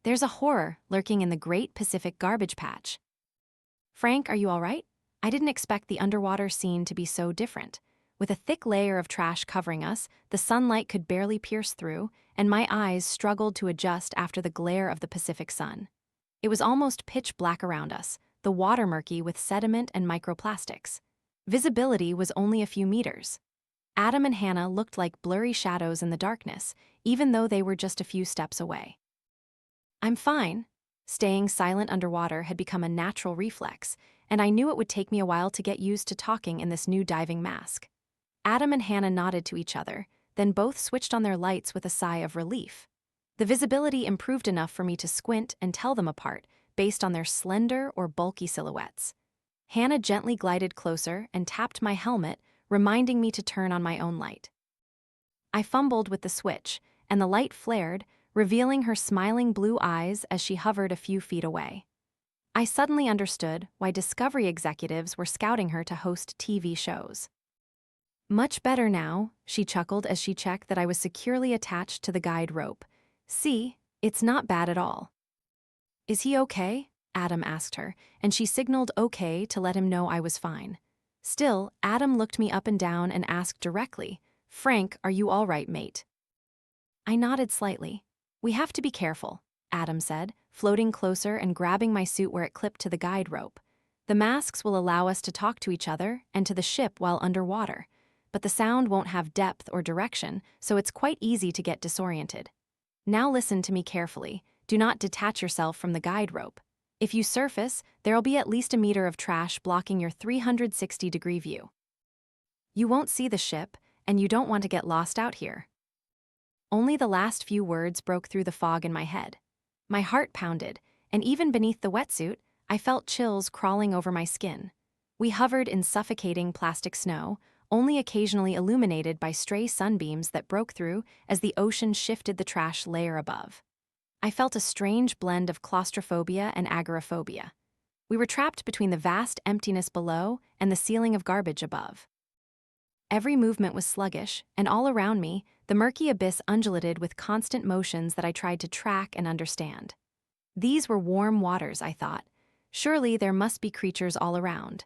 There's a horror lurking in the Great Pacific Garbage Patch. Frank, are you all right? I didn't expect the underwater scene to be so different. With a thick layer of trash covering us, the sunlight could barely pierce through, and my eyes struggled to adjust after the glare of the Pacific sun. It was almost pitch black around us, the water murky with sediment and microplastics. Visibility was only a few meters. Adam and Hannah looked like blurry shadows in the darkness, even though they were just a few steps away. I'm fine. Staying silent underwater had become a natural reflex, and I knew it would take me a while to get used to talking in this new diving mask. Adam and Hannah nodded to each other, then both switched on their lights with a sigh of relief. The visibility improved enough for me to squint and tell them apart, based on their slender or bulky silhouettes. Hannah gently glided closer and tapped my helmet, reminding me to turn on my own light. I fumbled with the switch, and the light flared, revealing her smiling blue eyes as she hovered a few feet away. I suddenly understood why Discovery executives were scouting her to host TV shows. Much better now, she chuckled as she checked that I was securely attached to the guide rope. See, it's not bad at all. Is he okay? Adam asked her, and she signaled okay to let him know I was fine. Still, Adam looked me up and down and asked directly, Frank, are you all right, mate? I nodded slightly. We have to be careful, Adam said, floating closer and grabbing my suit where it clipped to the guide rope. The masks will allow us to talk to each other and to the ship while underwater, but the sound won't have depth or direction, so it's quite easy to get disoriented. Now listen to me carefully. Do not detach yourself from the guide rope. If you surface, there'll be at least a meter of trash blocking your 360-degree view. You won't see the ship, and you don't want to get lost out here. Only the last few words broke through the fog in my head. My heart pounded, and even beneath the wetsuit, I felt chills crawling over my skin. We hovered in suffocating plastic snow, only occasionally illuminated by stray sunbeams that broke through as the ocean shifted the trash layer above. I felt a strange blend of claustrophobia and agoraphobia. We were trapped between the vast emptiness below and the ceiling of garbage above. Every movement was sluggish, and all around me, the murky abyss undulated with constant motions that I tried to track and understand. These were warm waters, I thought. Surely there must be creatures all around.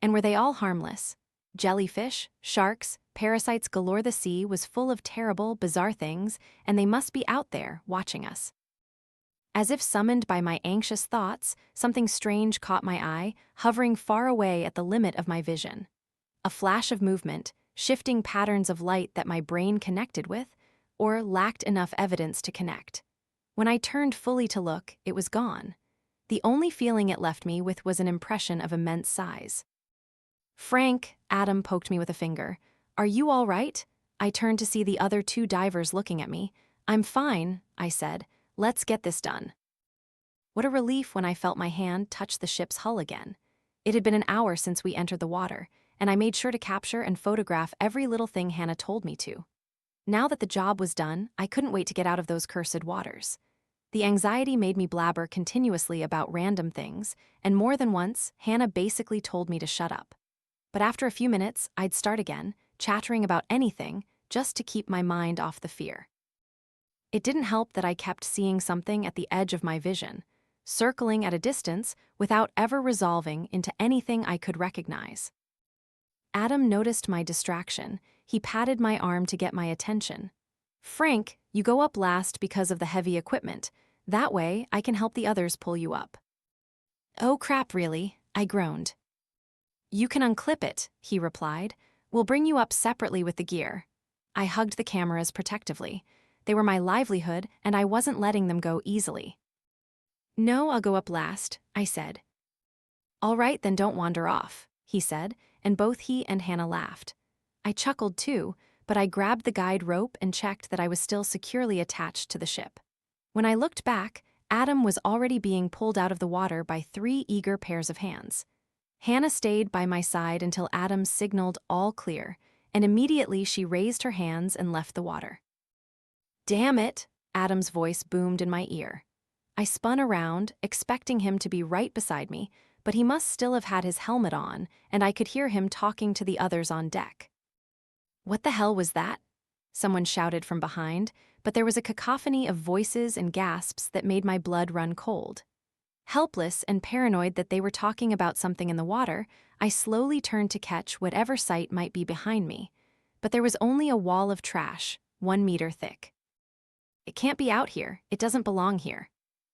And were they all harmless? Jellyfish, sharks, parasites galore. The sea was full of terrible, bizarre things, and they must be out there, watching us. As if summoned by my anxious thoughts, something strange caught my eye, hovering far away at the limit of my vision. A flash of movement, shifting patterns of light that my brain connected with, or lacked enough evidence to connect. When I turned fully to look, it was gone. The only feeling it left me with was an impression of immense size. Frank, Adam poked me with a finger. Are you all right? I turned to see the other two divers looking at me. I'm fine, I said. Let's get this done. What a relief when I felt my hand touch the ship's hull again. It had been an hour since we entered the water, and I made sure to capture and photograph every little thing Hannah told me to. Now that the job was done, I couldn't wait to get out of those cursed waters. The anxiety made me blabber continuously about random things, and more than once, Hannah basically told me to shut up. But after a few minutes, I'd start again, chattering about anything, just to keep my mind off the fear. It didn't help that I kept seeing something at the edge of my vision, circling at a distance without ever resolving into anything I could recognize. Adam noticed my distraction. He patted my arm to get my attention. Frank, you go up last because of the heavy equipment. That way, I can help the others pull you up. Oh crap, really? I groaned. You can unclip it, he replied. We'll bring you up separately with the gear. I hugged the cameras protectively. They were my livelihood, and I wasn't letting them go easily. No, I'll go up last, I said. All right, then don't wander off, he said, and both he and Hannah laughed. I chuckled too, but I grabbed the guide rope and checked that I was still securely attached to the ship. When I looked back, Adam was already being pulled out of the water by 3 eager pairs of hands. Hannah stayed by my side until Adam signaled all clear, and immediately she raised her hands and left the water. Damn it, Adam's voice boomed in my ear. I spun around, expecting him to be right beside me, but he must still have had his helmet on, and I could hear him talking to the others on deck. What the hell was that? Someone shouted from behind, but there was a cacophony of voices and gasps that made my blood run cold. Helpless and paranoid that they were talking about something in the water, I slowly turned to catch whatever sight might be behind me. But there was only a wall of trash, 1 meter thick. It can't be out here. It doesn't belong here.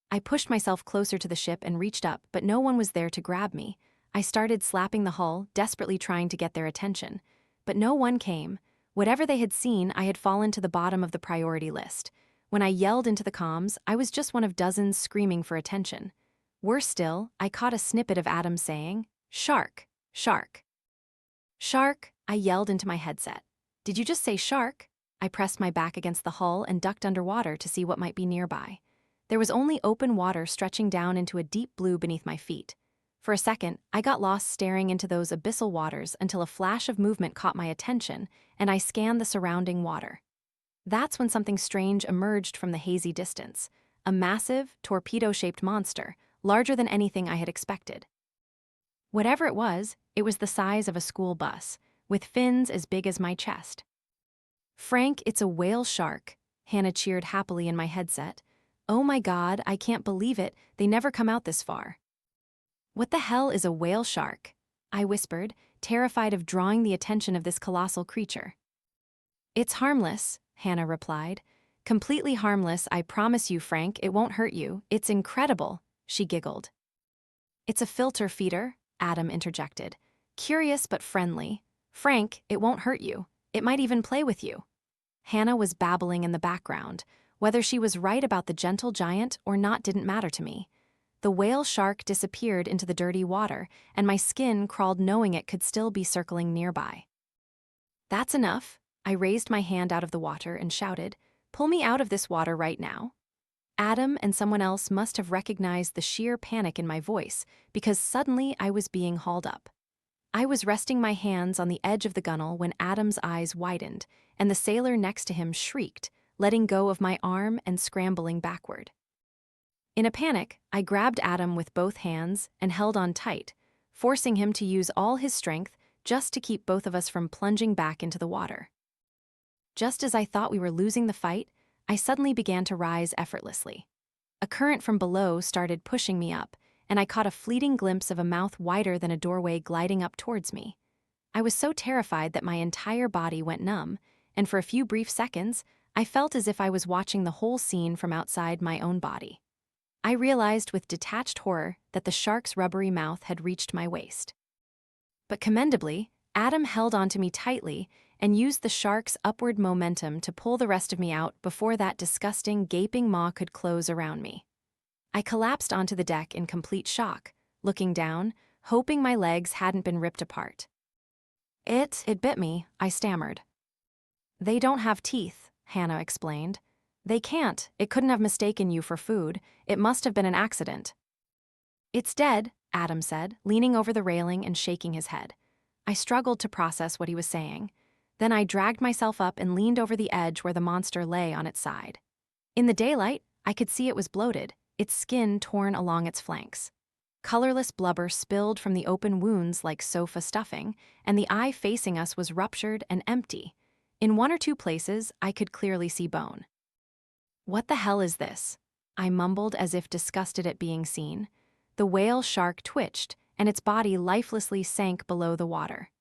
I pushed myself closer to the ship and reached up, but no one was there to grab me. I started slapping the hull, desperately trying to get their attention. But no one came. Whatever they had seen, I had fallen to the bottom of the priority list. When I yelled into the comms, I was just one of dozens screaming for attention. Worse still, I caught a snippet of Adam saying, "Shark, shark." "Shark," I yelled into my headset. "Did you just say shark?" I pressed my back against the hull and ducked underwater to see what might be nearby. There was only open water stretching down into a deep blue beneath my feet. For a second, I got lost staring into those abyssal waters until a flash of movement caught my attention, and I scanned the surrounding water. That's when something strange emerged from the hazy distance, a massive, torpedo-shaped monster, larger than anything I had expected. Whatever it was the size of a school bus, with fins as big as my chest. "Frank, it's a whale shark," Hannah cheered happily in my headset. "Oh my God, I can't believe it, they never come out this far." "What the hell is a whale shark?" I whispered, terrified of drawing the attention of this colossal creature. "It's harmless," Hannah replied. "Completely harmless, I promise you, Frank, it won't hurt you. It's incredible," she giggled. "It's a filter feeder," Adam interjected. "Curious but friendly. Frank, it won't hurt you. It might even play with you." Hannah was babbling in the background. Whether she was right about the gentle giant or not didn't matter to me. The whale shark disappeared into the dirty water, and my skin crawled knowing it could still be circling nearby. "That's enough." I raised my hand out of the water and shouted, "Pull me out of this water right now." Adam and someone else must have recognized the sheer panic in my voice, because suddenly I was being hauled up. I was resting my hands on the edge of the gunnel when Adam's eyes widened, and the sailor next to him shrieked, letting go of my arm and scrambling backward. In a panic, I grabbed Adam with both hands and held on tight, forcing him to use all his strength just to keep both of us from plunging back into the water. Just as I thought we were losing the fight, I suddenly began to rise effortlessly. A current from below started pushing me up, and I caught a fleeting glimpse of a mouth wider than a doorway gliding up towards me. I was so terrified that my entire body went numb, and for a few brief seconds, I felt as if I was watching the whole scene from outside my own body. I realized with detached horror that the shark's rubbery mouth had reached my waist. But commendably, Adam held onto me tightly and used the shark's upward momentum to pull the rest of me out before that disgusting, gaping maw could close around me. I collapsed onto the deck in complete shock, looking down, hoping my legs hadn't been ripped apart. It bit me," I stammered. "They don't have teeth," Hannah explained. "They can't. It couldn't have mistaken you for food. It must have been an accident." "It's dead," Adam said, leaning over the railing and shaking his head. I struggled to process what he was saying. Then I dragged myself up and leaned over the edge where the monster lay on its side. In the daylight, I could see it was bloated, its skin torn along its flanks. Colorless blubber spilled from the open wounds like sofa stuffing, and the eye facing us was ruptured and empty. In one or two places, I could clearly see bone. "What the hell is this?" I mumbled as if disgusted at being seen. The whale shark twitched, and its body lifelessly sank below the water.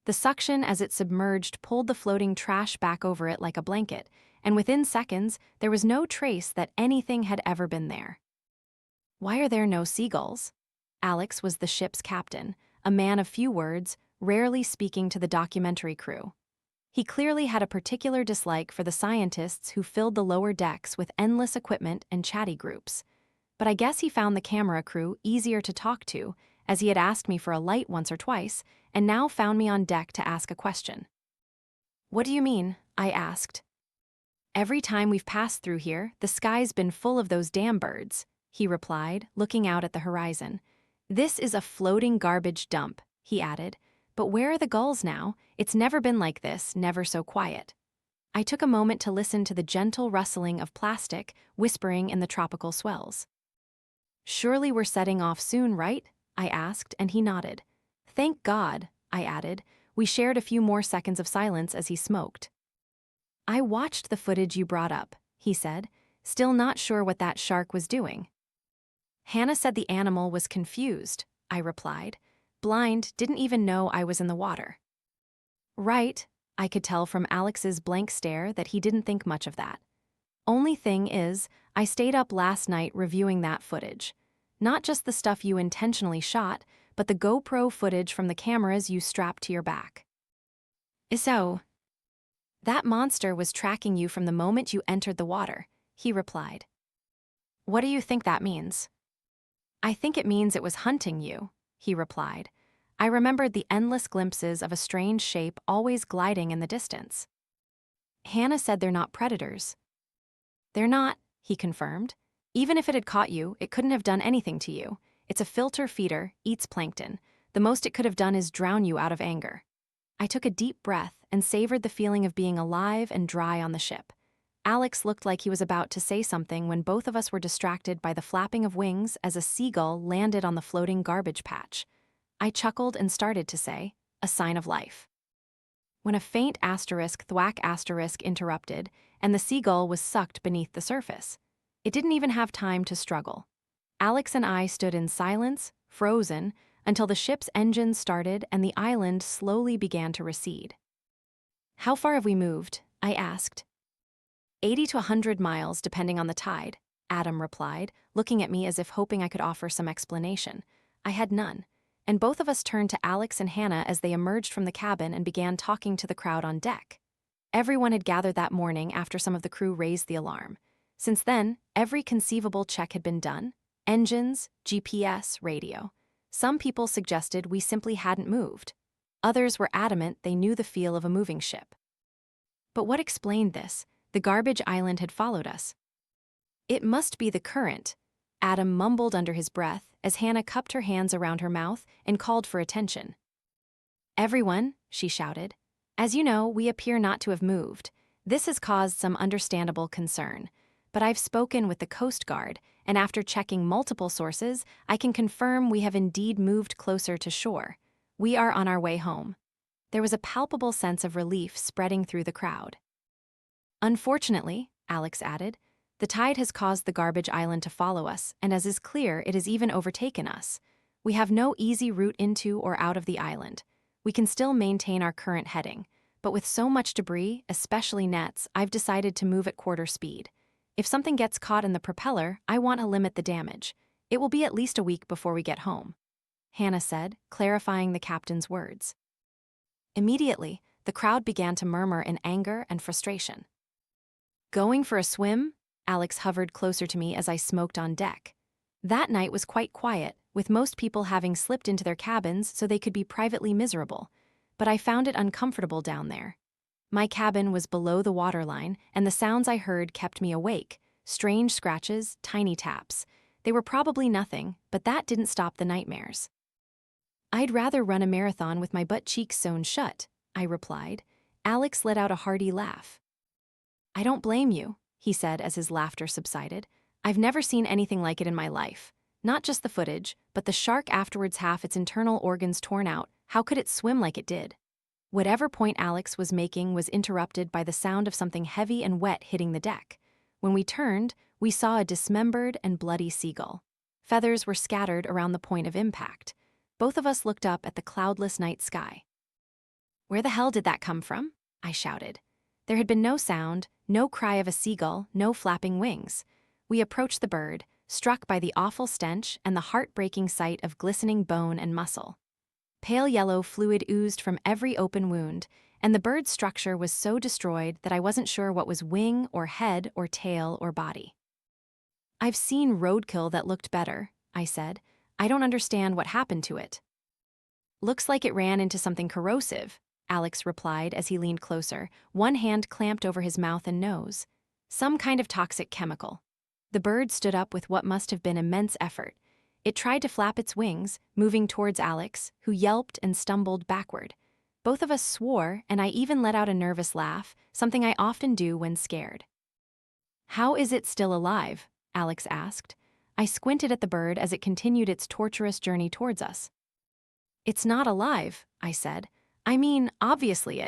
The suction as it submerged pulled the floating trash back over it like a blanket, and within seconds, there was no trace that anything had ever been there. "Why are there no seagulls?" Alex was the ship's captain, a man of few words, rarely speaking to the documentary crew. He clearly had a particular dislike for the scientists who filled the lower decks with endless equipment and chatty groups. But I guess he found the camera crew easier to talk to, as he had asked me for a light once or twice, and now found me on deck to ask a question. "What do you mean?" I asked. "Every time we've passed through here, the sky's been full of those damn birds," he replied, looking out at the horizon. "This is a floating garbage dump," he added. "But where are the gulls now? It's never been like this, never so quiet." I took a moment to listen to the gentle rustling of plastic whispering in the tropical swells. "Surely we're setting off soon, right?" I asked, and he nodded. "Thank God," I added. We shared a few more seconds of silence as he smoked. "I watched the footage you brought up," he said, still not sure what that shark was doing. Hannah said the animal was confused, I replied. Blind, didn't even know I was in the water. Right, I could tell from Alex's blank stare that he didn't think much of that. Only thing is, I stayed up last night reviewing that footage. Not just the stuff you intentionally shot, but the GoPro footage from the cameras you strapped to your back. So, that monster was tracking you from the moment you entered the water, he replied. What do you think that means? I think it means it was hunting you, he replied. I remembered the endless glimpses of a strange shape always gliding in the distance. Hannah said they're not predators. They're not, he confirmed. Even if it had caught you, it couldn't have done anything to you. It's a filter feeder, eats plankton. The most it could have done is drown you out of anger. I took a deep breath and savored the feeling of being alive and dry on the ship. Alex looked like he was about to say something when both of us were distracted by the flapping of wings as a seagull landed on the floating garbage patch. I chuckled and started to say, a sign of life. When a faint asterisk thwack asterisk interrupted, and the seagull was sucked beneath the surface. It didn't even have time to struggle. Alex and I stood in silence, frozen, until the ship's engines started and the island slowly began to recede. How far have we moved? I asked. 80 to 100 miles, depending on the tide, Adam replied, looking at me as if hoping I could offer some explanation. I had none, and both of us turned to Alex and Hannah as they emerged from the cabin and began talking to the crowd on deck. Everyone had gathered that morning after some of the crew raised the alarm. Since then, every conceivable check had been done: engines, GPS, radio. Some people suggested we simply hadn't moved. Others were adamant they knew the feel of a moving ship. But what explained this? The garbage island had followed us. It must be the current, Adam mumbled under his breath as Hannah cupped her hands around her mouth and called for attention. Everyone, she shouted. As you know, we appear not to have moved. This has caused some understandable concern. But I've spoken with the Coast Guard, and after checking multiple sources, I can confirm we have indeed moved closer to shore. We are on our way home. There was a palpable sense of relief spreading through the crowd. Unfortunately, Alex added, the tide has caused the garbage island to follow us, and as is clear, it has even overtaken us. We have no easy route into or out of the island. We can still maintain our current heading, but with so much debris, especially nets, I've decided to move at quarter speed. If something gets caught in the propeller, I want to limit the damage. It will be at least a week before we get home, Hannah said, clarifying the captain's words. Immediately, the crowd began to murmur in anger and frustration. Going for a swim? Alex hovered closer to me as I smoked on deck. That night was quite quiet, with most people having slipped into their cabins so they could be privately miserable, but I found it uncomfortable down there. My cabin was below the waterline, and the sounds I heard kept me awake. Strange scratches, tiny taps. They were probably nothing, but that didn't stop the nightmares. I'd rather run a marathon with my butt cheeks sewn shut, I replied. Alex let out a hearty laugh. I don't blame you, he said as his laughter subsided. I've never seen anything like it in my life. Not just the footage, but the shark afterwards half its internal organs torn out. How could it swim like it did? Whatever point Alex was making was interrupted by the sound of something heavy and wet hitting the deck. When we turned, we saw a dismembered and bloody seagull. Feathers were scattered around the point of impact. Both of us looked up at the cloudless night sky. Where the hell did that come from? I shouted. There had been no sound, no cry of a seagull, no flapping wings. We approached the bird, struck by the awful stench and the heartbreaking sight of glistening bone and muscle. Pale yellow fluid oozed from every open wound, and the bird's structure was so destroyed that I wasn't sure what was wing or head or tail or body. I've seen roadkill that looked better, I said. I don't understand what happened to it. Looks like it ran into something corrosive, Alex replied as he leaned closer, one hand clamped over his mouth and nose. Some kind of toxic chemical. The bird stood up with what must have been immense effort. It tried to flap its wings, moving towards Alex, who yelped and stumbled backward. Both of us swore, and I even let out a nervous laugh, something I often do when scared. How is it still alive? Alex asked. I squinted at the bird as it continued its torturous journey towards us. It's not alive, I said. I mean, obviously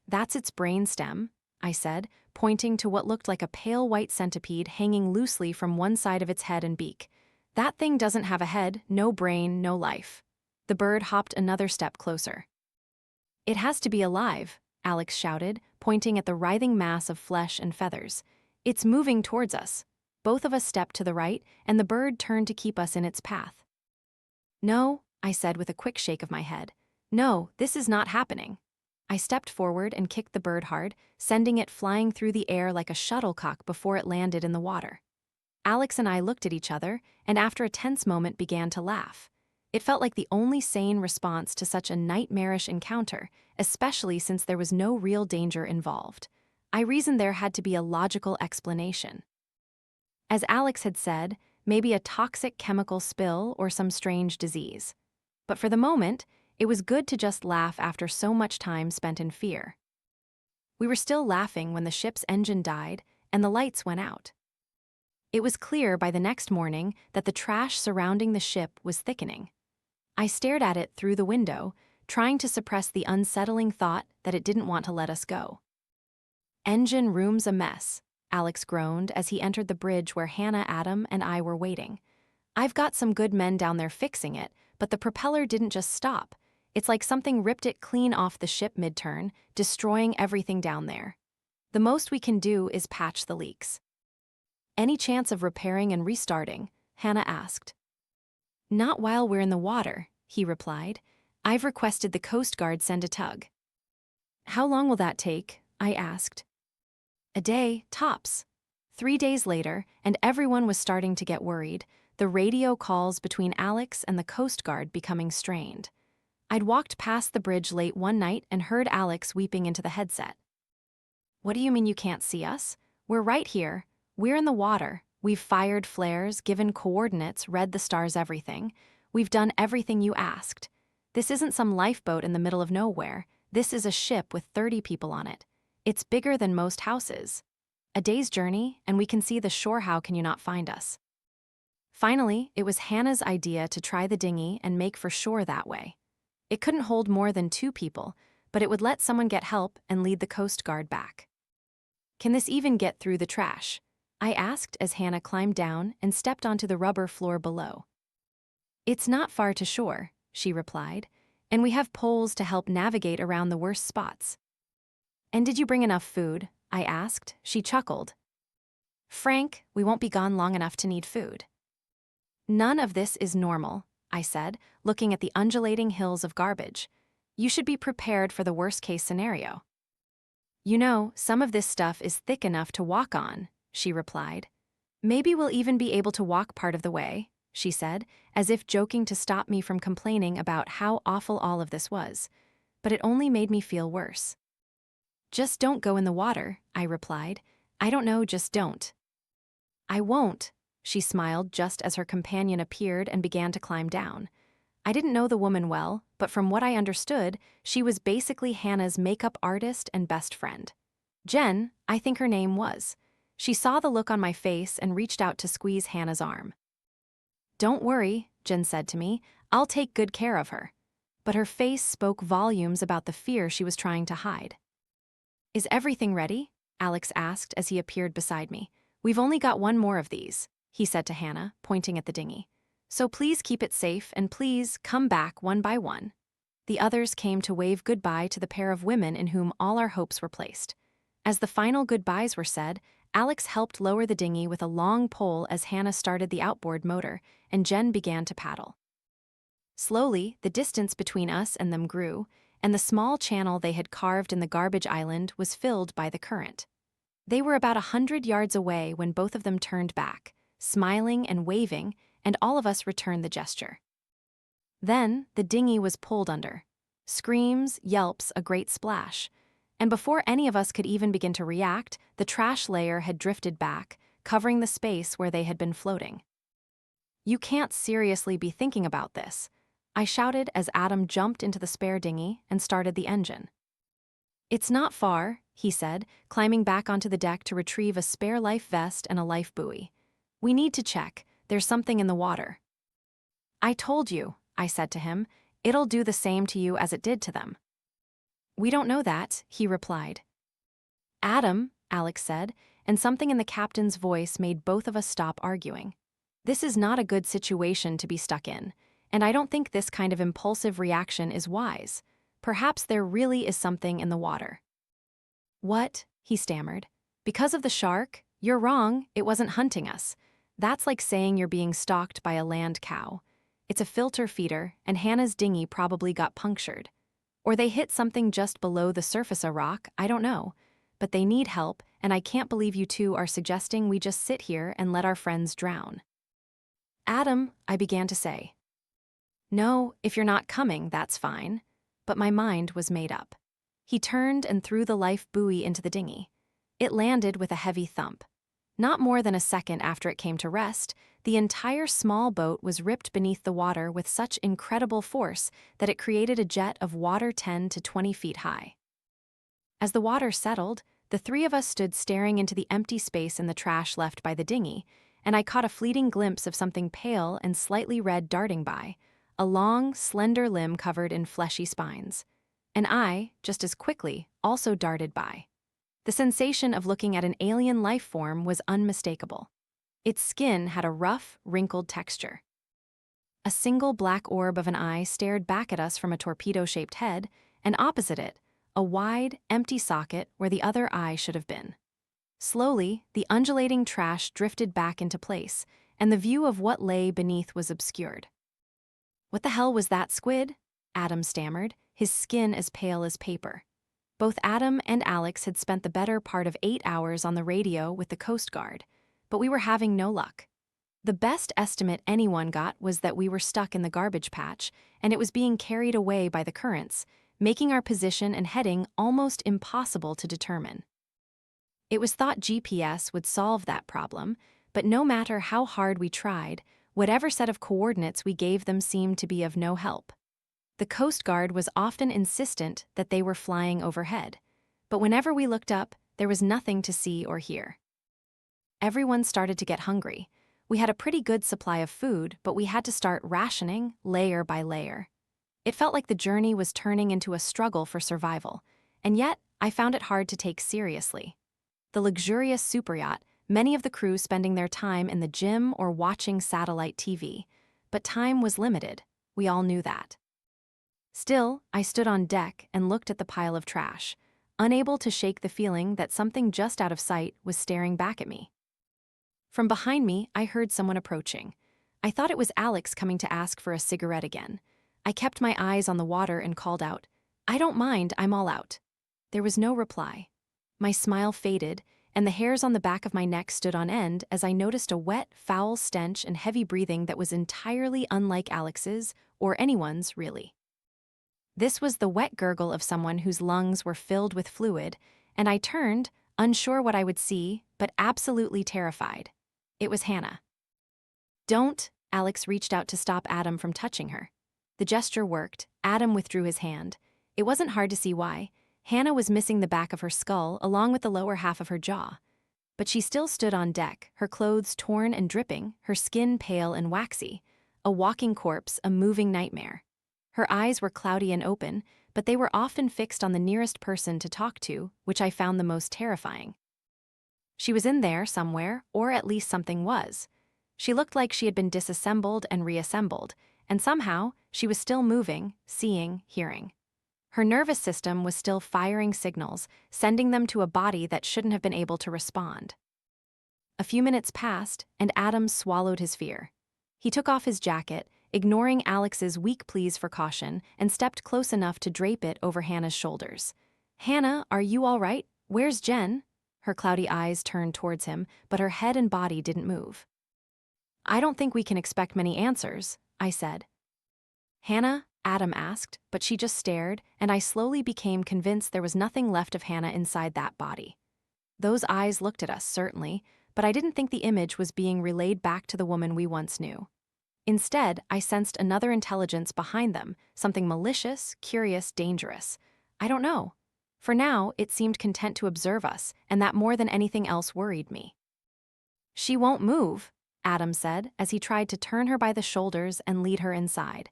that's its brain stem. I said, pointing to what looked like a pale white centipede hanging loosely from one side of its head and beak. That thing doesn't have a head, no brain, no life. The bird hopped another step closer. It has to be alive, Alex shouted, pointing at the writhing mass of flesh and feathers. It's moving towards us. Both of us stepped to the right, and the bird turned to keep us in its path. No, I said with a quick shake of my head. No, this is not happening. I stepped forward and kicked the bird hard, sending it flying through the air like a shuttlecock before it landed in the water. Alex and I looked at each other, and after a tense moment began to laugh. It felt like the only sane response to such a nightmarish encounter, especially since there was no real danger involved. I reasoned there had to be a logical explanation. As Alex had said, maybe a toxic chemical spill or some strange disease. But for the moment, it was good to just laugh after so much time spent in fear. We were still laughing when the ship's engine died and the lights went out. It was clear by the next morning that the trash surrounding the ship was thickening. I stared at it through the window, trying to suppress the unsettling thought that it didn't want to let us go. "Engine room's a mess," Alex groaned as he entered the bridge where Hannah, Adam, and I were waiting. "I've got some good men down there fixing it, but the propeller didn't just stop. It's like something ripped it clean off the ship mid-turn, destroying everything down there. The most we can do is patch the leaks." "Any chance of repairing and restarting?" Hannah asked. "Not while we're in the water," he replied. "I've requested the Coast Guard send a tug." "How long will that take?" I asked. "A day, tops." 3 days later, and everyone was starting to get worried, the radio calls between Alex and the Coast Guard becoming strained. I'd walked past the bridge late one night and heard Alex weeping into the headset. "What do you mean you can't see us? We're right here. We're in the water. We've fired flares, given coordinates, read the stars, everything. We've done everything you asked. This isn't some lifeboat in the middle of nowhere. This is a ship with 30 people on it. It's bigger than most houses. A day's journey, and we can see the shore. How can you not find us?" Finally, it was Hannah's idea to try the dinghy and make for shore that way. It couldn't hold more than 2 people, but it would let someone get help and lead the Coast Guard back. "Can this even get through the trash?" I asked as Hannah climbed down and stepped onto the rubber floor below. "It's not far to shore," she replied, "and we have poles to help navigate around the worst spots." "And did you bring enough food?" I asked. She chuckled. "Frank, we won't be gone long enough to need food." "None of this is normal," I said, looking at the undulating hills of garbage. "You should be prepared for the worst-case scenario." "You know, some of this stuff is thick enough to walk on," she replied. "Maybe we'll even be able to walk part of the way," she said, as if joking to stop me from complaining about how awful all of this was. But it only made me feel worse. "Just don't go in the water," I replied. "I don't know, just don't." "I won't," she smiled just as her companion appeared and began to climb down. I didn't know the woman well, but from what I understood, she was basically Hannah's makeup artist and best friend. Jen, I think her name was. She saw the look on my face and reached out to squeeze Hannah's arm. "Don't worry," Jen said to me. "I'll take good care of her." But her face spoke volumes about the fear she was trying to hide. "Is everything ready?" Alex asked as he appeared beside me. "We've only got one more of these," he said to Hannah, pointing at the dinghy. "So please keep it safe and please come back one by one." The others came to wave goodbye to the pair of women in whom all our hopes were placed. As the final goodbyes were said, Alex helped lower the dinghy with a long pole as Hannah started the outboard motor, and Jen began to paddle. Slowly, the distance between us and them grew, and the small channel they had carved in the garbage island was filled by the current. They were about 100 yards away when both of them turned back, smiling and waving, and all of us returned the gesture. Then, the dinghy was pulled under. Screams, yelps, a great splash. And before any of us could even begin to react, the trash layer had drifted back, covering the space where they had been floating. "You can't seriously be thinking about this," I shouted as Adam jumped into the spare dinghy and started the engine. "It's not far," he said, climbing back onto the deck to retrieve a spare life vest and a life buoy. "We need to check. There's something in the water." "I told you," I said to him. "It'll do the same to you as it did to them." "We don't know that," he replied. Adam, Alex said, and something in the captain's voice made both of us stop arguing. This is not a good situation to be stuck in, and I don't think this kind of impulsive reaction is wise. Perhaps there really is something in the water. What? He stammered. Because of the shark? You're wrong, it wasn't hunting us. That's like saying you're being stalked by a land cow. It's a filter feeder, and Hannah's dinghy probably got punctured. Or they hit something just below the surface of rock, I don't know. But they need help, and I can't believe you two are suggesting we just sit here and let our friends drown. Adam, I began to say. No, if you're not coming, that's fine. But my mind was made up. He turned and threw the life buoy into the dinghy. It landed with a heavy thump. Not more than a second after it came to rest, the entire small boat was ripped beneath the water with such incredible force that it created a jet of water 10 to 20 feet high. As the water settled, the three of us stood staring into the empty space in the trash left by the dinghy, and I caught a fleeting glimpse of something pale and slightly red darting by, a long, slender limb covered in fleshy spines. And I, just as quickly, also darted by. The sensation of looking at an alien life form was unmistakable. Its skin had a rough, wrinkled texture. A single black orb of an eye stared back at us from a torpedo-shaped head, and opposite it, a wide, empty socket where the other eye should have been. Slowly, the undulating trash drifted back into place, and the view of what lay beneath was obscured. What the hell was that, Squid? Adam stammered, his skin as pale as paper. Both Adam and Alex had spent the better part of 8 hours on the radio with the Coast Guard, but we were having no luck. The best estimate anyone got was that we were stuck in the garbage patch, and it was being carried away by the currents, making our position and heading almost impossible to determine. It was thought GPS would solve that problem, but no matter how hard we tried, whatever set of coordinates we gave them seemed to be of no help. The Coast Guard was often insistent that they were flying overhead, but whenever we looked up, there was nothing to see or hear. Everyone started to get hungry. We had a pretty good supply of food, but we had to start rationing layer by layer. It felt like the journey was turning into a struggle for survival, and yet I found it hard to take seriously. The luxurious superyacht, many of the crew spending their time in the gym or watching satellite TV, but time was limited. We all knew that. Still, I stood on deck and looked at the pile of trash, unable to shake the feeling that something just out of sight was staring back at me. From behind me, I heard someone approaching. I thought it was Alex coming to ask for a cigarette again. I kept my eyes on the water and called out, "I don't mind, I'm all out." There was no reply. My smile faded, and the hairs on the back of my neck stood on end as I noticed a wet, foul stench and heavy breathing that was entirely unlike Alex's, or anyone's, really. This was the wet gurgle of someone whose lungs were filled with fluid, and I turned, unsure what I would see, but absolutely terrified. It was Hannah. "Don't," Alex reached out to stop Adam from touching her. The gesture worked. Adam withdrew his hand. It wasn't hard to see why. Hannah was missing the back of her skull along with the lower half of her jaw. But she still stood on deck, her clothes torn and dripping, her skin pale and waxy. A walking corpse, a moving nightmare. Her eyes were cloudy and open, but they were often fixed on the nearest person to talk to, which I found the most terrifying. She was in there somewhere, or at least something was. She looked like she had been disassembled and reassembled, and somehow she was still moving, seeing, hearing. Her nervous system was still firing signals, sending them to a body that shouldn't have been able to respond. A few minutes passed, and Adam swallowed his fear. He took off his jacket, ignoring Alex's weak pleas for caution, and stepped close enough to drape it over Hannah's shoulders. "Hannah, are you all right? Where's Jen?" Her cloudy eyes turned towards him, but her head and body didn't move. "I don't think we can expect many answers," I said. "Hannah?" Adam asked, but she just stared, and I slowly became convinced there was nothing left of Hannah inside that body. Those eyes looked at us, certainly, but I didn't think the image was being relayed back to the woman we once knew. Instead, I sensed another intelligence behind them, something malicious, curious, dangerous. I don't know. For now, it seemed content to observe us, and that more than anything else worried me. "She won't move," Adam said, as he tried to turn her by the shoulders and lead her inside.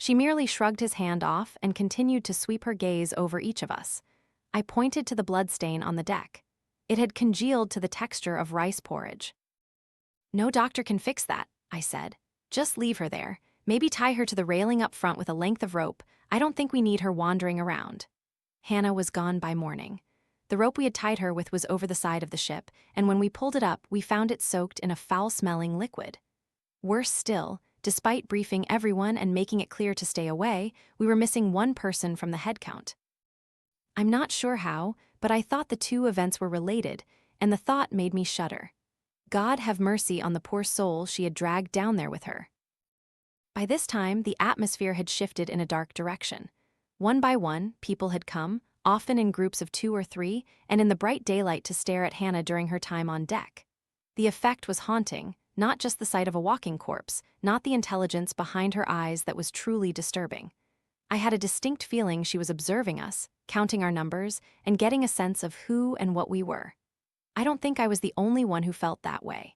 She merely shrugged his hand off and continued to sweep her gaze over each of us. I pointed to the bloodstain on the deck. It had congealed to the texture of rice porridge. "No doctor can fix that," I said. "Just leave her there. Maybe tie her to the railing up front with a length of rope. I don't think we need her wandering around." Hannah was gone by morning. The rope we had tied her with was over the side of the ship, and when we pulled it up, we found it soaked in a foul-smelling liquid. Worse still, despite briefing everyone and making it clear to stay away, we were missing one person from the head count. I'm not sure how, but I thought the two events were related, and the thought made me shudder. God have mercy on the poor soul she had dragged down there with her. By this time, the atmosphere had shifted in a dark direction. One by one, people had come, often in groups of 2 or 3, and in the bright daylight to stare at Hannah during her time on deck. The effect was haunting, not just the sight of a walking corpse, not the intelligence behind her eyes that was truly disturbing. I had a distinct feeling she was observing us, counting our numbers, and getting a sense of who and what we were. I don't think I was the only one who felt that way.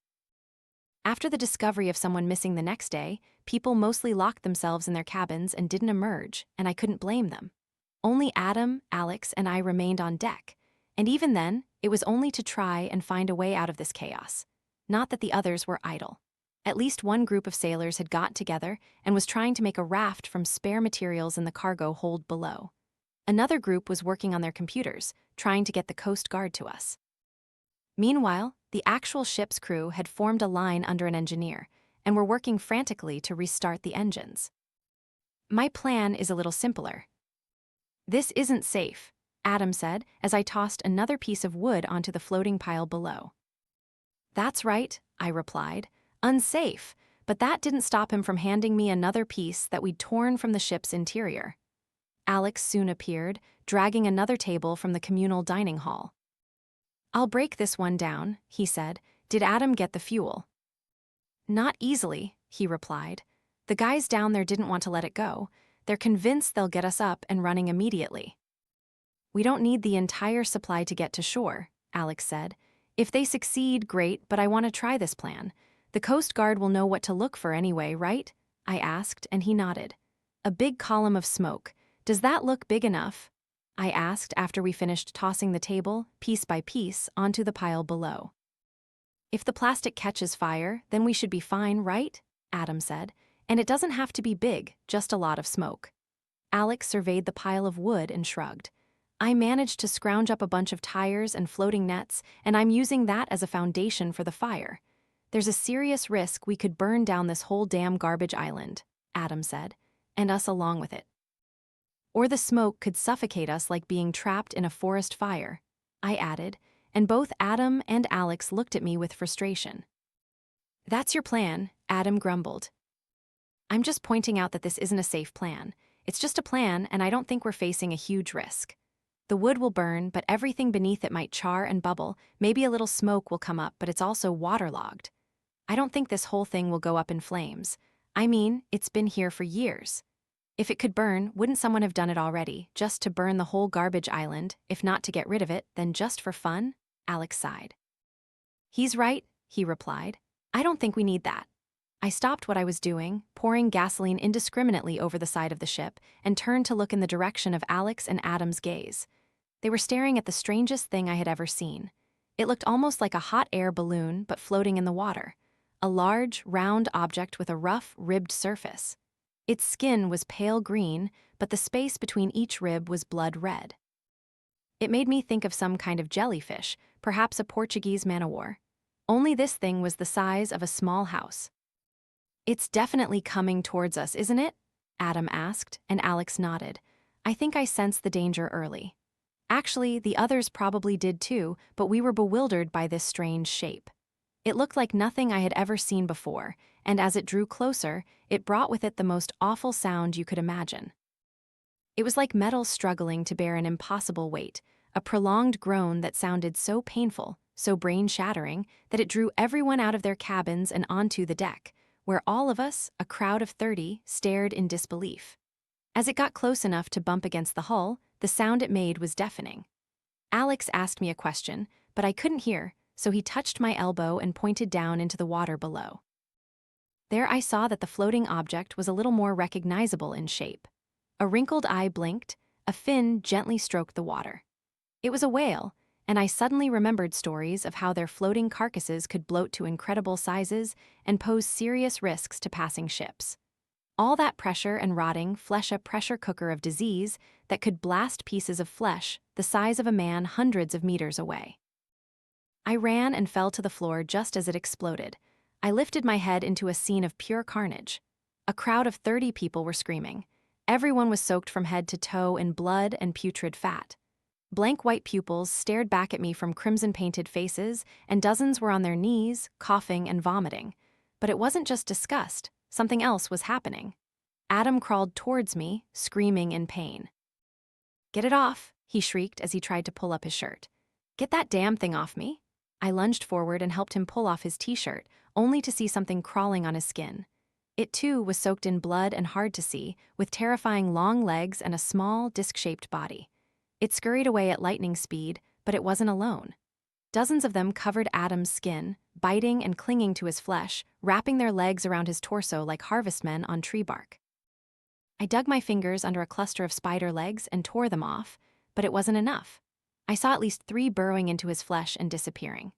After the discovery of someone missing the next day, people mostly locked themselves in their cabins and didn't emerge, and I couldn't blame them. Only Adam, Alex, and I remained on deck, and even then, it was only to try and find a way out of this chaos. Not that the others were idle. At least one group of sailors had got together and was trying to make a raft from spare materials in the cargo hold below. Another group was working on their computers, trying to get the Coast Guard to us. Meanwhile, the actual ship's crew had formed a line under an engineer and were working frantically to restart the engines. My plan is a little simpler. "This isn't safe," Adam said as I tossed another piece of wood onto the floating pile below. "That's right," I replied. "Unsafe," but that didn't stop him from handing me another piece that we'd torn from the ship's interior. Alex soon appeared, dragging another table from the communal dining hall. "I'll break this one down," he said. "Did Adam get the fuel?" "Not easily," he replied. "The guys down there didn't want to let it go. They're convinced they'll get us up and running immediately." "We don't need the entire supply to get to shore," Alex said. "If they succeed, great, but I want to try this plan. The Coast Guard will know what to look for anyway, right?" I asked, and he nodded. "A big column of smoke. Does that look big enough?" I asked after we finished tossing the table, piece by piece, onto the pile below. "If the plastic catches fire, then we should be fine, right?" Adam said. "And it doesn't have to be big, just a lot of smoke." Alex surveyed the pile of wood and shrugged. "I managed to scrounge up a bunch of tires and floating nets, and I'm using that as a foundation for the fire. There's a serious risk we could burn down this whole damn garbage island," Adam said, "and us along with it. Or the smoke could suffocate us like being trapped in a forest fire," I added, and both Adam and Alex looked at me with frustration. "That's your plan," Adam grumbled. "I'm just pointing out that this isn't a safe plan. It's just a plan, and I don't think we're facing a huge risk. The wood will burn, but everything beneath it might char and bubble. Maybe a little smoke will come up, but it's also waterlogged. I don't think this whole thing will go up in flames. I mean, it's been here for years. If it could burn, wouldn't someone have done it already, just to burn the whole garbage island, if not to get rid of it, then just for fun?" Alex sighed. "He's right," he replied. "I don't think we need that." I stopped what I was doing, pouring gasoline indiscriminately over the side of the ship, and turned to look in the direction of Alex and Adam's gaze. They were staring at the strangest thing I had ever seen. It looked almost like a hot air balloon, but floating in the water. A large, round object with a rough, ribbed surface. Its skin was pale green, but the space between each rib was blood red. It made me think of some kind of jellyfish, perhaps a Portuguese man-o'-war. Only this thing was the size of a small house. "It's definitely coming towards us, isn't it?" Adam asked, and Alex nodded. I think I sensed the danger early. Actually, the others probably did too, but we were bewildered by this strange shape. It looked like nothing I had ever seen before, and as it drew closer, it brought with it the most awful sound you could imagine. It was like metal struggling to bear an impossible weight, a prolonged groan that sounded so painful, so brain-shattering, that it drew everyone out of their cabins and onto the deck, where all of us, a crowd of 30, stared in disbelief. As it got close enough to bump against the hull, the sound it made was deafening. Alex asked me a question, but I couldn't hear, so he touched my elbow and pointed down into the water below. There I saw that the floating object was a little more recognizable in shape. A wrinkled eye blinked, a fin gently stroked the water. It was a whale, and I suddenly remembered stories of how their floating carcasses could bloat to incredible sizes and pose serious risks to passing ships. All that pressure and rotting flesh a pressure cooker of disease that could blast pieces of flesh the size of a man hundreds of meters away. I ran and fell to the floor just as it exploded. I lifted my head into a scene of pure carnage. A crowd of 30 people were screaming. Everyone was soaked from head to toe in blood and putrid fat. Blank white pupils stared back at me from crimson-painted faces, and dozens were on their knees, coughing and vomiting. But it wasn't just disgust. Something else was happening. Adam crawled towards me, screaming in pain. "Get it off," he shrieked as he tried to pull up his shirt. "Get that damn thing off me." I lunged forward and helped him pull off his t-shirt, only to see something crawling on his skin. It too was soaked in blood and hard to see, with terrifying long legs and a small, disc-shaped body. It scurried away at lightning speed, but it wasn't alone. Dozens of them covered Adam's skin, biting and clinging to his flesh, wrapping their legs around his torso like harvestmen on tree bark. I dug my fingers under a cluster of spider legs and tore them off, but it wasn't enough. I saw at least 3 burrowing into his flesh and disappearing.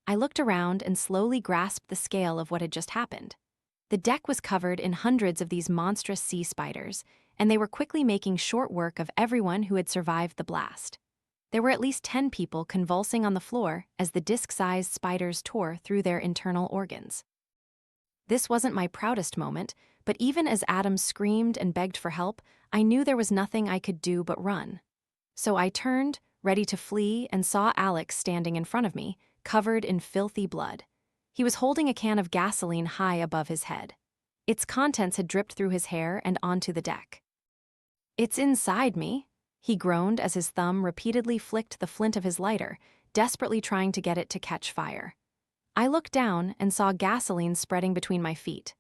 I looked around and slowly grasped the scale of what had just happened. The deck was covered in hundreds of these monstrous sea spiders, and they were quickly making short work of everyone who had survived the blast. There were at least 10 people convulsing on the floor as the disc-sized spiders tore through their internal organs. This wasn't my proudest moment, but even as Adam screamed and begged for help, I knew there was nothing I could do but run. So I turned, ready to flee, and saw Alex standing in front of me, covered in filthy blood. He was holding a can of gasoline high above his head. Its contents had dripped through his hair and onto the deck. "It's inside me," he groaned as his thumb repeatedly flicked the flint of his lighter, desperately trying to get it to catch fire. I looked down and saw gasoline spreading between my feet.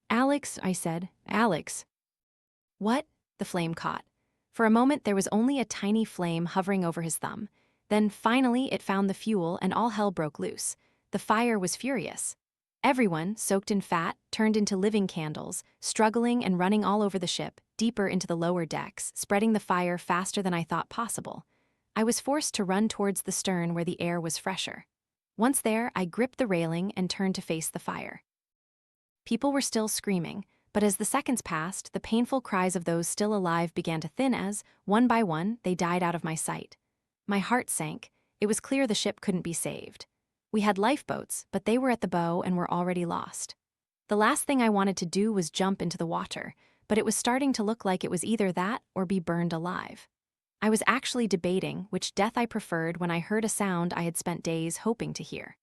"Alex," I said, "Alex." "What?" The flame caught. For a moment there was only a tiny flame hovering over his thumb. Then finally it found the fuel and all hell broke loose. The fire was furious. Everyone, soaked in fat, turned into living candles, struggling and running all over the ship, deeper into the lower decks, spreading the fire faster than I thought possible. I was forced to run towards the stern where the air was fresher. Once there, I gripped the railing and turned to face the fire. People were still screaming, but as the seconds passed, the painful cries of those still alive began to thin as, one by one, they died out of my sight. My heart sank. It was clear the ship couldn't be saved. We had lifeboats, but they were at the bow and were already lost. The last thing I wanted to do was jump into the water, but it was starting to look like it was either that or be burned alive. I was actually debating which death I preferred when I heard a sound I had spent days hoping to hear.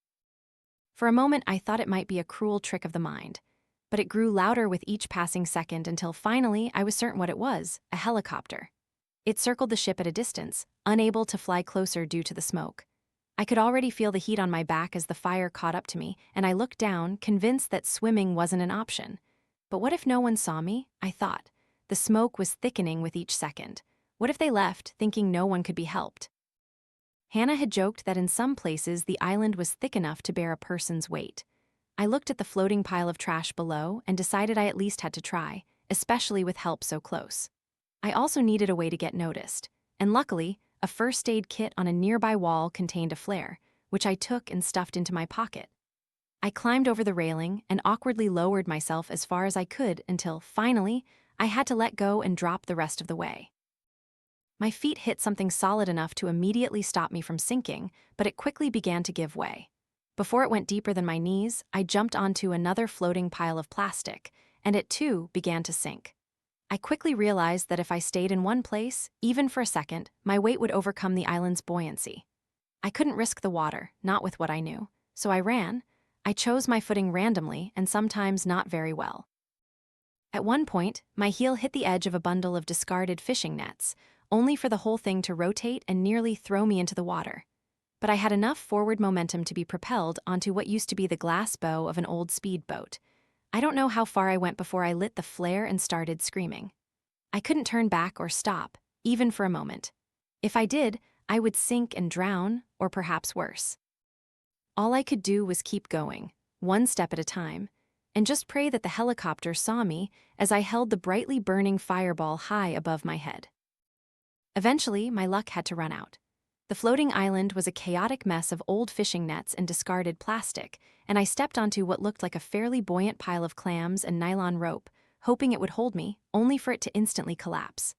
For a moment I thought it might be a cruel trick of the mind, but it grew louder with each passing second until finally I was certain what it was, a helicopter. It circled the ship at a distance, unable to fly closer due to the smoke. I could already feel the heat on my back as the fire caught up to me, and I looked down, convinced that swimming wasn't an option. But what if no one saw me? I thought. The smoke was thickening with each second. What if they left, thinking no one could be helped? Hannah had joked that in some places the island was thick enough to bear a person's weight. I looked at the floating pile of trash below and decided I at least had to try, especially with help so close. I also needed a way to get noticed, and luckily, a first aid kit on a nearby wall contained a flare, which I took and stuffed into my pocket. I climbed over the railing and awkwardly lowered myself as far as I could until, finally, I had to let go and drop the rest of the way. My feet hit something solid enough to immediately stop me from sinking, but it quickly began to give way. Before it went deeper than my knees, I jumped onto another floating pile of plastic, and it too began to sink. I quickly realized that if I stayed in one place, even for a second, my weight would overcome the island's buoyancy. I couldn't risk the water, not with what I knew, so I ran. I chose my footing randomly and sometimes not very well. At one point, my heel hit the edge of a bundle of discarded fishing nets, only for the whole thing to rotate and nearly throw me into the water. But I had enough forward momentum to be propelled onto what used to be the glass bow of an old speedboat. I don't know how far I went before I lit the flare and started screaming. I couldn't turn back or stop, even for a moment. If I did, I would sink and drown, or perhaps worse. All I could do was keep going, one step at a time, and just pray that the helicopter saw me as I held the brightly burning fireball high above my head. Eventually, my luck had to run out. The floating island was a chaotic mess of old fishing nets and discarded plastic, and I stepped onto what looked like a fairly buoyant pile of clams and nylon rope, hoping it would hold me, only for it to instantly collapse.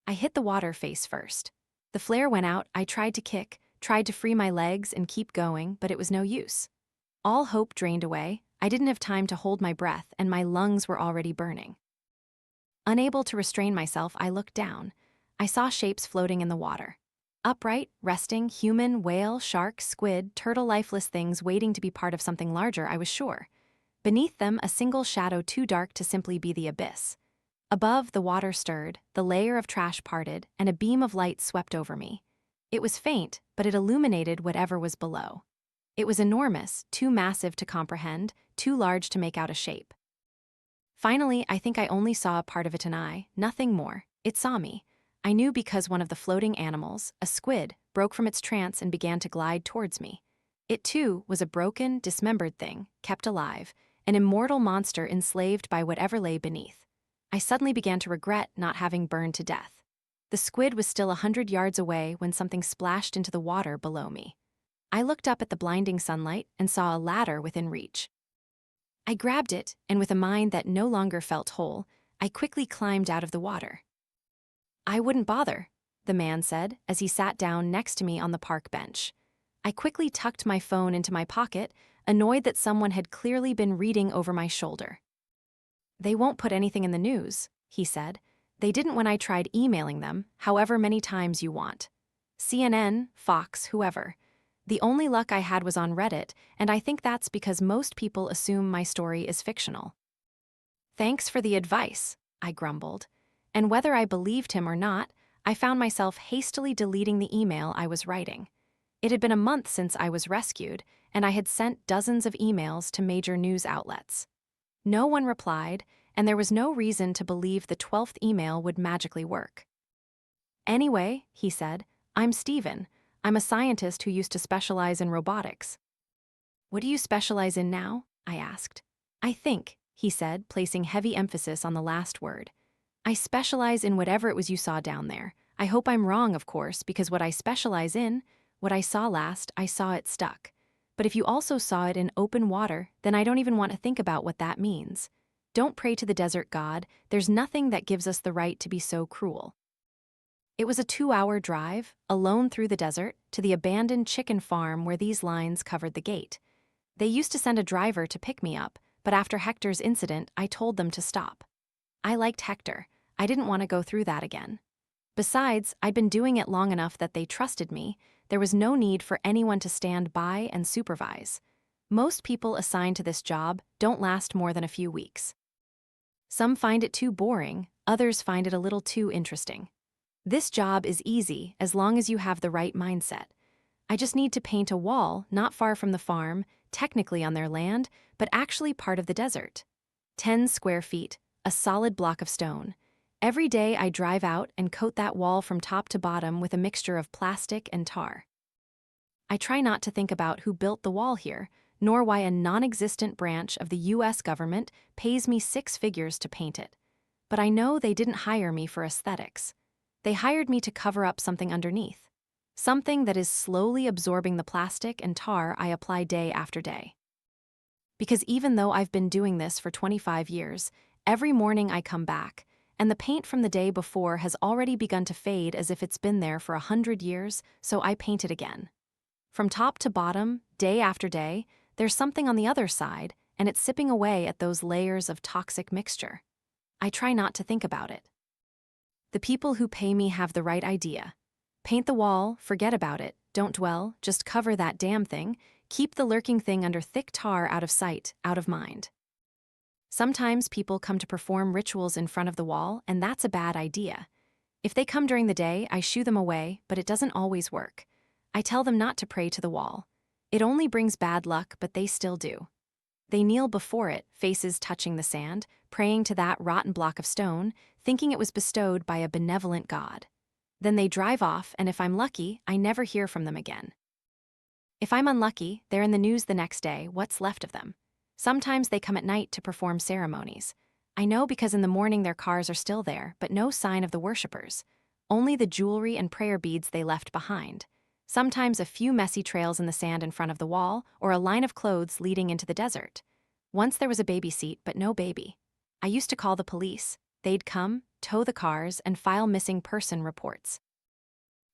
I hit the water face first. The flare went out. I tried to kick, tried to free my legs and keep going, but it was no use. All hope drained away. I didn't have time to hold my breath, and my lungs were already burning. Unable to restrain myself, I looked down. I saw shapes floating in the water. Upright, resting, human, whale, shark, squid, turtle, lifeless things waiting to be part of something larger, I was sure. Beneath them, a single shadow too dark to simply be the abyss. Above, the water stirred, the layer of trash parted, and a beam of light swept over me. It was faint, but it illuminated whatever was below. It was enormous, too massive to comprehend, too large to make out a shape. Finally, I think I only saw a part of it, an eye, nothing more. It saw me. I knew because one of the floating animals, a squid, broke from its trance and began to glide towards me. It too was a broken, dismembered thing, kept alive, an immortal monster enslaved by whatever lay beneath. I suddenly began to regret not having burned to death. The squid was still 100 yards away when something splashed into the water below me. I looked up at the blinding sunlight and saw a ladder within reach. I grabbed it, and with a mind that no longer felt whole, I quickly climbed out of the water. "I wouldn't bother," the man said as he sat down next to me on the park bench. I quickly tucked my phone into my pocket, annoyed that someone had clearly been reading over my shoulder. "They won't put anything in the news," he said. "They didn't when I tried emailing them, however many times you want. CNN, Fox, whoever. The only luck I had was on Reddit, and I think that's because most people assume my story is fictional." "Thanks for the advice," I grumbled. And whether I believed him or not, I found myself hastily deleting the email I was writing. It had been a month since I was rescued, and I had sent dozens of emails to major news outlets. No one replied, and there was no reason to believe the 12th email would magically work. "Anyway," he said, "I'm Steven. I'm a scientist who used to specialize in robotics." "What do you specialize in now?" I asked. "I think," he said, placing heavy emphasis on the last word. "I specialize in whatever it was you saw down there. I hope I'm wrong, of course, because what I specialize in, what I saw last, I saw it stuck. But if you also saw it in open water, then I don't even want to think about what that means. Don't pray to the desert god. There's nothing that gives us the right to be so cruel." It was a 2-hour drive, alone through the desert, to the abandoned chicken farm where these lines covered the gate. They used to send a driver to pick me up, but after Hector's incident, I told them to stop. I liked Hector. I didn't want to go through that again. Besides, I'd been doing it long enough that they trusted me. There was no need for anyone to stand by and supervise. Most people assigned to this job don't last more than a few weeks. Some find it too boring, others find it a little too interesting. This job is easy as long as you have the right mindset. I just need to paint a wall not far from the farm, technically on their land, but actually part of the desert. 10 square feet, a solid block of stone. Every day I drive out and coat that wall from top to bottom with a mixture of plastic and tar. I try not to think about who built the wall here, nor why a non-existent branch of the US government pays me 6 figures to paint it. But I know they didn't hire me for aesthetics. They hired me to cover up something underneath. Something that is slowly absorbing the plastic and tar I apply day after day. Because even though I've been doing this for 25 years, every morning I come back, and the paint from the day before has already begun to fade as if it's been there for 100 years, so I paint it again. From top to bottom, day after day, there's something on the other side, and it's sipping away at those layers of toxic mixture. I try not to think about it. The people who pay me have the right idea. Paint the wall, forget about it, don't dwell, just cover that damn thing, keep the lurking thing under thick tar out of sight, out of mind. Sometimes people come to perform rituals in front of the wall, and that's a bad idea. If they come during the day, I shoo them away, but it doesn't always work. I tell them not to pray to the wall. It only brings bad luck, but they still do. They kneel before it, faces touching the sand, praying to that rotten block of stone, thinking it was bestowed by a benevolent god. Then they drive off, and if I'm lucky, I never hear from them again. If I'm unlucky, they're in the news the next day, what's left of them. Sometimes they come at night to perform ceremonies. I know because in the morning their cars are still there, but no sign of the worshippers. Only the jewelry and prayer beads they left behind. Sometimes a few messy trails in the sand in front of the wall, or a line of clothes leading into the desert. Once there was a baby seat, but no baby. I used to call the police. They'd come, tow the cars, and file missing person reports.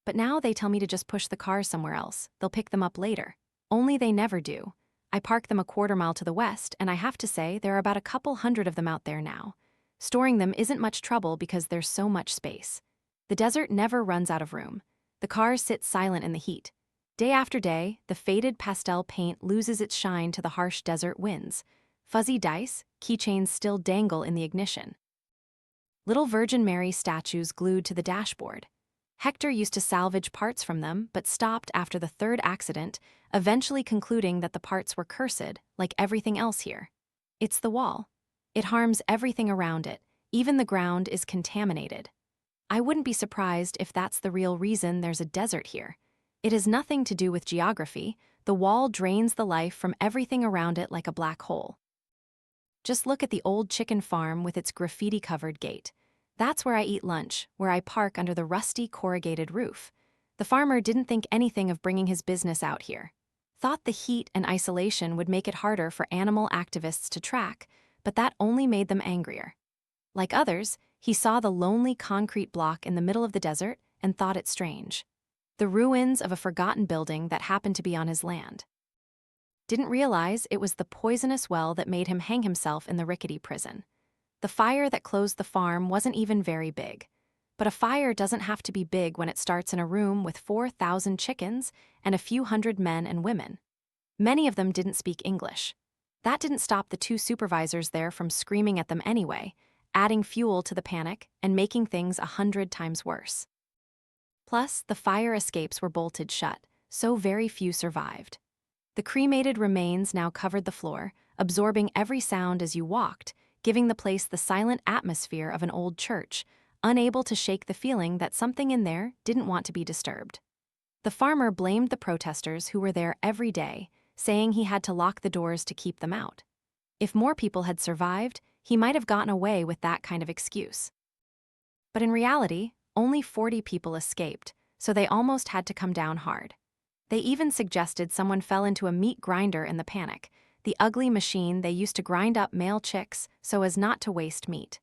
But now they tell me to just push the cars somewhere else. They'll pick them up later. Only they never do. I park them a quarter-mile to the west, and I have to say there are about a couple hundred of them out there now. Storing them isn't much trouble because there's so much space. The desert never runs out of room. The cars sit silent in the heat. Day after day, the faded pastel paint loses its shine to the harsh desert winds. Fuzzy dice, keychains still dangle in the ignition. Little Virgin Mary statues glued to the dashboard. Hector used to salvage parts from them, but stopped after the third accident, eventually concluding that the parts were cursed, like everything else here. It's the wall. It harms everything around it. Even the ground is contaminated. I wouldn't be surprised if that's the real reason there's a desert here. It has nothing to do with geography. The wall drains the life from everything around it like a black hole. Just look at the old chicken farm with its graffiti-covered gate. That's where I eat lunch, where I park under the rusty corrugated roof. The farmer didn't think anything of bringing his business out here. Thought the heat and isolation would make it harder for animal activists to track, but that only made them angrier. Like others, he saw the lonely concrete block in the middle of the desert and thought it strange. The ruins of a forgotten building that happened to be on his land. Didn't realize it was the poisonous well that made him hang himself in the rickety prison. The fire that closed the farm wasn't even very big. But a fire doesn't have to be big when it starts in a room with 4,000 chickens and a few hundred men and women. Many of them didn't speak English. That didn't stop the two supervisors there from screaming at them anyway, adding fuel to the panic and making things 100 times worse. Plus, the fire escapes were bolted shut, so very few survived. The cremated remains now covered the floor, absorbing every sound as you walked, giving the place the silent atmosphere of an old church, unable to shake the feeling that something in there didn't want to be disturbed. The farmer blamed the protesters who were there every day, saying he had to lock the doors to keep them out. If more people had survived, he might have gotten away with that kind of excuse. But in reality, only 40 people escaped, so they almost had to come down hard. They even suggested someone fell into a meat grinder in the panic, the ugly machine they used to grind up male chicks so as not to waste meat.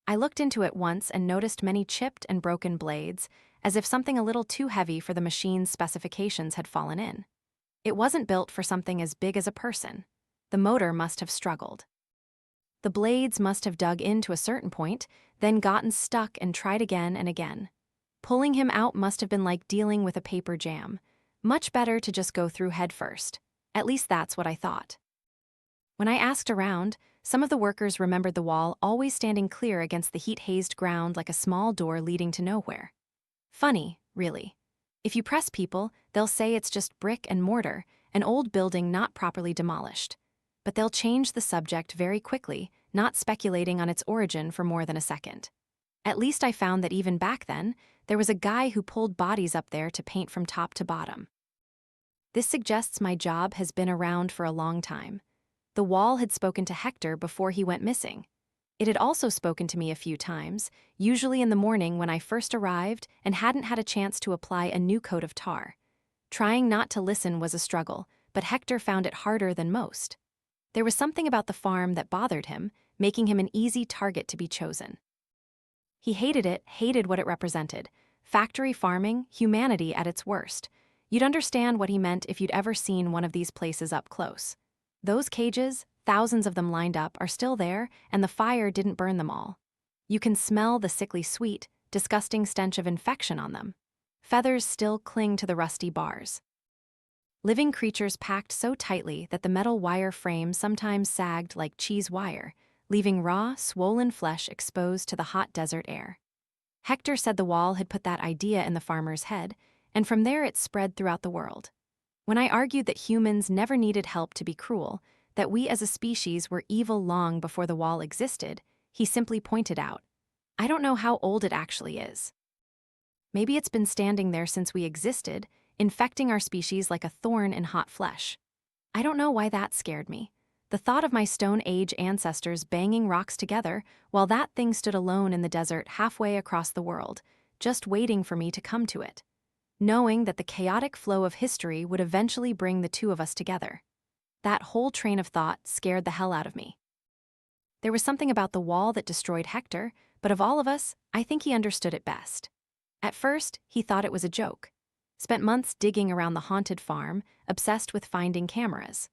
I looked into it once and noticed many chipped and broken blades, as if something a little too heavy for the machine's specifications had fallen in. It wasn't built for something as big as a person. The motor must have struggled. The blades must have dug in to a certain point, then gotten stuck and tried again and again. Pulling him out must have been like dealing with a paper jam. Much better to just go through head first. At least that's what I thought. When I asked around, some of the workers remembered the wall always standing clear against the heat-hazed ground like a small door leading to nowhere. Funny, really. If you press people, they'll say it's just brick and mortar, an old building not properly demolished. But they'll change the subject very quickly, not speculating on its origin for more than a second. At least I found that even back then, there was a guy who pulled bodies up there to paint from top to bottom. This suggests my job has been around for a long time. The wall had spoken to Hector before he went missing. It had also spoken to me a few times, usually in the morning when I first arrived and hadn't had a chance to apply a new coat of tar. Trying not to listen was a struggle, but Hector found it harder than most. There was something about the farm that bothered him, making him an easy target to be chosen. He hated it, hated what it represented. Factory farming, humanity at its worst. You'd understand what he meant if you'd ever seen one of these places up close. Those cages, thousands of them lined up, are still there, and the fire didn't burn them all. You can smell the sickly sweet, disgusting stench of infection on them. Feathers still cling to the rusty bars. Living creatures packed so tightly that the metal wire frame sometimes sagged like cheese wire, leaving raw, swollen flesh exposed to the hot desert air. Hector said the wall had put that idea in the farmer's head, and from there it spread throughout the world. When I argued that humans never needed help to be cruel, that we as a species were evil long before the wall existed, he simply pointed out, I don't know how old it actually is. Maybe it's been standing there since we existed, infecting our species like a thorn in hot flesh. I don't know why that scared me. The thought of my Stone Age ancestors banging rocks together while that thing stood alone in the desert halfway across the world, just waiting for me to come to it. knowing that the chaotic flow of history would eventually bring the two of us together. That whole train of thought scared the hell out of me. There was something about the wall that destroyed Hector, but of all of us, I think he understood it best. At first, he thought it was a joke. Spent months digging around the haunted farm, obsessed with finding cameras.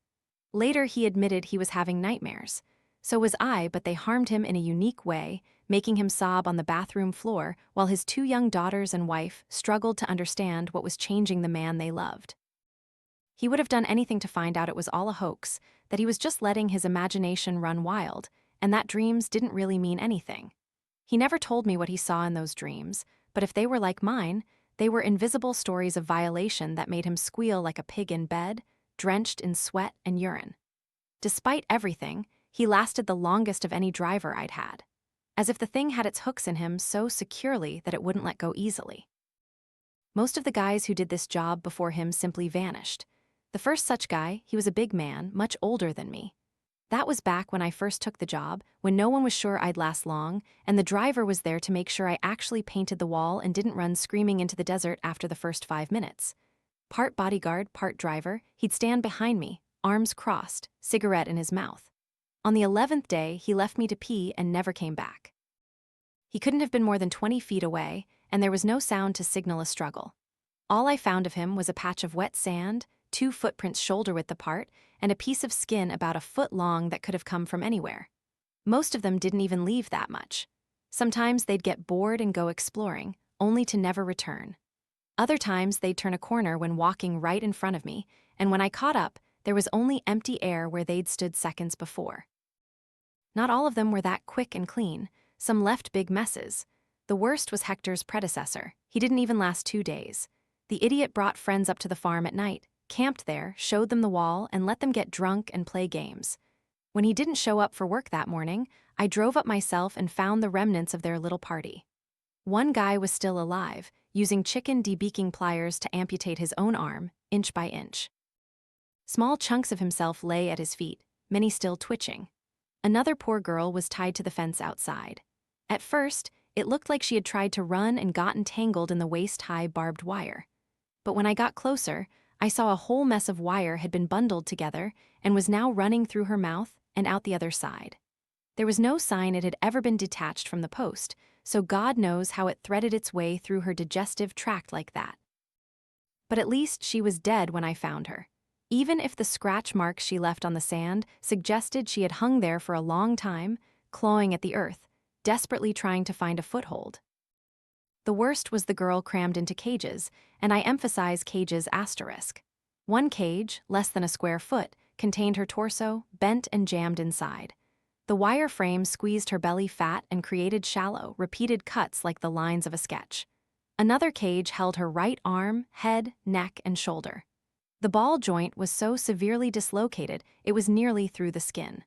Later, he admitted he was having nightmares. So was I, but they harmed him in a unique way, making him sob on the bathroom floor while his 2 young daughters and wife struggled to understand what was changing the man they loved. He would have done anything to find out it was all a hoax, that he was just letting his imagination run wild, and that dreams didn't really mean anything. He never told me what he saw in those dreams, but if they were like mine, they were invisible stories of violation that made him squeal like a pig in bed, drenched in sweat and urine. Despite everything, he lasted the longest of any driver I'd had, as if the thing had its hooks in him so securely that it wouldn't let go easily. Most of the guys who did this job before him simply vanished. The first such guy, he was a big man, much older than me. That was back when I first took the job, when no one was sure I'd last long, and the driver was there to make sure I actually painted the wall and didn't run screaming into the desert after the first 5 minutes. Part bodyguard, part driver, he'd stand behind me, arms crossed, cigarette in his mouth. On the 11th day, he left me to pee and never came back. He couldn't have been more than 20 feet away, and there was no sound to signal a struggle. All I found of him was a patch of wet sand, 2 footprints shoulder-width apart, and a piece of skin about a foot long that could have come from anywhere. Most of them didn't even leave that much. Sometimes they'd get bored and go exploring, only to never return. Other times they'd turn a corner when walking right in front of me, and when I caught up, there was only empty air where they'd stood seconds before. Not all of them were that quick and clean. Some left big messes. The worst was Hector's predecessor. He didn't even last 2 days. The idiot brought friends up to the farm at night, camped there, showed them the wall, and let them get drunk and play games. When he didn't show up for work that morning, I drove up myself and found the remnants of their little party. One guy was still alive, using chicken debeaking pliers to amputate his own arm, inch by inch. Small chunks of himself lay at his feet, many still twitching. Another poor girl was tied to the fence outside. At first, it looked like she had tried to run and got entangled in the waist-high barbed wire. But when I got closer, I saw a whole mess of wire had been bundled together and was now running through her mouth and out the other side. There was no sign it had ever been detached from the post, so God knows how it threaded its way through her digestive tract like that. But at least she was dead when I found her, even if the scratch marks she left on the sand suggested she had hung there for a long time, clawing at the earth, desperately trying to find a foothold. The worst was the girl crammed into cages, and I emphasize cages asterisk. One cage, less than a square foot, contained her torso, bent and jammed inside. The wire frame squeezed her belly fat and created shallow, repeated cuts like the lines of a sketch. Another cage held her right arm, head, neck, and shoulder. The ball joint was so severely dislocated it was nearly through the skin.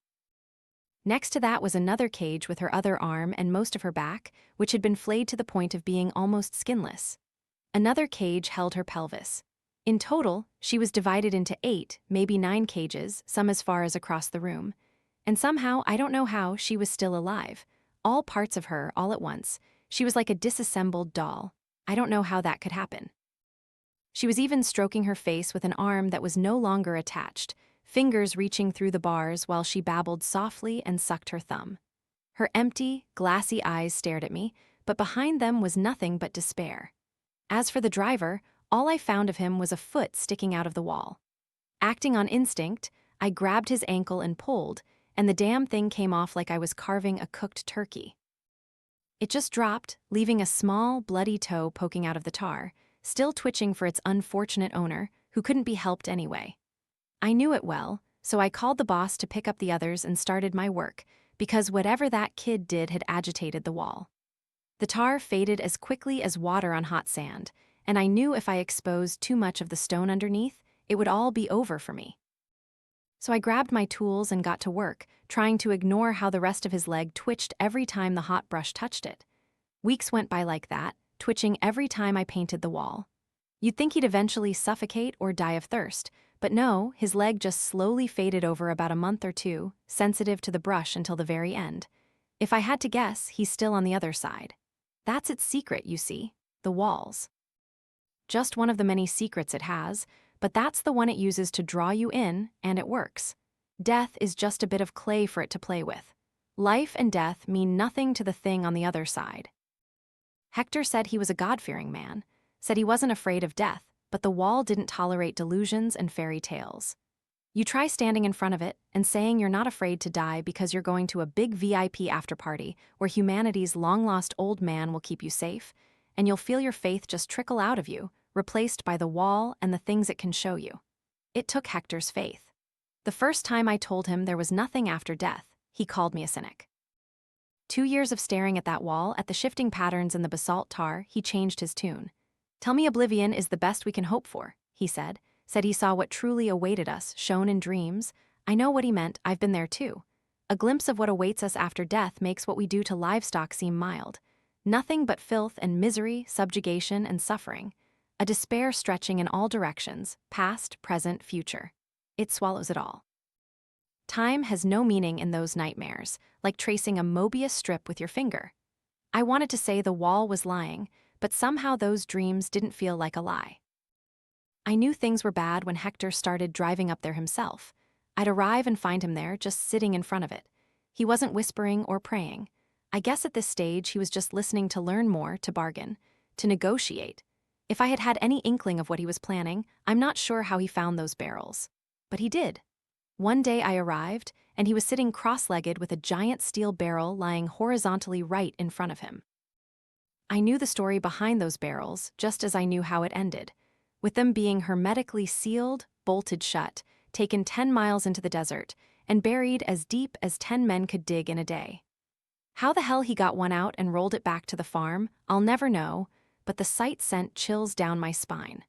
Next to that was another cage with her other arm and most of her back, which had been flayed to the point of being almost skinless. Another cage held her pelvis. In total, she was divided into 8, maybe 9 cages, some as far as across the room. And somehow, I don't know how, she was still alive. All parts of her, all at once. She was like a disassembled doll. I don't know how that could happen. She was even stroking her face with an arm that was no longer attached, fingers reaching through the bars while she babbled softly and sucked her thumb. Her empty, glassy eyes stared at me, but behind them was nothing but despair. As for the driver, all I found of him was a foot sticking out of the wall. Acting on instinct, I grabbed his ankle and pulled, and the damn thing came off like I was carving a cooked turkey. It just dropped, leaving a small, bloody toe poking out of the tar, still twitching for its unfortunate owner, who couldn't be helped anyway. I knew it well, so I called the boss to pick up the others and started my work, because whatever that kid did had agitated the wall. The tar faded as quickly as water on hot sand, and I knew if I exposed too much of the stone underneath, it would all be over for me. So I grabbed my tools and got to work, trying to ignore how the rest of his leg twitched every time the hot brush touched it. Weeks went by like that, twitching every time I painted the wall. You'd think he'd eventually suffocate or die of thirst, but no, his leg just slowly faded over about a month or 2, sensitive to the brush until the very end. If I had to guess, he's still on the other side. That's its secret, you see, the walls. Just one of the many secrets it has, but that's the one it uses to draw you in, and it works. Death is just a bit of clay for it to play with. Life and death mean nothing to the thing on the other side. Hector said he was a God-fearing man, said he wasn't afraid of death, but the wall didn't tolerate delusions and fairy tales. You try standing in front of it and saying you're not afraid to die because you're going to a big VIP after-party where humanity's long-lost old man will keep you safe, and you'll feel your faith just trickle out of you, replaced by the wall and the things it can show you. It took Hector's faith. The first time I told him there was nothing after death, he called me a cynic. 2 years of staring at that wall, at the shifting patterns in the basalt tar, he changed his tune. "Tell me oblivion is the best we can hope for," he said he saw what truly awaited us, shown in dreams. I know what he meant, I've been there too. A glimpse of what awaits us after death makes what we do to livestock seem mild. Nothing but filth and misery, subjugation and suffering. A despair stretching in all directions, past, present, future. It swallows it all. Time has no meaning in those nightmares, like tracing a Mobius strip with your finger. I wanted to say the wall was lying, but somehow those dreams didn't feel like a lie. I knew things were bad when Hector started driving up there himself. I'd arrive and find him there, just sitting in front of it. He wasn't whispering or praying. I guess at this stage he was just listening to learn more, to bargain, to negotiate. If I had had any inkling of what he was planning, I'm not sure how he found those barrels. But he did. One day I arrived, and he was sitting cross-legged with a giant steel barrel lying horizontally right in front of him. I knew the story behind those barrels, just as I knew how it ended, with them being hermetically sealed, bolted shut, taken 10 miles into the desert, and buried as deep as 10 men could dig in a day. How the hell he got one out and rolled it back to the farm, I'll never know, but the sight sent chills down my spine.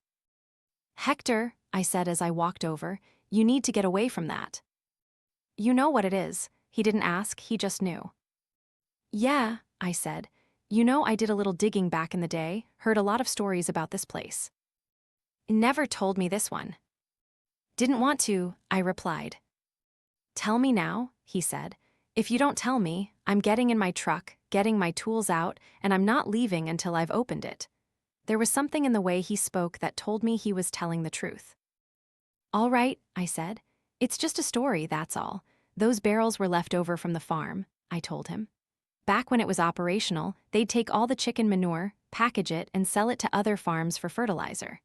"Hector," I said as I walked over, "you need to get away from that." "You know what it is," he didn't ask, he just knew. "Yeah," I said. "You know, I did a little digging back in the day, heard a lot of stories about this place." "Never told me this one." "Didn't want to," I replied. "Tell me now," he said. "If you don't tell me, I'm getting in my truck, getting my tools out, and I'm not leaving until I've opened it." There was something in the way he spoke that told me he was telling the truth. "All right," I said. "It's just a story, that's all. Those barrels were left over from the farm," I told him. "Back when it was operational, they'd take all the chicken manure, package it, and sell it to other farms for fertilizer.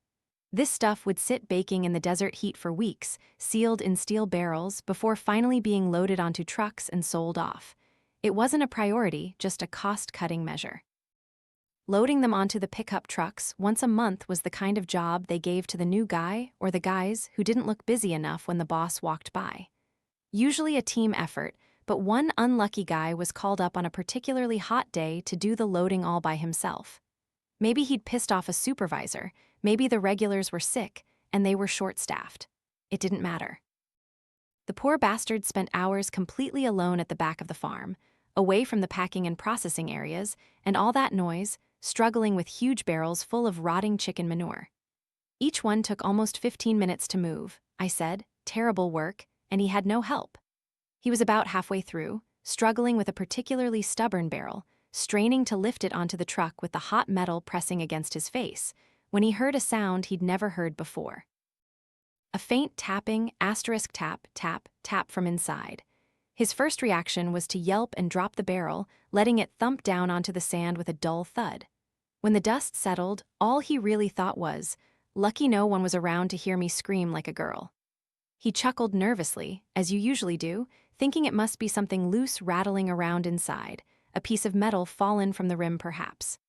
This stuff would sit baking in the desert heat for weeks, sealed in steel barrels, before finally being loaded onto trucks and sold off. It wasn't a priority, just a cost-cutting measure. Loading them onto the pickup trucks once a month was the kind of job they gave to the new guy or the guys who didn't look busy enough when the boss walked by. Usually a team effort, but one unlucky guy was called up on a particularly hot day to do the loading all by himself. Maybe he'd pissed off a supervisor, maybe the regulars were sick, and they were short-staffed. It didn't matter. The poor bastard spent hours completely alone at the back of the farm, away from the packing and processing areas, and all that noise, struggling with huge barrels full of rotting chicken manure. Each one took almost 15 minutes to move, I said, terrible work, and he had no help. He was about halfway through, struggling with a particularly stubborn barrel, straining to lift it onto the truck with the hot metal pressing against his face, when he heard a sound he'd never heard before. A faint tapping, asterisk tap, tap, tap from inside. His first reaction was to yelp and drop the barrel, letting it thump down onto the sand with a dull thud. When the dust settled, all he really thought was, "Lucky no one was around to hear me scream like a girl." He chuckled nervously, as you usually do, thinking it must be something loose rattling around inside, a piece of metal fallen from the rim perhaps.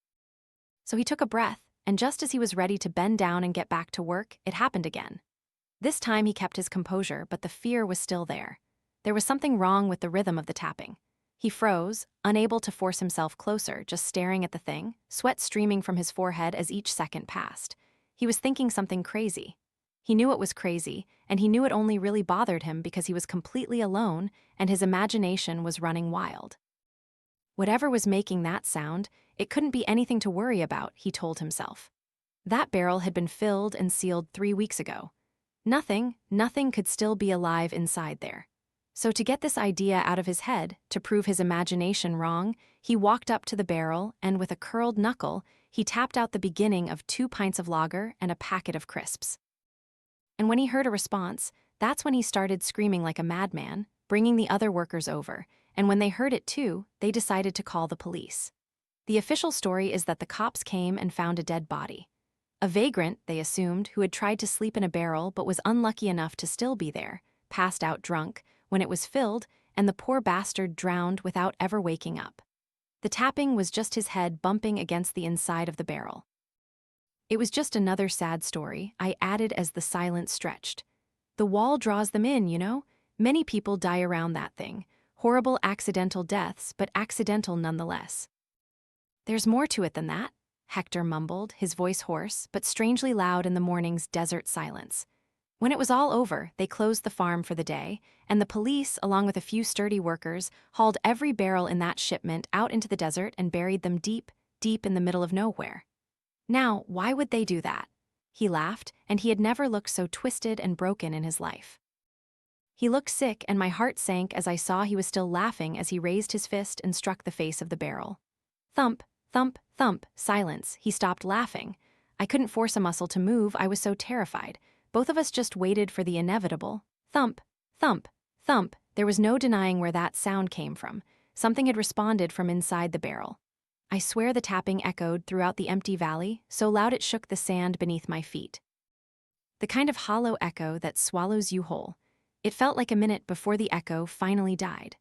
So he took a breath, and just as he was ready to bend down and get back to work, it happened again. This time he kept his composure, but the fear was still there. There was something wrong with the rhythm of the tapping. He froze, unable to force himself closer, just staring at the thing, sweat streaming from his forehead as each second passed. He was thinking something crazy. He knew it was crazy, and he knew it only really bothered him because he was completely alone and his imagination was running wild. Whatever was making that sound, it couldn't be anything to worry about, he told himself. That barrel had been filled and sealed 3 weeks ago. Nothing could still be alive inside there. So to get this idea out of his head, to prove his imagination wrong, he walked up to the barrel and with a curled knuckle, he tapped out the beginning of 2 pints of lager and a packet of crisps. And when he heard a response, that's when he started screaming like a madman, bringing the other workers over, and when they heard it too, they decided to call the police. The official story is that the cops came and found a dead body. A vagrant, they assumed, who had tried to sleep in a barrel but was unlucky enough to still be there, passed out drunk, when it was filled, and the poor bastard drowned without ever waking up. The tapping was just his head bumping against the inside of the barrel. It was just another sad story, I added as the silence stretched. The wall draws them in, you know? Many people die around that thing. Horrible accidental deaths, but accidental nonetheless. There's more to it than that, Hector mumbled, his voice hoarse, but strangely loud in the morning's desert silence. When it was all over, they closed the farm for the day, and the police, along with a few sturdy workers, hauled every barrel in that shipment out into the desert and buried them deep, deep in the middle of nowhere. Now, why would they do that? He laughed, and he had never looked so twisted and broken in his life. He looked sick, and my heart sank as I saw he was still laughing as he raised his fist and struck the face of the barrel. Thump, thump, thump, silence. He stopped laughing. I couldn't force a muscle to move, I was so terrified. Both of us just waited for the inevitable. Thump, thump, thump. There was no denying where that sound came from. Something had responded from inside the barrel. I swear the tapping echoed throughout the empty valley, so loud it shook the sand beneath my feet. The kind of hollow echo that swallows you whole. It felt like a minute before the echo finally died.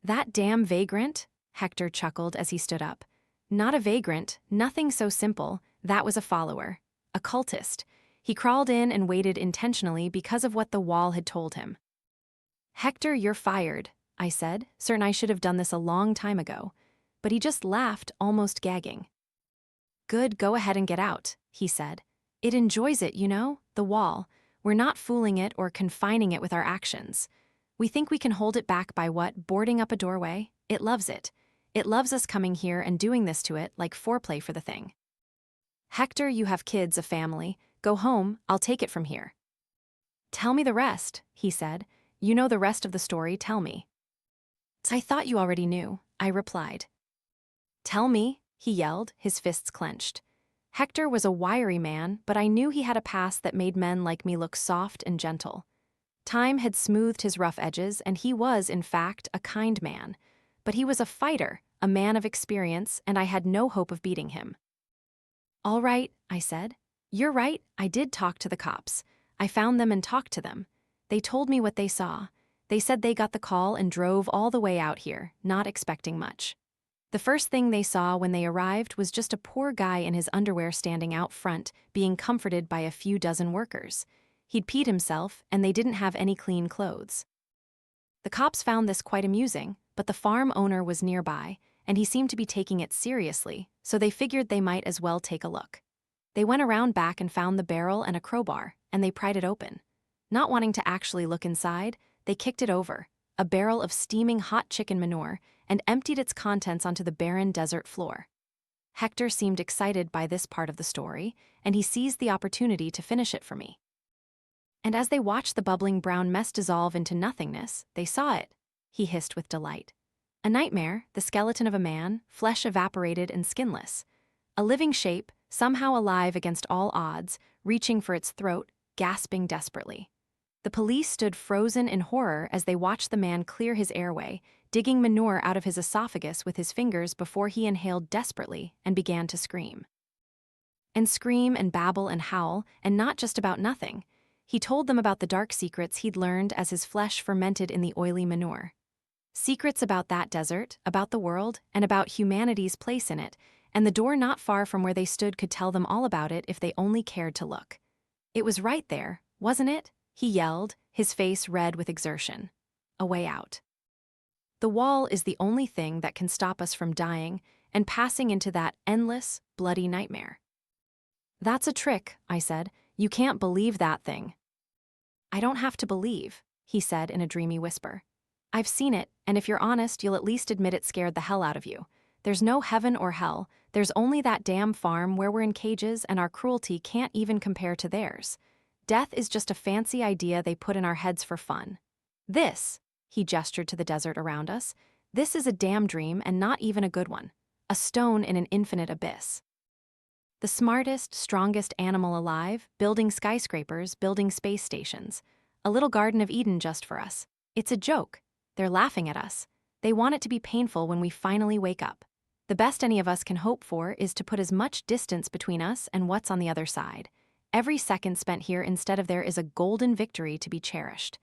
That damn vagrant? Hector chuckled as he stood up. Not a vagrant, nothing so simple, that was a follower. A cultist. He crawled in and waited intentionally because of what the wall had told him. Hector, you're fired, I said, certain I should have done this a long time ago. But he just laughed, almost gagging. Good, go ahead and get out, he said. It enjoys it, you know, the wall. We're not fooling it or confining it with our actions. We think we can hold it back by what, boarding up a doorway? It loves it. It loves us coming here and doing this to it, like foreplay for the thing. Hector, you have kids, a family. Go home, I'll take it from here. Tell me the rest, he said. You know the rest of the story, tell me. I thought you already knew, I replied. Tell me, he yelled, his fists clenched. Hector was a wiry man, but I knew he had a past that made men like me look soft and gentle. Time had smoothed his rough edges, and he was, in fact, a kind man. But he was a fighter, a man of experience, and I had no hope of beating him. All right, I said. You're right, I did talk to the cops. I found them and talked to them. They told me what they saw. They said they got the call and drove all the way out here, not expecting much. The first thing they saw when they arrived was just a poor guy in his underwear standing out front, being comforted by a few dozen workers. He'd peed himself, and they didn't have any clean clothes. The cops found this quite amusing, but the farm owner was nearby, and he seemed to be taking it seriously, so they figured they might as well take a look. They went around back and found the barrel and a crowbar, and they pried it open. Not wanting to actually look inside, they kicked it over, a barrel of steaming hot chicken manure, and emptied its contents onto the barren desert floor. Hector seemed excited by this part of the story, and he seized the opportunity to finish it for me. And as they watched the bubbling brown mess dissolve into nothingness, they saw it, he hissed with delight. A nightmare, the skeleton of a man, flesh evaporated and skinless. A living shape, somehow alive against all odds, reaching for its throat, gasping desperately. The police stood frozen in horror as they watched the man clear his airway, digging manure out of his esophagus with his fingers before he inhaled desperately and began to scream. And scream and babble and howl, and not just about nothing. He told them about the dark secrets he'd learned as his flesh fermented in the oily manure. Secrets about that desert, about the world, and about humanity's place in it, and the door not far from where they stood could tell them all about it if they only cared to look. It was right there, wasn't it? He yelled, his face red with exertion. A way out. The wall is the only thing that can stop us from dying and passing into that endless, bloody nightmare. That's a trick, I said. You can't believe that thing. I don't have to believe, he said in a dreamy whisper. I've seen it, and if you're honest, you'll at least admit it scared the hell out of you. There's no heaven or hell, there's only that damn farm where we're in cages and our cruelty can't even compare to theirs. Death is just a fancy idea they put in our heads for fun. This, he gestured to the desert around us, this is a damn dream and not even a good one. A stone in an infinite abyss. The smartest, strongest animal alive, building skyscrapers, building space stations. A little Garden of Eden just for us. It's a joke. They're laughing at us. They want it to be painful when we finally wake up. The best any of us can hope for is to put as much distance between us and what's on the other side. Every second spent here instead of there is a golden victory to be cherished.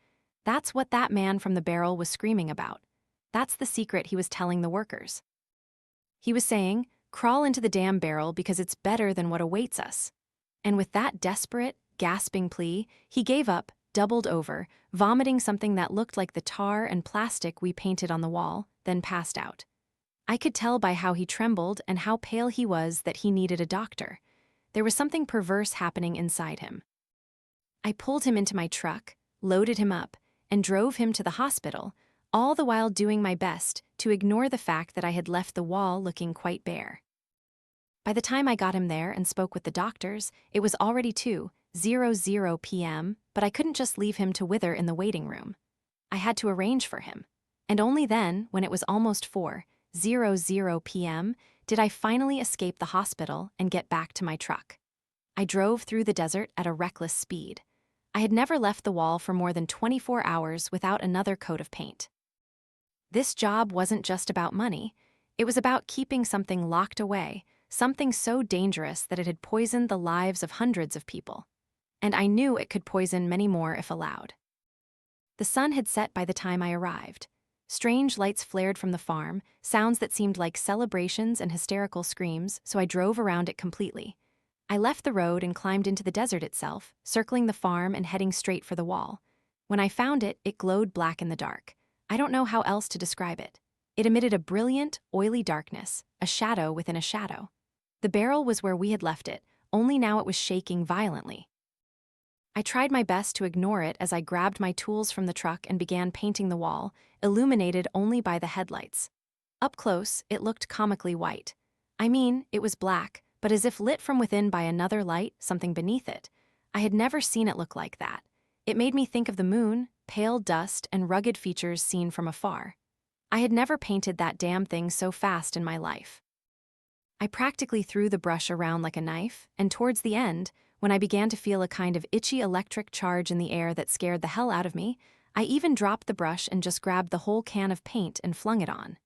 That's what that man from the barrel was screaming about. That's the secret he was telling the workers. He was saying, crawl into the damn barrel because it's better than what awaits us. And with that desperate, gasping plea, he gave up, doubled over, vomiting something that looked like the tar and plastic we painted on the wall, then passed out. I could tell by how he trembled and how pale he was that he needed a doctor. There was something perverse happening inside him. I pulled him into my truck, loaded him up, and drove him to the hospital, all the while doing my best to ignore the fact that I had left the wall looking quite bare. By the time I got him there and spoke with the doctors, it was already 2:00 p.m., but I couldn't just leave him to wither in the waiting room. I had to arrange for him. And only then, when it was almost 4:00 p.m., did I finally escape the hospital and get back to my truck. I drove through the desert at a reckless speed. I had never left the wall for more than 24 hours without another coat of paint. This job wasn't just about money. It was about keeping something locked away, something so dangerous that it had poisoned the lives of hundreds of people. And I knew it could poison many more if allowed. The sun had set by the time I arrived. Strange lights flared from the farm, sounds that seemed like celebrations and hysterical screams, so I drove around it completely. I left the road and climbed into the desert itself, circling the farm and heading straight for the wall. When I found it, it glowed black in the dark. I don't know how else to describe it. It emitted a brilliant, oily darkness, a shadow within a shadow. The barrel was where we had left it, only now it was shaking violently. I tried my best to ignore it as I grabbed my tools from the truck and began painting the wall, illuminated only by the headlights. Up close, it looked comically white. I mean, it was black, but as if lit from within by another light, something beneath it. I had never seen it look like that. It made me think of the moon, pale dust, and rugged features seen from afar. I had never painted that damn thing so fast in my life. I practically threw the brush around like a knife, and towards the end, when I began to feel a kind of itchy electric charge in the air that scared the hell out of me, I even dropped the brush and just grabbed the whole can of paint and flung it on.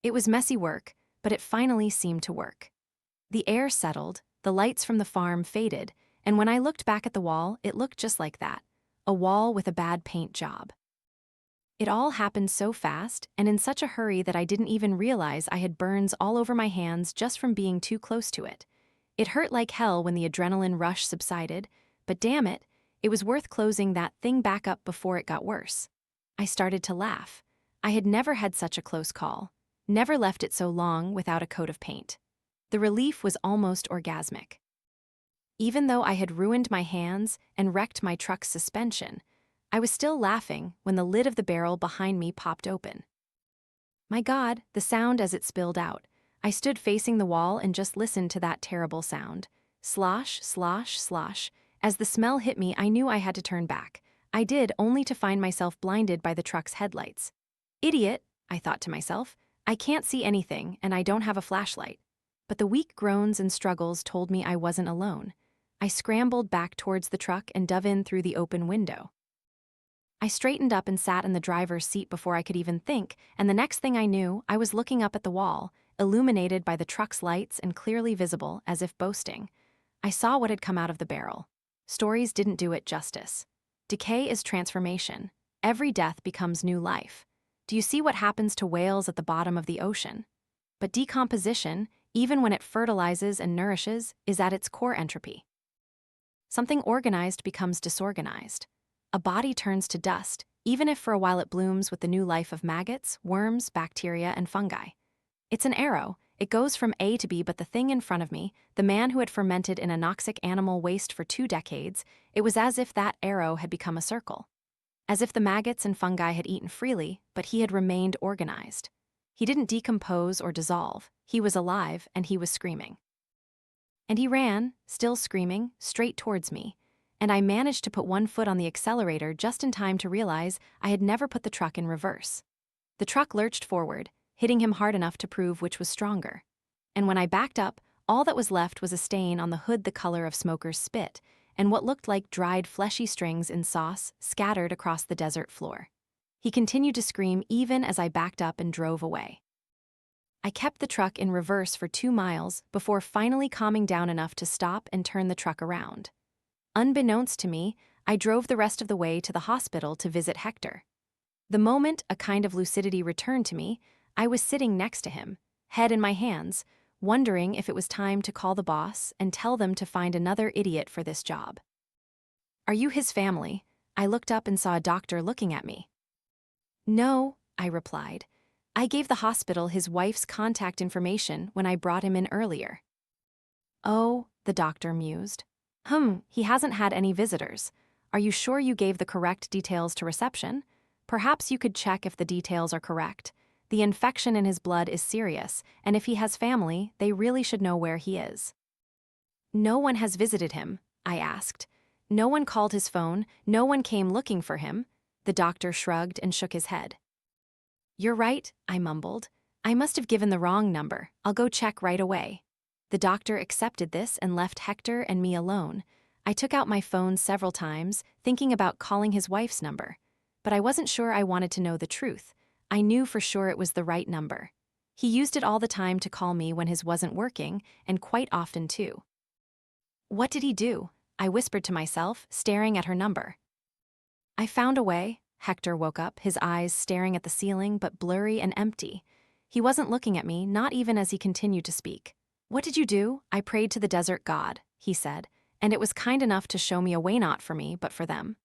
It was messy work, but it finally seemed to work. The air settled, the lights from the farm faded, and when I looked back at the wall, it looked just like that, a wall with a bad paint job. It all happened so fast and in such a hurry that I didn't even realize I had burns all over my hands just from being too close to it. It hurt like hell when the adrenaline rush subsided, but damn it, it was worth closing that thing back up before it got worse. I started to laugh. I had never had such a close call, never left it so long without a coat of paint. The relief was almost orgasmic. Even though I had ruined my hands and wrecked my truck's suspension, I was still laughing when the lid of the barrel behind me popped open. My God, the sound as it spilled out. I stood facing the wall and just listened to that terrible sound. Slosh, slosh, slosh. As the smell hit me, I knew I had to turn back. I did, only to find myself blinded by the truck's headlights. Idiot, I thought to myself. I can't see anything, and I don't have a flashlight. But the weak groans and struggles told me I wasn't alone. I scrambled back towards the truck and dove in through the open window. I straightened up and sat in the driver's seat before I could even think, and the next thing I knew, I was looking up at the wall, illuminated by the truck's lights and clearly visible, as if boasting. I saw what had come out of the barrel. Stories didn't do it justice. Decay is transformation. Every death becomes new life. Do you see what happens to whales at the bottom of the ocean? But decomposition, even when it fertilizes and nourishes, is at its core entropy. Something organized becomes disorganized. A body turns to dust, even if for a while it blooms with the new life of maggots, worms, bacteria, and fungi. It's an arrow. It goes from A to B, but the thing in front of me, the man who had fermented in anoxic animal waste for 2 decades, it was as if that arrow had become a circle. As if the maggots and fungi had eaten freely, but he had remained organized. He didn't decompose or dissolve. He was alive, and he was screaming. And he ran, still screaming, straight towards me. And I managed to put one foot on the accelerator just in time to realize I had never put the truck in reverse. The truck lurched forward, hitting him hard enough to prove which was stronger. And when I backed up, All that was left was a stain on the hood the color of smoker's spit, and what looked like dried fleshy strings in sauce scattered across the desert floor. He continued to scream even as I backed up and drove away. I kept the truck in reverse for 2 miles before finally calming down enough to stop and turn the truck around. Unbeknownst to me, I drove the rest of the way to the hospital to visit Hector. The moment a kind of lucidity returned to me, I was sitting next to him, head in my hands, wondering if it was time to call the boss and tell them to find another idiot for this job. "Are you his family?" I looked up and saw a doctor looking at me. "No," I replied. "I gave the hospital his wife's contact information when I brought him in earlier." "Oh," the doctor mused. He hasn't had any visitors. Are you sure you gave the correct details to reception? Perhaps you could check if the details are correct. The infection in his blood is serious, and if he has family, they really should know where he is." "No one has visited him," I asked. "No one called his phone, no one came looking for him." The doctor shrugged and shook his head. "You're right," I mumbled. "I must have given the wrong number. I'll go check right away." The doctor accepted this and left Hector and me alone. I took out my phone several times, thinking about calling his wife's number. But I wasn't sure I wanted to know the truth. I knew for sure it was the right number. He used it all the time to call me when his wasn't working, and quite often too. "What did he do?" I whispered to myself, staring at her number. "I found a way." Hector woke up, his eyes staring at the ceiling but blurry and empty. He wasn't looking at me, not even as he continued to speak. "What did you do?" "I prayed to the desert god," he said, "and it was kind enough to show me a way, not for me, but for them."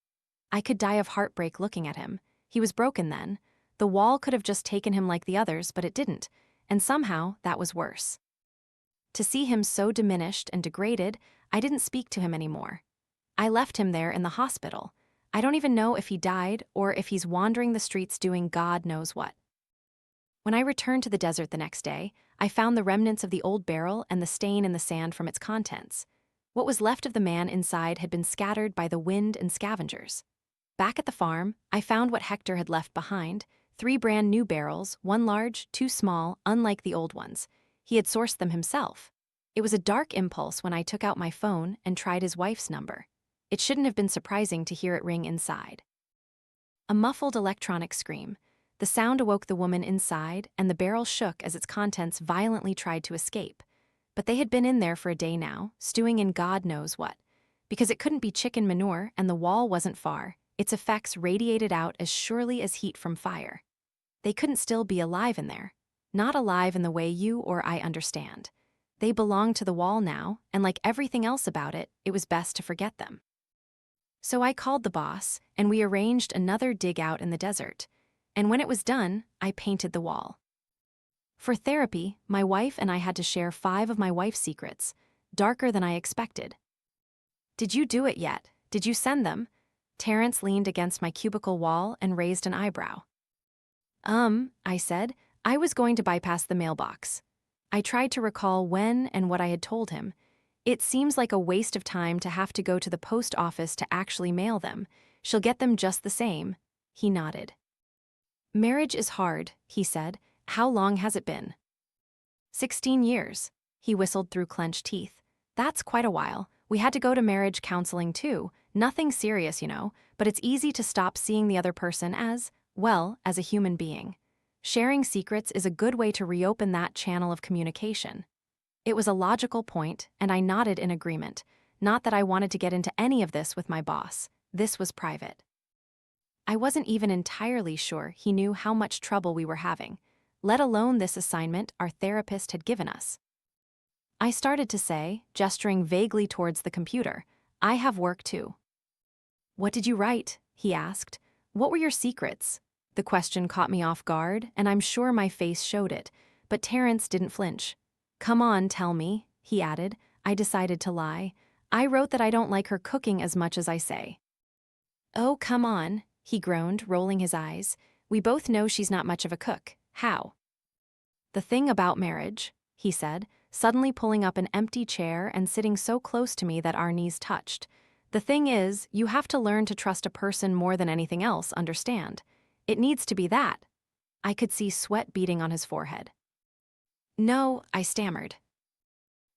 I could die of heartbreak looking at him. He was broken then. The wall could have just taken him like the others, but it didn't, and somehow that was worse. To see him so diminished and degraded, I didn't speak to him anymore. I left him there in the hospital. I don't even know if he died or if he's wandering the streets doing God knows what. When I returned to the desert the next day, I found the remnants of the old barrel and the stain in the sand from its contents. What was left of the man inside had been scattered by the wind and scavengers. Back at the farm, I found what Hector had left behind: 3 brand new barrels, 1 large, 2 small, unlike the old ones. He had sourced them himself. It was a dark impulse when I took out my phone and tried his wife's number. It shouldn't have been surprising to hear it ring inside. A muffled electronic scream. The sound awoke the woman inside, and the barrel shook as its contents violently tried to escape. But they had been in there for a day now, stewing in God knows what. Because it couldn't be chicken manure and the wall wasn't far, its effects radiated out as surely as heat from fire. They couldn't still be alive in there. Not alive in the way you or I understand. They belonged to the wall now, and like everything else about it, it was best to forget them. So I called the boss, and we arranged another dig out in the desert. And when it was done, I painted the wall. For therapy, my wife and I had to share 5 of my wife's secrets, darker than I expected. "Did you do it yet? Did you send them?" Terrence leaned against my cubicle wall and raised an eyebrow. I said. I was going to bypass the mailbox. I tried to recall when and what I had told him. "It seems like a waste of time to have to go to the post office to actually mail them. She'll get them just the same." He nodded. "Marriage is hard," he said. "How long has it been?" 16 years. He whistled through clenched teeth. "That's quite a while. We had to go to marriage counseling too. Nothing serious, but it's easy to stop seeing the other person as a human being. Sharing secrets is a good way to reopen that channel of communication." It was a logical point, and I nodded in agreement. Not that I wanted to get into any of this with my boss. This was private. I wasn't even entirely sure he knew how much trouble we were having, let alone this assignment our therapist had given us. I started to say, gesturing vaguely towards the computer, "I have work too." "What did you write?" he asked. "What were your secrets?" The question caught me off guard, and I'm sure my face showed it, but Terrence didn't flinch. "Come on, tell me," he added. I decided to lie. "I wrote that I don't like her cooking as much as I say." "Oh, come on," he groaned, rolling his eyes. "We both know she's not much of a cook. How?" "The thing about marriage," he said, suddenly pulling up an empty chair and sitting so close to me that our knees touched. "The thing is, you have to learn to trust a person more than anything else, understand? It needs to be that." I could see sweat beading on his forehead. "No," I stammered.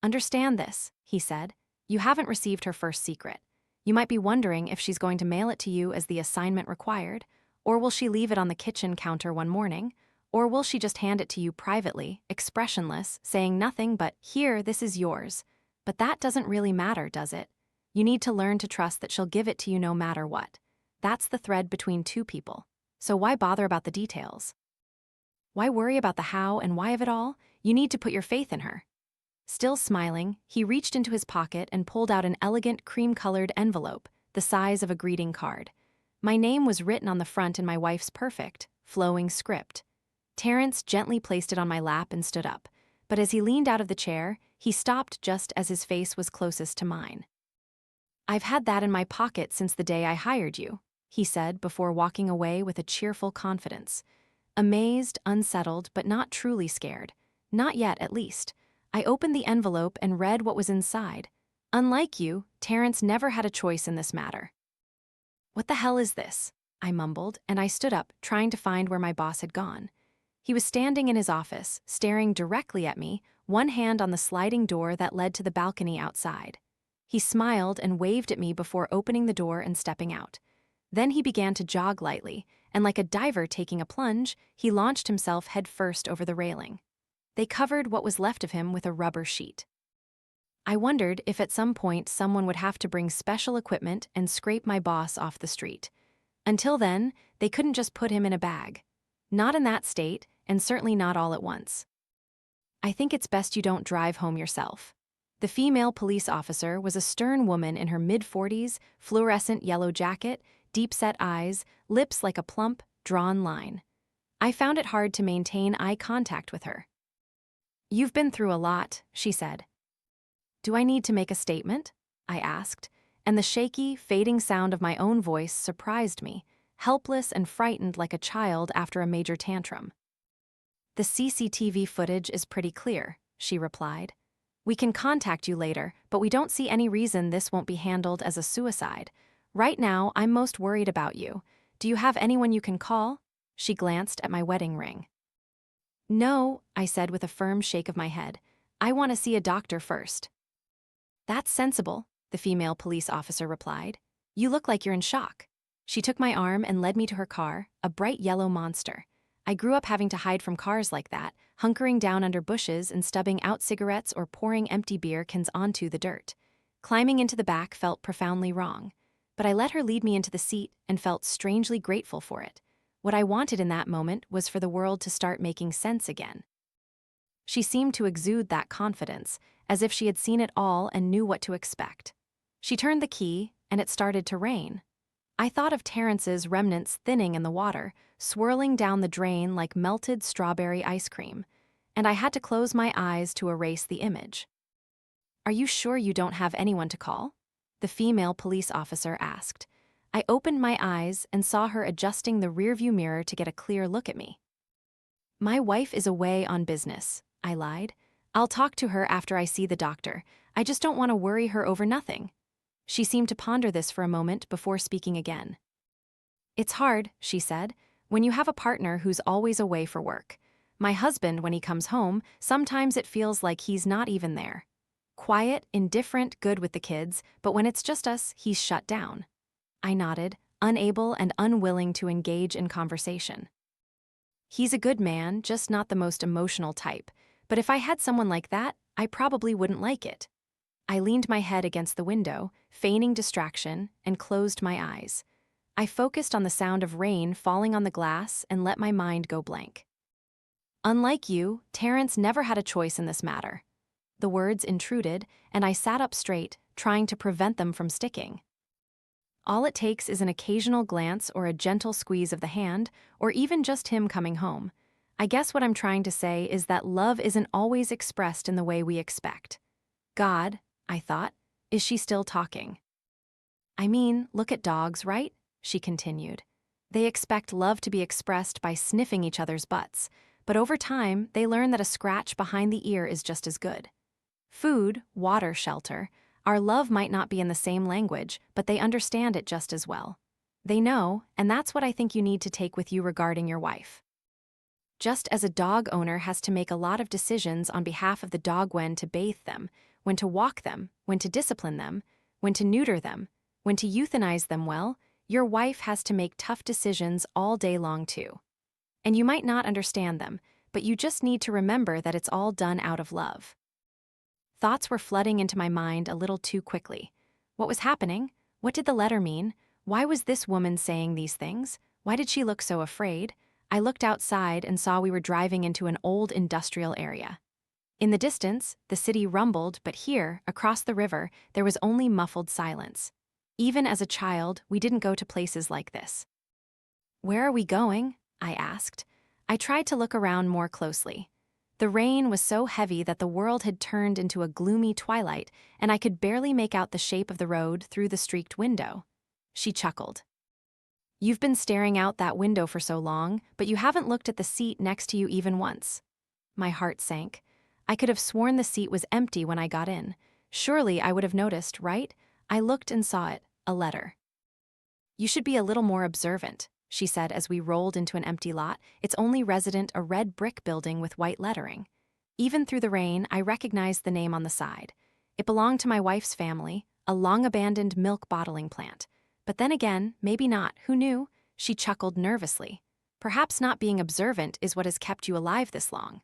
Understand this, he said. You haven't received her first secret. You might be wondering if she's going to mail it to you as the assignment required, or will she leave it on the kitchen counter one morning, or will she just hand it to you privately, expressionless, saying nothing but, "Here, this is yours." But that doesn't really matter, does it? You need to learn to trust that she'll give it to you no matter what. That's the thread between two people. So why bother about the details? Why worry about the how and why of it all? You need to put your faith in her. Still smiling, he reached into his pocket and pulled out an elegant cream-colored envelope, the size of a greeting card. My name was written on the front in my wife's perfect, flowing script. Terrence gently placed it on my lap and stood up, but as he leaned out of the chair, he stopped just as his face was closest to mine. "I've had that in my pocket since the day I hired you," he said before walking away with a cheerful confidence. Amazed, unsettled, but not truly scared. Not yet, at least. I opened the envelope and read what was inside. Unlike you, Terrence never had a choice in this matter. "What the hell is this?" I mumbled, and I stood up, trying to find where my boss had gone. He was standing in his office, staring directly at me, one hand on the sliding door that led to the balcony outside. He smiled and waved at me before opening the door and stepping out. Then he began to jog lightly, and like a diver taking a plunge, he launched himself headfirst over the railing. They covered what was left of him with a rubber sheet. I wondered if at some point someone would have to bring special equipment and scrape my boss off the street. Until then, they couldn't just put him in a bag. Not in that state, and certainly not all at once. "I think it's best you don't drive home yourself." The female police officer was a stern woman in her mid-40s, fluorescent yellow jacket, deep-set eyes, lips like a plump, drawn line. I found it hard to maintain eye contact with her. "You've been through a lot," she said. "Do I need to make a statement?" I asked, and the shaky, fading sound of my own voice surprised me, helpless and frightened like a child after a major tantrum. "The CCTV footage is pretty clear," she replied. "We can contact you later, but we don't see any reason this won't be handled as a suicide. Right now, I'm most worried about you. Do you have anyone you can call?" She glanced at my wedding ring. "No," I said with a firm shake of my head. "I want to see a doctor first." "That's sensible," the female police officer replied. "You look like you're in shock." She took my arm and led me to her car, a bright yellow monster. I grew up having to hide from cars like that, hunkering down under bushes and stubbing out cigarettes or pouring empty beer cans onto the dirt. Climbing into the back felt profoundly wrong, but I let her lead me into the seat and felt strangely grateful for it. What I wanted in that moment was for the world to start making sense again. She seemed to exude that confidence, as if she had seen it all and knew what to expect. She turned the key, and it started to rain. I thought of Terrence's remnants thinning in the water, swirling down the drain like melted strawberry ice cream, and I had to close my eyes to erase the image. "Are you sure you don't have anyone to call?" the female police officer asked. I opened my eyes and saw her adjusting the rearview mirror to get a clear look at me. "My wife is away on business," I lied. "I'll talk to her after I see the doctor. I just don't want to worry her over nothing." She seemed to ponder this for a moment before speaking again. "It's hard," she said, "when you have a partner who's always away for work. My husband, when he comes home, sometimes it feels like he's not even there. Quiet, indifferent, good with the kids, but when it's just us, he's shut down." I nodded, unable and unwilling to engage in conversation. "He's a good man, just not the most emotional type, but if I had someone like that, I probably wouldn't like it." I leaned my head against the window, feigning distraction, and closed my eyes. I focused on the sound of rain falling on the glass and let my mind go blank. "Unlike you, Terrence never had a choice in this matter." The words intruded, and I sat up straight, trying to prevent them from sticking. "All it takes is an occasional glance or a gentle squeeze of the hand, or even just him coming home. I guess what I'm trying to say is that love isn't always expressed in the way we expect." "God," I thought, "is she still talking?" "I mean, look at dogs, right?" she continued. "They expect love to be expressed by sniffing each other's butts, but over time, they learn that a scratch behind the ear is just as good. Food, water, shelter. Our love might not be in the same language, but they understand it just as well. They know, and that's what I think you need to take with you regarding your wife." Just as a dog owner has to make a lot of decisions on behalf of the dog when to bathe them, when to walk them, when to discipline them, when to neuter them, when to euthanize them, well, your wife has to make tough decisions all day long too. And you might not understand them, but you just need to remember that it's all done out of love. Thoughts were flooding into my mind a little too quickly. What was happening? What did the letter mean? Why was this woman saying these things? Why did she look so afraid? I looked outside and saw we were driving into an old industrial area. In the distance, the city rumbled, but here, across the river, there was only muffled silence. Even as a child, we didn't go to places like this. "Where are we going?" I asked. I tried to look around more closely. The rain was so heavy that the world had turned into a gloomy twilight, and I could barely make out the shape of the road through the streaked window. She chuckled. "You've been staring out that window for so long, but you haven't looked at the seat next to you even once." My heart sank. I could have sworn the seat was empty when I got in. Surely I would have noticed, right? I looked and saw it, a letter. "You should be a little more observant," she said as we rolled into an empty lot, its only resident a red brick building with white lettering. Even through the rain, I recognized the name on the side. It belonged to my wife's family, a long-abandoned milk bottling plant. But then again, maybe not, who knew? She chuckled nervously. "Perhaps not being observant is what has kept you alive this long."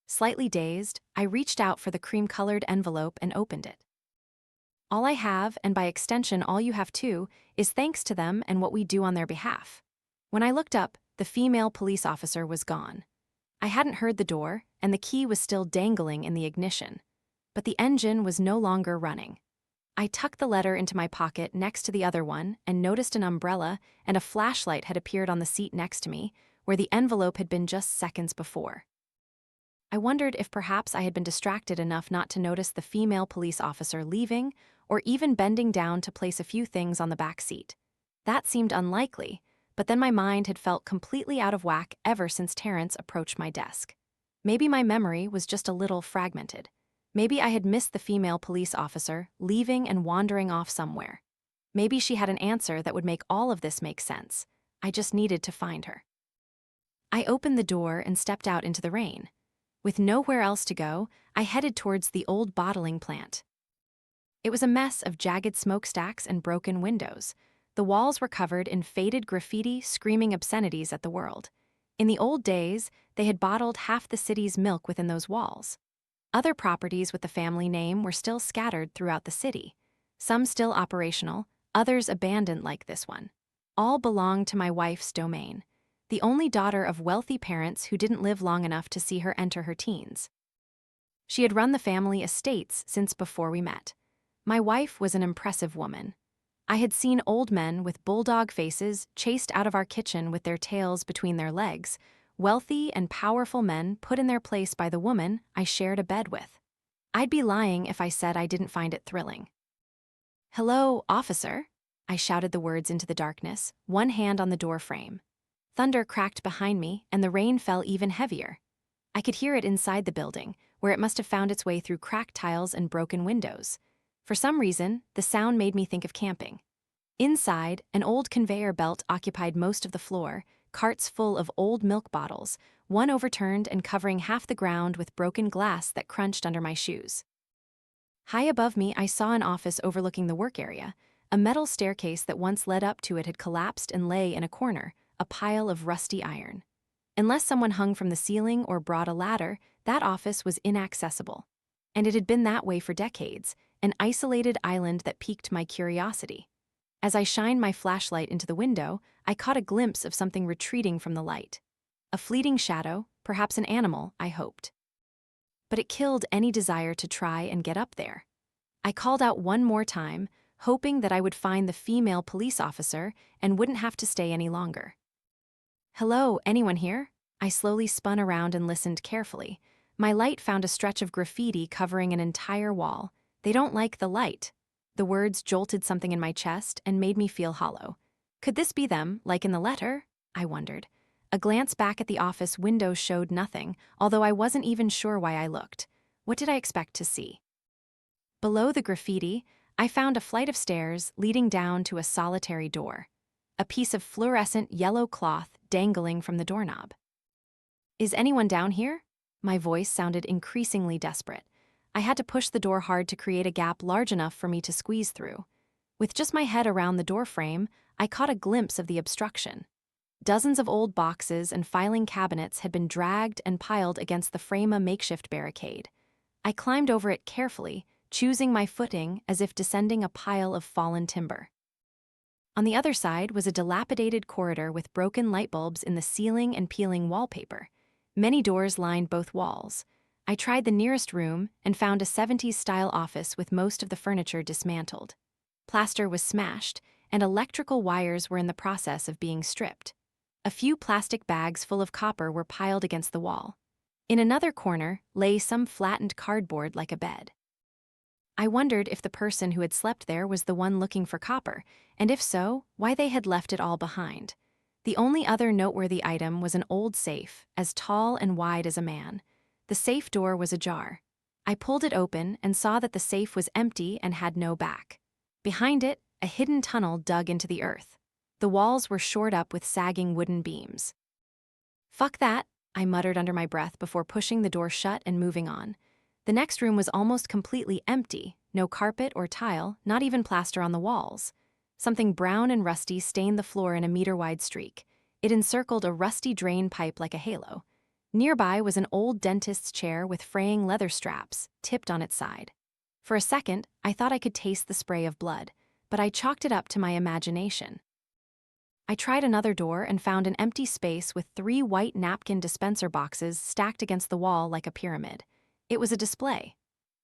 Slightly dazed, I reached out for the cream-colored envelope and opened it. "All I have, and by extension all you have too, is thanks to them and what we do on their behalf." When I looked up, the female police officer was gone. I hadn't heard the door, and the key was still dangling in the ignition. But the engine was no longer running. I tucked the letter into my pocket next to the other one and noticed an umbrella and a flashlight had appeared on the seat next to me, where the envelope had been just seconds before. I wondered if perhaps I had been distracted enough not to notice the female police officer leaving or even bending down to place a few things on the back seat. That seemed unlikely, but then my mind had felt completely out of whack ever since Terrence approached my desk. Maybe my memory was just a little fragmented. Maybe I had missed the female police officer leaving and wandering off somewhere. Maybe she had an answer that would make all of this make sense. I just needed to find her. I opened the door and stepped out into the rain. With nowhere else to go, I headed towards the old bottling plant. It was a mess of jagged smokestacks and broken windows. The walls were covered in faded graffiti screaming obscenities at the world. In the old days, they had bottled half the city's milk within those walls. Other properties with the family name were still scattered throughout the city. Some still operational, others abandoned like this one. All belonged to my wife's domain, the only daughter of wealthy parents who didn't live long enough to see her enter her teens. She had run the family estates since before we met. My wife was an impressive woman. I had seen old men with bulldog faces chased out of our kitchen with their tails between their legs, wealthy and powerful men put in their place by the woman I shared a bed with. I'd be lying if I said I didn't find it thrilling. "Hello, officer," I shouted the words into the darkness, one hand on the door frame. Thunder cracked behind me, and the rain fell even heavier. I could hear it inside the building, where it must have found its way through cracked tiles and broken windows. For some reason, the sound made me think of camping. Inside, an old conveyor belt occupied most of the floor, carts full of old milk bottles, one overturned and covering half the ground with broken glass that crunched under my shoes. High above me, I saw an office overlooking the work area. A metal staircase that once led up to it had collapsed and lay in a corner, a pile of rusty iron. Unless someone hung from the ceiling or brought a ladder, that office was inaccessible. And it had been that way for decades, an isolated island that piqued my curiosity. As I shined my flashlight into the window, I caught a glimpse of something retreating from the light. A fleeting shadow, perhaps an animal, I hoped. But it killed any desire to try and get up there. I called out one more time, hoping that I would find the female police officer and wouldn't have to stay any longer. "Hello, anyone here?" I slowly spun around and listened carefully. My light found a stretch of graffiti covering an entire wall. "They don't like the light." The words jolted something in my chest and made me feel hollow. Could this be them, like in the letter? I wondered. A glance back at the office window showed nothing, although I wasn't even sure why I looked. What did I expect to see? Below the graffiti, I found a flight of stairs leading down to a solitary door. A piece of fluorescent yellow cloth dangling from the doorknob. Is anyone down here? My voice sounded increasingly desperate. I had to push the door hard to create a gap large enough for me to squeeze through. With just my head around the door frame, I caught a glimpse of the obstruction. Dozens of old boxes and filing cabinets had been dragged and piled against the frame of a makeshift barricade. I climbed over it carefully, choosing my footing as if descending a pile of fallen timber. On the other side was a dilapidated corridor with broken light bulbs in the ceiling and peeling wallpaper. Many doors lined both walls. I tried the nearest room and found a 70s-style office with most of the furniture dismantled. Plaster was smashed, and electrical wires were in the process of being stripped. A few plastic bags full of copper were piled against the wall. In another corner lay some flattened cardboard like a bed. I wondered if the person who had slept there was the one looking for copper, and if so, why they had left it all behind. The only other noteworthy item was an old safe, as tall and wide as a man. The safe door was ajar. I pulled it open and saw that the safe was empty and had no back. Behind it, a hidden tunnel dug into the earth. The walls were shored up with sagging wooden beams. "Fuck that," I muttered under my breath before pushing the door shut and moving on. The next room was almost completely empty, no carpet or tile, not even plaster on the walls. Something brown and rusty stained the floor in a meter-wide streak. It encircled a rusty drain pipe like a halo. Nearby was an old dentist's chair with fraying leather straps, tipped on its side. For a second, I thought I could taste the spray of blood, but I chalked it up to my imagination. I tried another door and found an empty space with 3 white napkin dispenser boxes stacked against the wall like a pyramid. It was a display.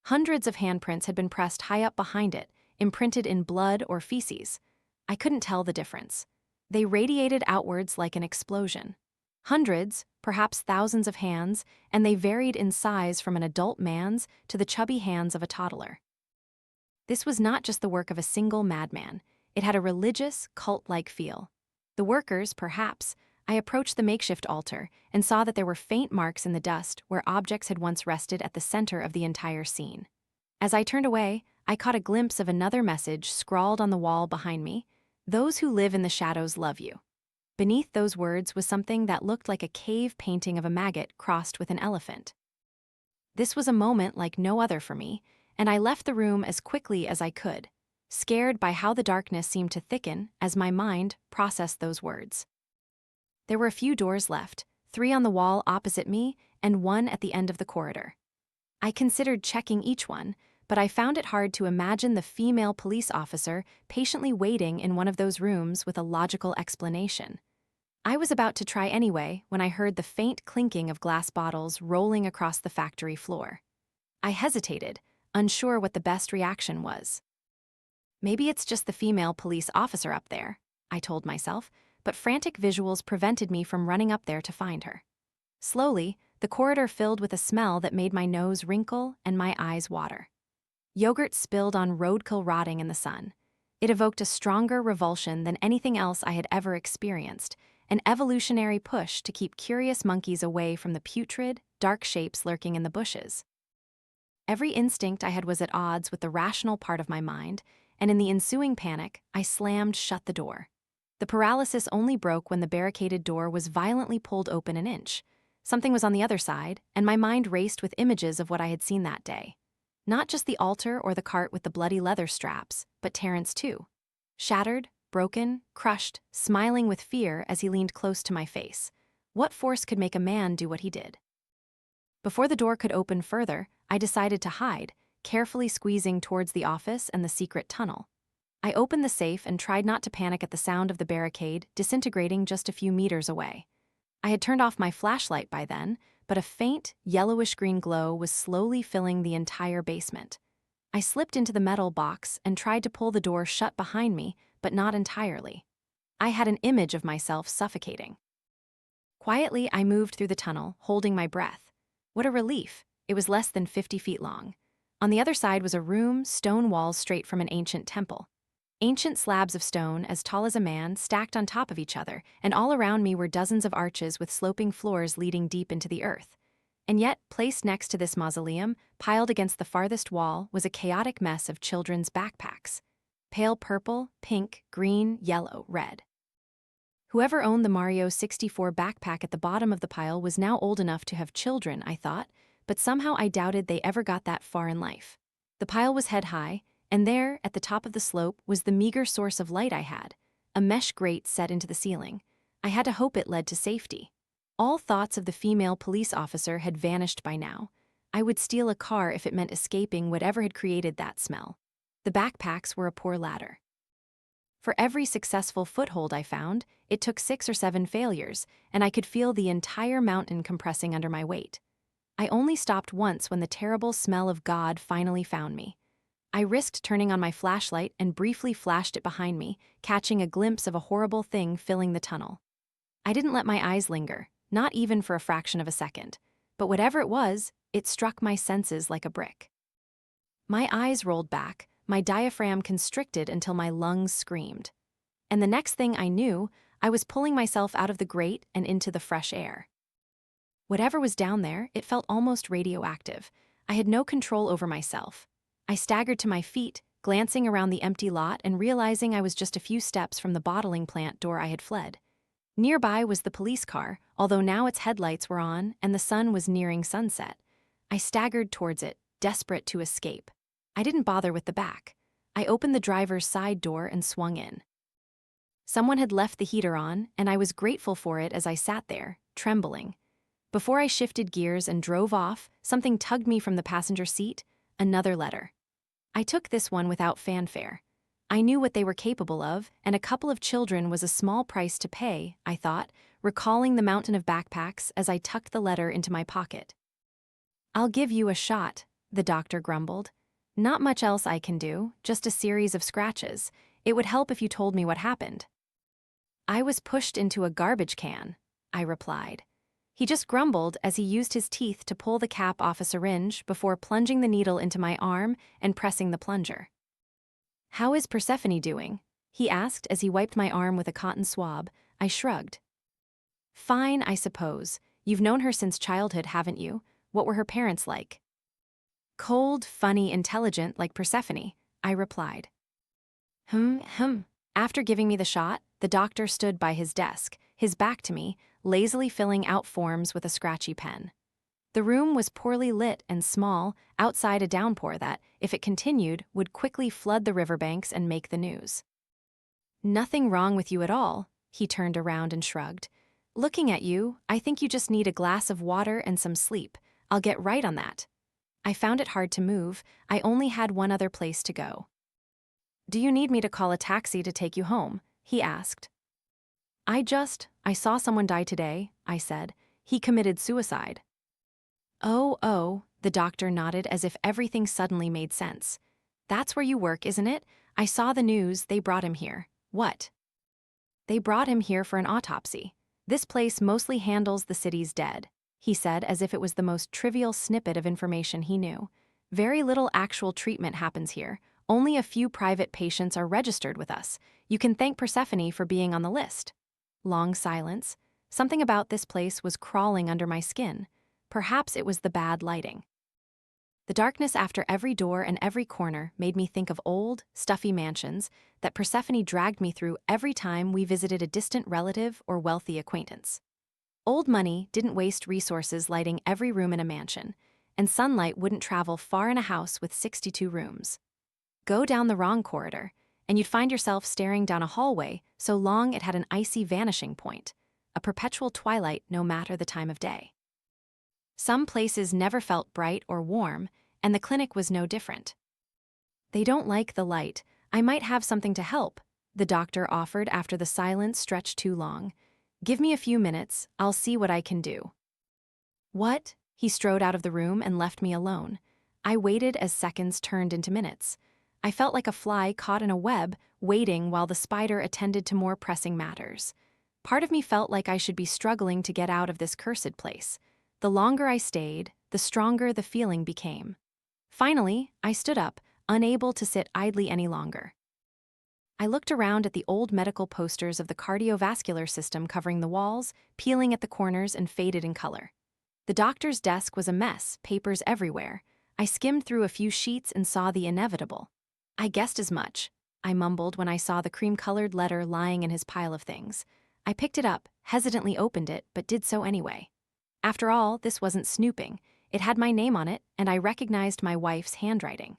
Hundreds of handprints had been pressed high up behind it, imprinted in blood or feces. I couldn't tell the difference. They radiated outwards like an explosion. Hundreds, perhaps thousands of hands, and they varied in size from an adult man's to the chubby hands of a toddler. This was not just the work of a single madman. It had a religious, cult-like feel. The workers, perhaps. I approached the makeshift altar and saw that there were faint marks in the dust where objects had once rested at the center of the entire scene. As I turned away, I caught a glimpse of another message scrawled on the wall behind me: "Those who live in the shadows love you." Beneath those words was something that looked like a cave painting of a maggot crossed with an elephant. This was a moment like no other for me, and I left the room as quickly as I could, scared by how the darkness seemed to thicken as my mind processed those words. There were a few doors left, 3 on the wall opposite me and 1 at the end of the corridor. I considered checking each one, but I found it hard to imagine the female police officer patiently waiting in one of those rooms with a logical explanation. I was about to try anyway when I heard the faint clinking of glass bottles rolling across the factory floor. I hesitated, unsure what the best reaction was. Maybe it's just the female police officer up there, I told myself, but frantic visuals prevented me from running up there to find her. Slowly, the corridor filled with a smell that made my nose wrinkle and my eyes water. Yogurt spilled on roadkill rotting in the sun. It evoked a stronger revulsion than anything else I had ever experienced, an evolutionary push to keep curious monkeys away from the putrid, dark shapes lurking in the bushes. Every instinct I had was at odds with the rational part of my mind, and in the ensuing panic, I slammed shut the door. The paralysis only broke when the barricaded door was violently pulled open an inch. Something was on the other side, and my mind raced with images of what I had seen that day. Not just the altar or the cart with the bloody leather straps, but Terrence too. Shattered, broken, crushed, smiling with fear as he leaned close to my face. What force could make a man do what he did? Before the door could open further, I decided to hide, carefully squeezing towards the office and the secret tunnel. I opened the safe and tried not to panic at the sound of the barricade disintegrating just a few meters away. I had turned off my flashlight by then, but a faint, yellowish-green glow was slowly filling the entire basement. I slipped into the metal box and tried to pull the door shut behind me, but not entirely. I had an image of myself suffocating. Quietly, I moved through the tunnel, holding my breath. What a relief! It was less than 50 feet long. On the other side was a room, stone walls straight from an ancient temple. Ancient slabs of stone, as tall as a man, stacked on top of each other, and all around me were dozens of arches with sloping floors leading deep into the earth. And yet, placed next to this mausoleum, piled against the farthest wall, was a chaotic mess of children's backpacks. Pale purple, pink, green, yellow, red. Whoever owned the Mario 64 backpack at the bottom of the pile was now old enough to have children, I thought, but somehow I doubted they ever got that far in life. The pile was head high, and there, at the top of the slope, was the meager source of light I had, a mesh grate set into the ceiling. I had to hope it led to safety. All thoughts of the female police officer had vanished by now. I would steal a car if it meant escaping whatever had created that smell. The backpacks were a poor ladder. For every successful foothold I found, it took 6 or 7 failures, and I could feel the entire mountain compressing under my weight. I only stopped once when the terrible smell of God finally found me. I risked turning on my flashlight and briefly flashed it behind me, catching a glimpse of a horrible thing filling the tunnel. I didn't let my eyes linger, not even for a fraction of a second, but whatever it was, it struck my senses like a brick. My eyes rolled back, my diaphragm constricted until my lungs screamed. And the next thing I knew, I was pulling myself out of the grate and into the fresh air. Whatever was down there, it felt almost radioactive. I had no control over myself. I staggered to my feet, glancing around the empty lot and realizing I was just a few steps from the bottling plant door I had fled. Nearby was the police car, although now its headlights were on and the sun was nearing sunset. I staggered towards it, desperate to escape. I didn't bother with the back. I opened the driver's side door and swung in. Someone had left the heater on, and I was grateful for it as I sat there, trembling. Before I shifted gears and drove off, something tugged me from the passenger seat, another letter. I took this one without fanfare. I knew what they were capable of, and a couple of children was a small price to pay, I thought, recalling the mountain of backpacks as I tucked the letter into my pocket. "I'll give you a shot," the doctor grumbled. "Not much else I can do, just a series of scratches. It would help if you told me what happened." "I was pushed into a garbage can," I replied. He just grumbled as he used his teeth to pull the cap off a syringe before plunging the needle into my arm and pressing the plunger. "How is Persephone doing?" he asked as he wiped my arm with a cotton swab. I shrugged. "Fine, I suppose. You've known her since childhood, haven't you? What were her parents like?" "Cold, funny, intelligent, like Persephone," I replied. After giving me the shot, the doctor stood by his desk, his back to me, lazily filling out forms with a scratchy pen. The room was poorly lit and small, outside a downpour that, if it continued, would quickly flood the riverbanks and make the news. "Nothing wrong with you at all," he turned around and shrugged. "Looking at you, I think you just need a glass of water and some sleep. I'll get right on that." I found it hard to move. I only had one other place to go. "Do you need me to call a taxi to take you home?" he asked. I saw someone die today," I said. "He committed suicide." Oh, the doctor nodded as if everything suddenly made sense. "That's where you work, isn't it? I saw the news, they brought him here." "What?" "They brought him here for an autopsy. This place mostly handles the city's dead," he said as if it was the most trivial snippet of information he knew. "Very little actual treatment happens here. Only a few private patients are registered with us. You can thank Persephone for being on the list." Long silence. Something about this place was crawling under my skin. Perhaps it was the bad lighting. The darkness after every door and every corner made me think of old, stuffy mansions that Persephone dragged me through every time we visited a distant relative or wealthy acquaintance. Old money didn't waste resources lighting every room in a mansion, and sunlight wouldn't travel far in a house with 62 rooms. Go down the wrong corridor, and you'd find yourself staring down a hallway so long it had an icy vanishing point, a perpetual twilight no matter the time of day. Some places never felt bright or warm, and the clinic was no different. "They don't like the light. I might have something to help," the doctor offered after the silence stretched too long. "Give me a few minutes, I'll see what I can do." "What?" He strode out of the room and left me alone. I waited as seconds turned into minutes. I felt like a fly caught in a web, waiting while the spider attended to more pressing matters. Part of me felt like I should be struggling to get out of this cursed place. The longer I stayed, the stronger the feeling became. Finally, I stood up, unable to sit idly any longer. I looked around at the old medical posters of the cardiovascular system covering the walls, peeling at the corners and faded in color. The doctor's desk was a mess, papers everywhere. I skimmed through a few sheets and saw the inevitable. "I guessed as much," I mumbled when I saw the cream-colored letter lying in his pile of things. I picked it up, hesitantly opened it, but did so anyway. After all, this wasn't snooping. It had my name on it, and I recognized my wife's handwriting.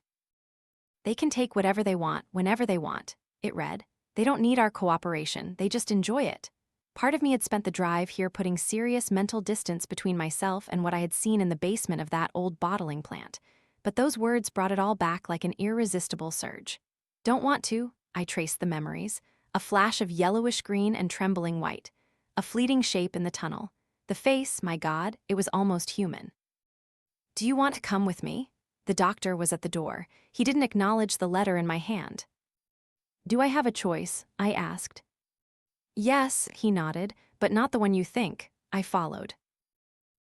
"They can take whatever they want, whenever they want," it read. "They don't need our cooperation, they just enjoy it." Part of me had spent the drive here putting serious mental distance between myself and what I had seen in the basement of that old bottling plant. But those words brought it all back like an irresistible surge. "Don't want to," I traced the memories. A flash of yellowish green and trembling white. A fleeting shape in the tunnel. The face, my God, it was almost human. "Do you want to come with me?" The doctor was at the door. He didn't acknowledge the letter in my hand. "Do I have a choice?" I asked. "Yes," he nodded, "but not the one you think." I followed.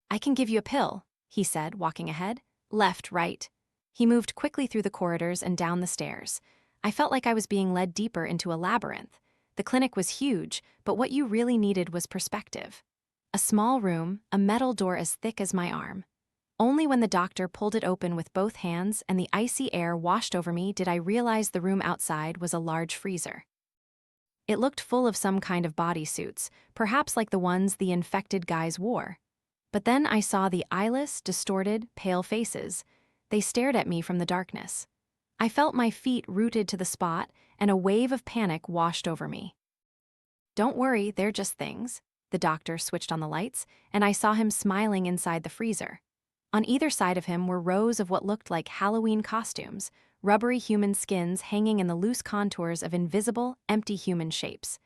"I can give you a pill," he said, walking ahead. Left, right. He moved quickly through the corridors and down the stairs. I felt like I was being led deeper into a labyrinth. The clinic was huge, but what you really needed was perspective. A small room, a metal door as thick as my arm. Only when the doctor pulled it open with both hands and the icy air washed over me did I realize the room outside was a large freezer. It looked full of some kind of bodysuits, perhaps like the ones the infected guys wore. But then I saw the eyeless, distorted, pale faces. They stared at me from the darkness. I felt my feet rooted to the spot, and a wave of panic washed over me. "Don't worry, they're just things." The doctor switched on the lights, and I saw him smiling inside the freezer. On either side of him were rows of what looked like Halloween costumes, rubbery human skins hanging in the loose contours of invisible, empty human shapes.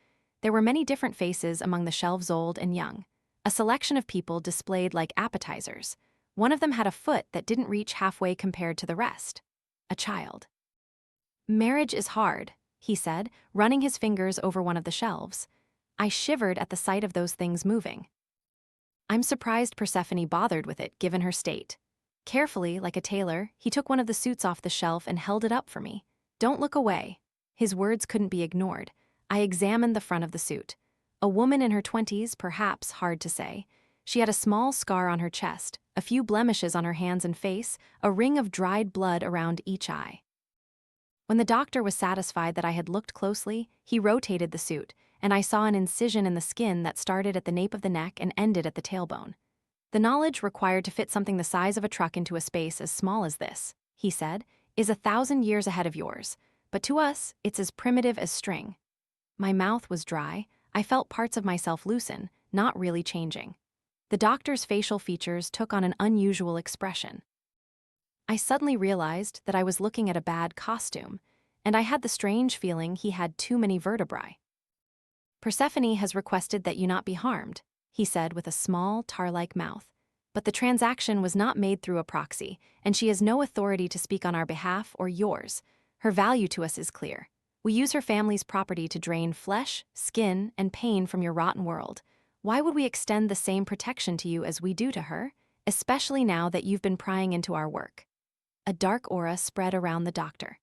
There were many different faces among the shelves, old and young. A selection of people displayed like appetizers. One of them had a foot that didn't reach halfway compared to the rest. A child. "Marriage is hard," he said, running his fingers over one of the shelves. I shivered at the sight of those things moving. I'm surprised Persephone bothered with it, given her state. Carefully, like a tailor, he took one of the suits off the shelf and held it up for me. "Don't look away." His words couldn't be ignored. I examined the front of the suit. A woman in her 20s, perhaps, hard to say. She had a small scar on her chest, a few blemishes on her hands and face, a ring of dried blood around each eye. When the doctor was satisfied that I had looked closely, he rotated the suit, and I saw an incision in the skin that started at the nape of the neck and ended at the tailbone. "The knowledge required to fit something the size of a truck into a space as small as this," he said, "is 1,000 years ahead of yours, but to us, it's as primitive as string." My mouth was dry. I felt parts of myself loosen, not really changing. The doctor's facial features took on an unusual expression. I suddenly realized that I was looking at a bad costume, and I had the strange feeling he had too many vertebrae. "Persephone has requested that you not be harmed," he said with a small, tar-like mouth. "But the transaction was not made through a proxy, and she has no authority to speak on our behalf or yours. Her value to us is clear. We use her family's property to drain flesh, skin, and pain from your rotten world. Why would we extend the same protection to you as we do to her, especially now that you've been prying into our work?" A dark aura spread around the doctor.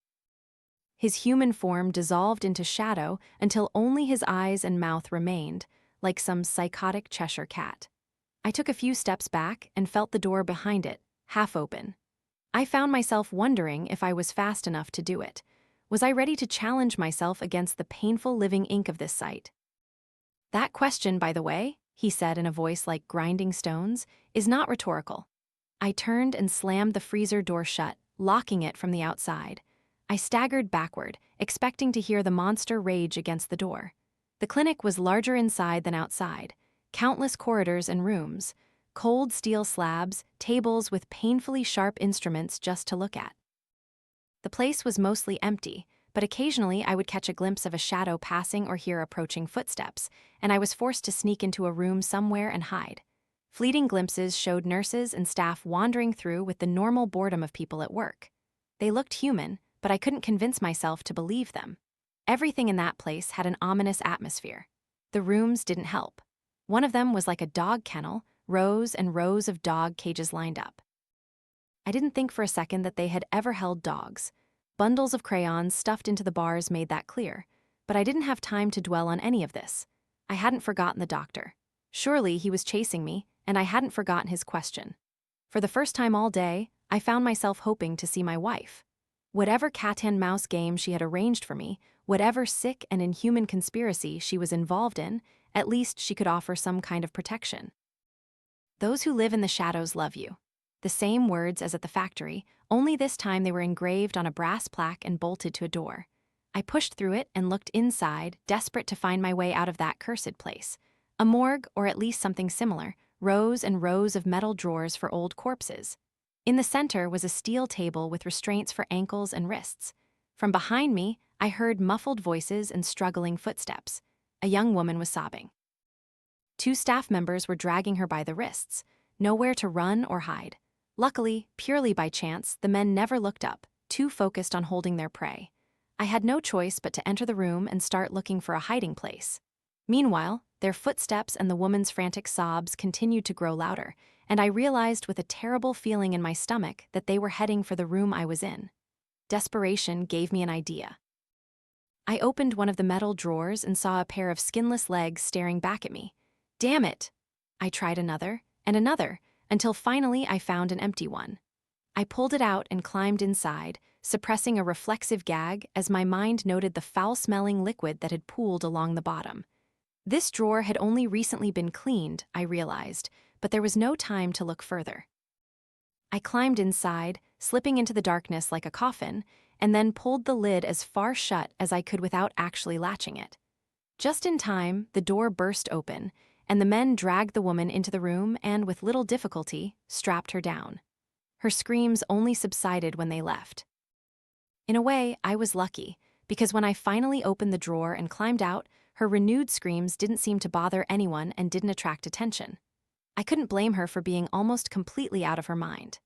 His human form dissolved into shadow until only his eyes and mouth remained, like some psychotic Cheshire cat. I took a few steps back and felt the door behind it, half open. I found myself wondering if I was fast enough to do it. Was I ready to challenge myself against the painful living ink of this sight? "That question, by the way," he said in a voice like grinding stones, "is not rhetorical." I turned and slammed the freezer door shut, locking it from the outside. I staggered backward, expecting to hear the monster rage against the door. The clinic was larger inside than outside. Countless corridors and rooms, cold steel slabs, tables with painfully sharp instruments just to look at. The place was mostly empty, but occasionally I would catch a glimpse of a shadow passing or hear approaching footsteps, and I was forced to sneak into a room somewhere and hide. Fleeting glimpses showed nurses and staff wandering through with the normal boredom of people at work. They looked human, but I couldn't convince myself to believe them. Everything in that place had an ominous atmosphere. The rooms didn't help. One of them was like a dog kennel, rows and rows of dog cages lined up. I didn't think for a second that they had ever held dogs. Bundles of crayons stuffed into the bars made that clear, but I didn't have time to dwell on any of this. I hadn't forgotten the doctor. Surely he was chasing me, and I hadn't forgotten his question. For the first time all day, I found myself hoping to see my wife. Whatever cat-and-mouse game she had arranged for me, whatever sick and inhuman conspiracy she was involved in, At least she could offer some kind of protection. Those who live in the shadows love you. The same words as at the factory, only this time they were engraved on a brass plaque and bolted to a door. I pushed through it and looked inside, desperate to find my way out of that cursed place. A morgue, or at least something similar, rows and rows of metal drawers for old corpses. In the center was a steel table with restraints for ankles and wrists. From behind me, I heard muffled voices and struggling footsteps. A young woman was sobbing. 2 staff members were dragging her by the wrists, nowhere to run or hide. Luckily, purely by chance, the men never looked up, too focused on holding their prey. I had no choice but to enter the room and start looking for a hiding place. Meanwhile, their footsteps and the woman's frantic sobs continued to grow louder, and I realized with a terrible feeling in my stomach that they were heading for the room I was in. Desperation gave me an idea. I opened one of the metal drawers and saw a pair of skinless legs staring back at me. Damn it! I tried another, and another, until finally I found an empty one. I pulled it out and climbed inside, suppressing a reflexive gag as my mind noted the foul-smelling liquid that had pooled along the bottom. This drawer had only recently been cleaned, I realized, but there was no time to look further. I climbed inside, slipping into the darkness like a coffin, and then pulled the lid as far shut as I could without actually latching it. Just in time, the door burst open, and the men dragged the woman into the room and, with little difficulty, strapped her down. Her screams only subsided when they left. In a way, I was lucky, because when I finally opened the drawer and climbed out, her renewed screams didn't seem to bother anyone and didn't attract attention. I couldn't blame her for being almost completely out of her mind.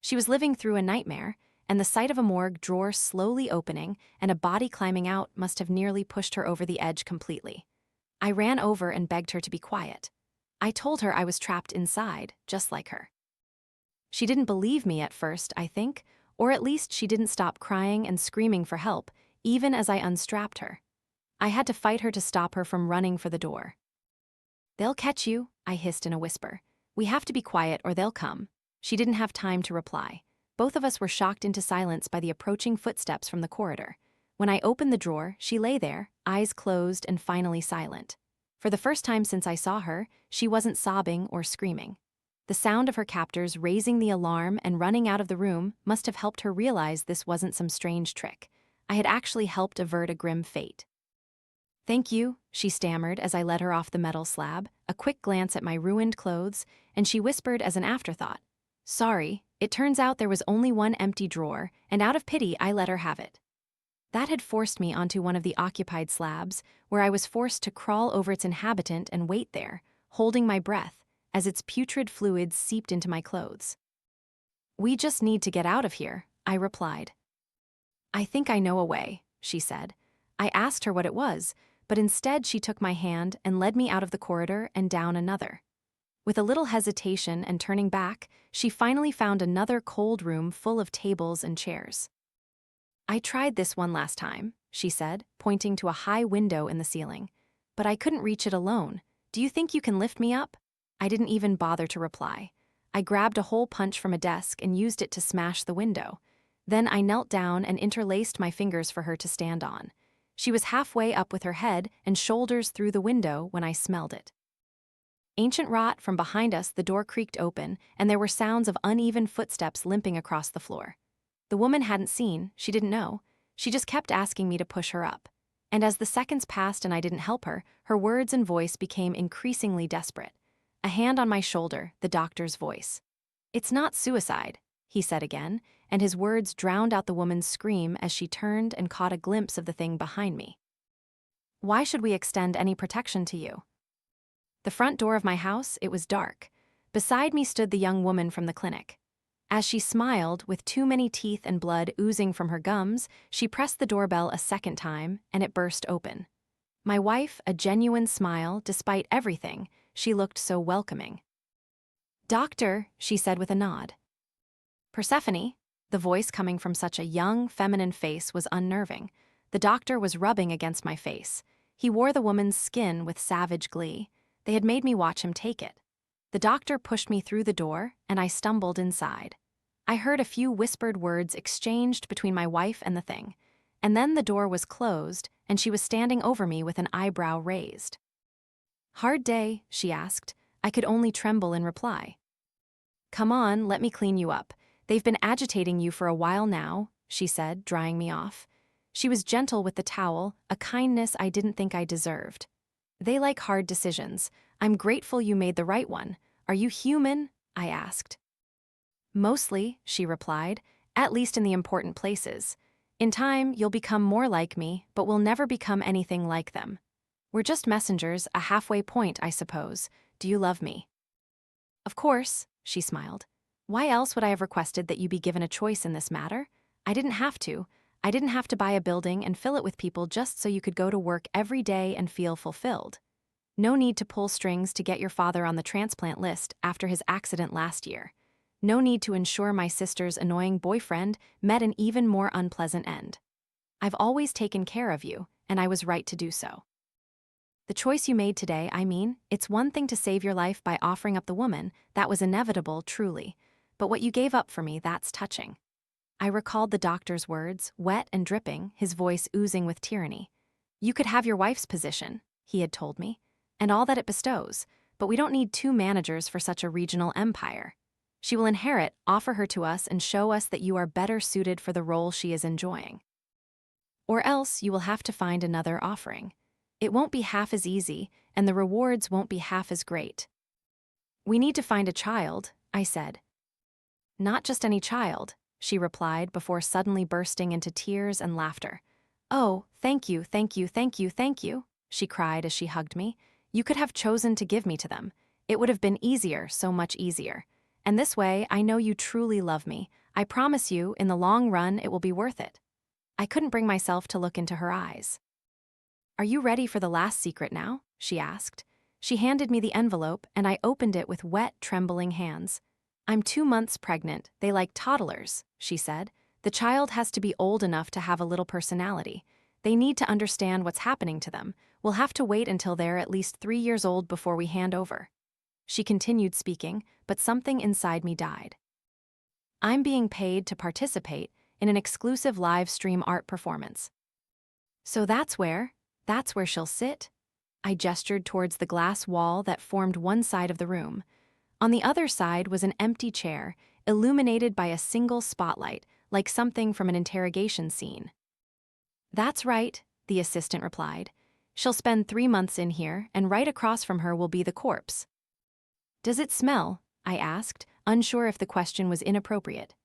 She was living through a nightmare, and the sight of a morgue drawer slowly opening and a body climbing out must have nearly pushed her over the edge completely. I ran over and begged her to be quiet. I told her I was trapped inside, just like her. She didn't believe me at first, I think, or at least she didn't stop crying and screaming for help, even as I unstrapped her. I had to fight her to stop her from running for the door. "They'll catch you," I hissed in a whisper. "We have to be quiet or they'll come." She didn't have time to reply. Both of us were shocked into silence by the approaching footsteps from the corridor. When I opened the drawer, she lay there, eyes closed and finally silent. For the first time since I saw her, she wasn't sobbing or screaming. The sound of her captors raising the alarm and running out of the room must have helped her realize this wasn't some strange trick. I had actually helped avert a grim fate. "Thank you," she stammered as I led her off the metal slab, a quick glance at my ruined clothes, and she whispered as an afterthought, "Sorry, it turns out there was only one empty drawer, and out of pity I let her have it." That had forced me onto one of the occupied slabs, where I was forced to crawl over its inhabitant and wait there, holding my breath, as its putrid fluids seeped into my clothes. "We just need to get out of here," I replied. "I think I know a way," she said. I asked her what it was, but instead she took my hand and led me out of the corridor and down another. With a little hesitation and turning back, she finally found another cold room full of tables and chairs. "I tried this one last time," she said, pointing to a high window in the ceiling. "But I couldn't reach it alone. Do you think you can lift me up?" I didn't even bother to reply. I grabbed a hole punch from a desk and used it to smash the window. Then I knelt down and interlaced my fingers for her to stand on. She was halfway up with her head and shoulders through the window when I smelled it. Ancient rot from behind us, the door creaked open, and there were sounds of uneven footsteps limping across the floor. The woman hadn't seen, she didn't know. She just kept asking me to push her up. And as the seconds passed and I didn't help her, her words and voice became increasingly desperate. A hand on my shoulder, the doctor's voice. "It's not suicide," he said again, and his words drowned out the woman's scream as she turned and caught a glimpse of the thing behind me. "Why should we extend any protection to you?" The front door of my house, it was dark. Beside me stood the young woman from the clinic. As she smiled, with too many teeth and blood oozing from her gums, she pressed the doorbell a second time, and it burst open. My wife, a genuine smile, despite everything, she looked so welcoming. "Doctor," she said with a nod. "Persephone," the voice coming from such a young, feminine face was unnerving. The doctor was rubbing against my face. He wore the woman's skin with savage glee. They had made me watch him take it. The doctor pushed me through the door, and I stumbled inside. I heard a few whispered words exchanged between my wife and the thing, and then the door was closed, and she was standing over me with an eyebrow raised. Hard day, she asked. I could only tremble in reply. Come on, let me clean you up. They've been agitating you for a while now, she said, drying me off. She was gentle with the towel, a kindness I didn't think I deserved. They like hard decisions. I'm grateful you made the right one. Are you human? I asked. Mostly, she replied, at least in the important places. In time, you'll become more like me, but we'll never become anything like them. We're just messengers, a halfway point, I suppose. Do you love me? Of course, she smiled. Why else would I have requested that you be given a choice in this matter? I didn't have to. I didn't have to buy a building and fill it with people just so you could go to work every day and feel fulfilled. No need to pull strings to get your father on the transplant list after his accident last year. No need to ensure my sister's annoying boyfriend met an even more unpleasant end. I've always taken care of you, and I was right to do so. The choice you made today, it's one thing to save your life by offering up the woman, that was inevitable, truly. But what you gave up for me, that's touching. I recalled the doctor's words, wet and dripping, his voice oozing with tyranny. You could have your wife's position, he had told me, and all that it bestows, but we don't need two managers for such a regional empire. She will inherit, offer her to us, and show us that you are better suited for the role she is enjoying. Or else you will have to find another offering. It won't be half as easy, and the rewards won't be half as great. We need to find a child, I said. Not just any child, she replied before suddenly bursting into tears and laughter. Oh, thank you, thank you, thank you, thank you, she cried as she hugged me. You could have chosen to give me to them. It would have been easier, so much easier. And this way, I know you truly love me. I promise you, in the long run, it will be worth it. I couldn't bring myself to look into her eyes. Are you ready for the last secret now? She asked. She handed me the envelope, and I opened it with wet, trembling hands. I'm 2 months pregnant. They like toddlers, she said. The child has to be old enough to have a little personality. They need to understand what's happening to them. We'll have to wait until they're at least 3 years old before we hand over. She continued speaking, but something inside me died. I'm being paid to participate in an exclusive live stream art performance. So that's where she'll sit? I gestured towards the glass wall that formed one side of the room. On the other side was an empty chair, illuminated by a single spotlight, like something from an interrogation scene. That's right, the assistant replied. She'll spend 3 months in here, and right across from her will be the corpse. Does it smell? I asked, unsure if the question was inappropriate.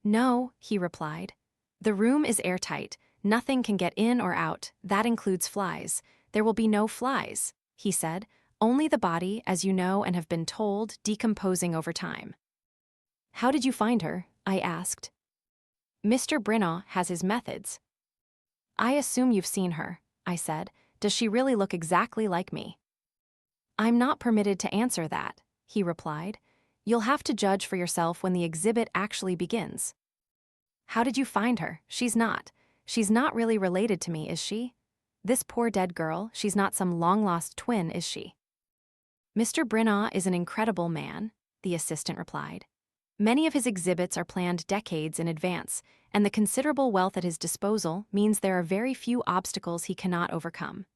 No, he replied. The room is airtight. Nothing can get in or out. That includes flies. There will be no flies, he said. Only the body, as you know and have been told, decomposing over time. How did you find her? I asked. Mr. Brinaugh has his methods. I assume you've seen her, I said. Does she really look exactly like me? I'm not permitted to answer that, he replied. You'll have to judge for yourself when the exhibit actually begins. How did you find her? She's not really related to me, is she? This poor dead girl, she's not some long-lost twin, is she? Mr. Brinaugh is an incredible man, the assistant replied. Many of his exhibits are planned decades in advance, and the considerable wealth at his disposal means there are very few obstacles he cannot overcome.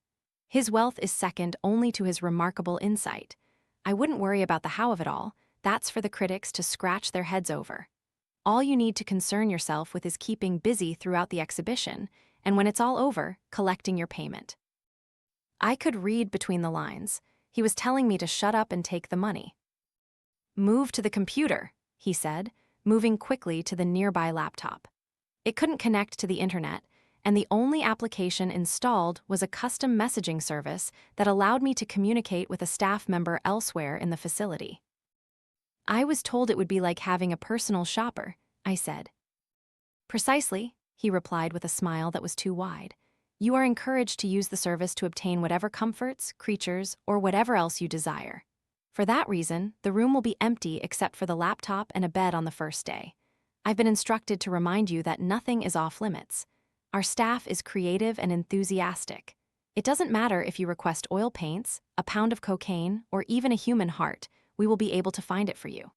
His wealth is second only to his remarkable insight. I wouldn't worry about the how of it all. That's for the critics to scratch their heads over. All you need to concern yourself with is keeping busy throughout the exhibition, and when it's all over, collecting your payment. I could read between the lines. He was telling me to shut up and take the money. Move to the computer, he said, moving quickly to the nearby laptop. It couldn't connect to the internet, and the only application installed was a custom messaging service that allowed me to communicate with a staff member elsewhere in the facility. I was told it would be like having a personal shopper, I said. Precisely, he replied with a smile that was too wide. You are encouraged to use the service to obtain whatever comforts, creatures, or whatever else you desire. For that reason, the room will be empty except for the laptop and a bed on the first day. I've been instructed to remind you that nothing is off limits. Our staff is creative and enthusiastic. It doesn't matter if you request oil paints, a pound of cocaine, or even a human heart, we will be able to find it for you.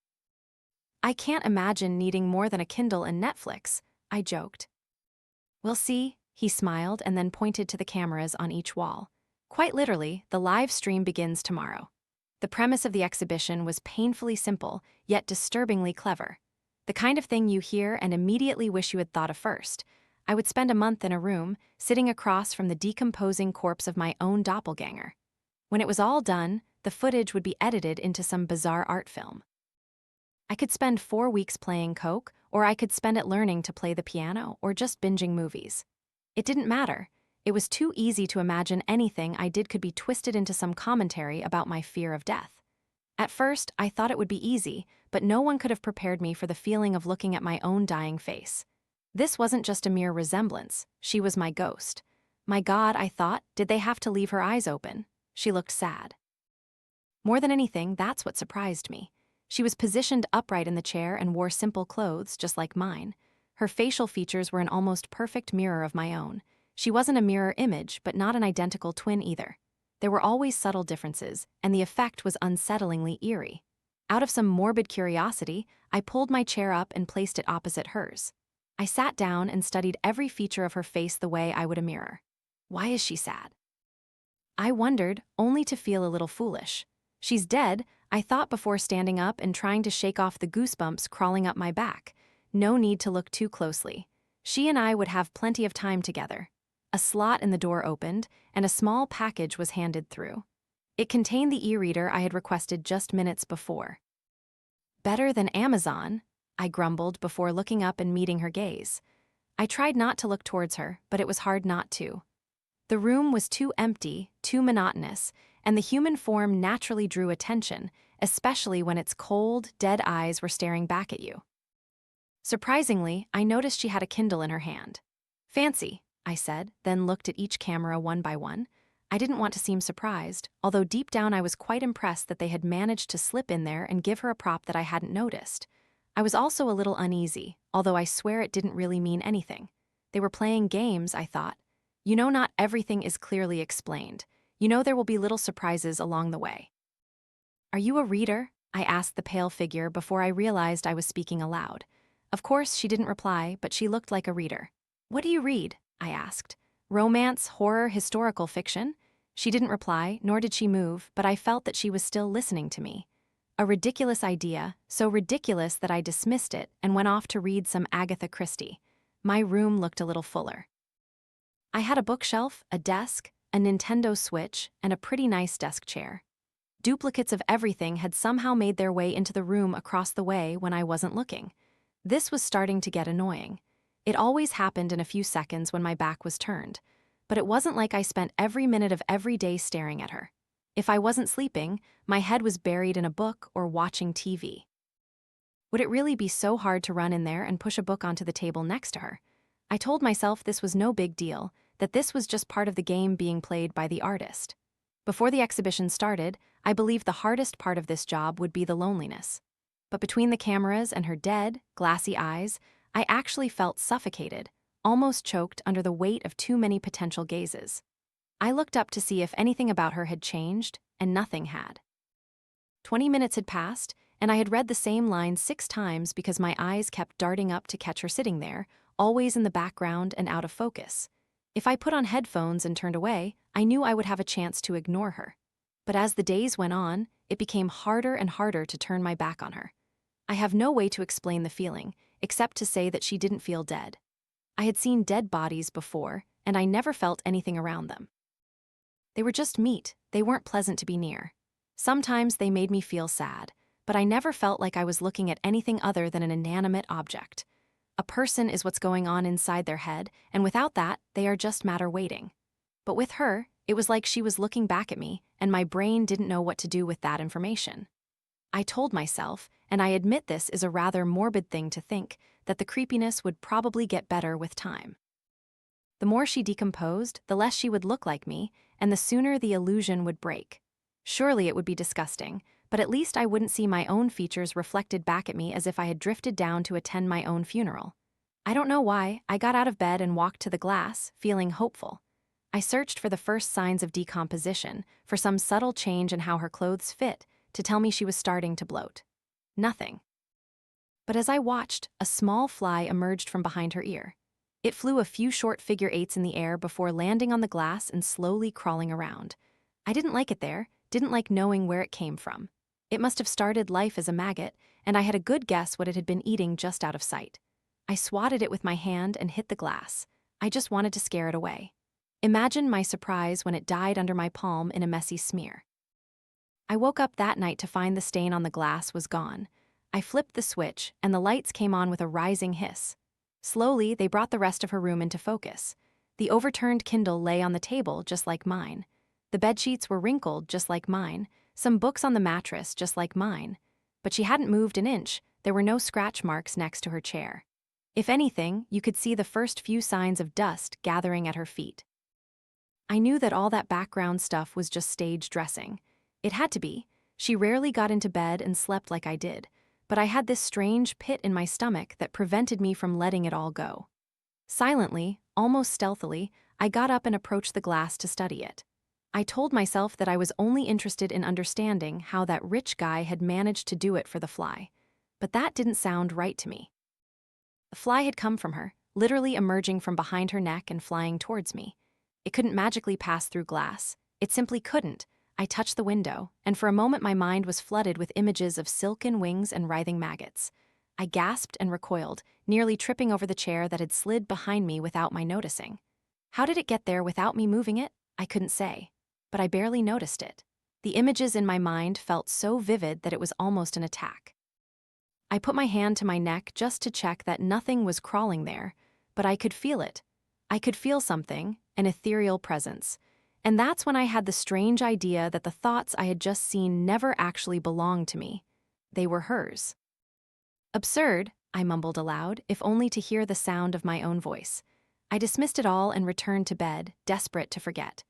I can't imagine needing more than a Kindle and Netflix, I joked. We'll see, he smiled and then pointed to the cameras on each wall. Quite literally, the live stream begins tomorrow. The premise of the exhibition was painfully simple, yet disturbingly clever. The kind of thing you hear and immediately wish you had thought of first. I would spend a month in a room, sitting across from the decomposing corpse of my own doppelganger. When it was all done, the footage would be edited into some bizarre art film. I could spend 4 weeks playing coke, or I could spend it learning to play the piano, or just binging movies. It didn't matter. It was too easy to imagine anything I did could be twisted into some commentary about my fear of death. At first, I thought it would be easy, but no one could have prepared me for the feeling of looking at my own dying face. This wasn't just a mere resemblance, she was my ghost. My God, I thought, did they have to leave her eyes open? She looked sad. More than anything, that's what surprised me. She was positioned upright in the chair and wore simple clothes, just like mine. Her facial features were an almost perfect mirror of my own. She wasn't a mirror image, but not an identical twin either. There were always subtle differences, and the effect was unsettlingly eerie. Out of some morbid curiosity, I pulled my chair up and placed it opposite hers. I sat down and studied every feature of her face the way I would a mirror. Why is she sad? I wondered, only to feel a little foolish. She's dead, I thought before standing up and trying to shake off the goosebumps crawling up my back. No need to look too closely. She and I would have plenty of time together. A slot in the door opened, and a small package was handed through. It contained the e-reader I had requested just minutes before. Better than Amazon, I grumbled before looking up and meeting her gaze. I tried not to look towards her, but it was hard not to. The room was too empty, too monotonous, and the human form naturally drew attention, especially when its cold, dead eyes were staring back at you. Surprisingly, I noticed she had a Kindle in her hand. Fancy, I said, then looked at each camera one by one. I didn't want to seem surprised, although deep down I was quite impressed that they had managed to slip in there and give her a prop that I hadn't noticed. I was also a little uneasy, although I swear it didn't really mean anything. They were playing games, I thought. You know, not everything is clearly explained. You know there will be little surprises along the way. Are you a reader? I asked the pale figure before I realized I was speaking aloud. Of course, she didn't reply, but she looked like a reader. What do you read? I asked. Romance, horror, historical fiction? She didn't reply, nor did she move, but I felt that she was still listening to me. A ridiculous idea, so ridiculous that I dismissed it and went off to read some Agatha Christie. My room looked a little fuller. I had a bookshelf, a desk, a Nintendo Switch, and a pretty nice desk chair. Duplicates of everything had somehow made their way into the room across the way when I wasn't looking. This was starting to get annoying. It always happened in a few seconds when my back was turned, but it wasn't like I spent every minute of every day staring at her. If I wasn't sleeping, my head was buried in a book or watching TV. Would it really be so hard to run in there and push a book onto the table next to her? I told myself this was no big deal, that this was just part of the game being played by the artist. Before the exhibition started, I believed the hardest part of this job would be the loneliness. But between the cameras and her dead, glassy eyes, I actually felt suffocated, almost choked under the weight of too many potential gazes. I looked up to see if anything about her had changed, and nothing had. 20 minutes had passed, and I had read the same line 6 times because my eyes kept darting up to catch her sitting there, always in the background and out of focus. If I put on headphones and turned away, I knew I would have a chance to ignore her. But as the days went on, it became harder and harder to turn my back on her. I have no way to explain the feeling, except to say that she didn't feel dead. I had seen dead bodies before, and I never felt anything around them. They were just meat, they weren't pleasant to be near. Sometimes they made me feel sad, but I never felt like I was looking at anything other than an inanimate object. A person is what's going on inside their head, and without that, they are just matter waiting. But with her, it was like she was looking back at me, and my brain didn't know what to do with that information. I told myself, and I admit this is a rather morbid thing to think, that the creepiness would probably get better with time. The more she decomposed, the less she would look like me, and the sooner the illusion would break. Surely it would be disgusting, but at least I wouldn't see my own features reflected back at me as if I had drifted down to attend my own funeral. I don't know why, I got out of bed and walked to the glass, feeling hopeful. I searched for the first signs of decomposition, for some subtle change in how her clothes fit, to tell me she was starting to bloat. Nothing. But as I watched, a small fly emerged from behind her ear. It flew a few short figure eights in the air before landing on the glass and slowly crawling around. I didn't like it there, didn't like knowing where it came from. It must have started life as a maggot, and I had a good guess what it had been eating just out of sight. I swatted it with my hand and hit the glass. I just wanted to scare it away. Imagine my surprise when it died under my palm in a messy smear. I woke up that night to find the stain on the glass was gone. I flipped the switch, and the lights came on with a rising hiss. Slowly, they brought the rest of her room into focus. The overturned Kindle lay on the table just like mine. The bedsheets were wrinkled just like mine, some books on the mattress just like mine. But she hadn't moved an inch. There were no scratch marks next to her chair. If anything, you could see the first few signs of dust gathering at her feet. I knew that all that background stuff was just stage dressing. It had to be. She rarely got into bed and slept like I did, but I had this strange pit in my stomach that prevented me from letting it all go. Silently, almost stealthily, I got up and approached the glass to study it. I told myself that I was only interested in understanding how that rich guy had managed to do it for the fly. But that didn't sound right to me. The fly had come from her, literally emerging from behind her neck and flying towards me. It couldn't magically pass through glass. It simply couldn't. I touched the window, and for a moment my mind was flooded with images of silken wings and writhing maggots. I gasped and recoiled, nearly tripping over the chair that had slid behind me without my noticing. How did it get there without me moving it? I couldn't say. But I barely noticed it. The images in my mind felt so vivid that it was almost an attack. I put my hand to my neck just to check that nothing was crawling there, but I could feel it. I could feel something, an ethereal presence. And that's when I had the strange idea that the thoughts I had just seen never actually belonged to me. They were hers. Absurd, I mumbled aloud, if only to hear the sound of my own voice. I dismissed it all and returned to bed, desperate to forget.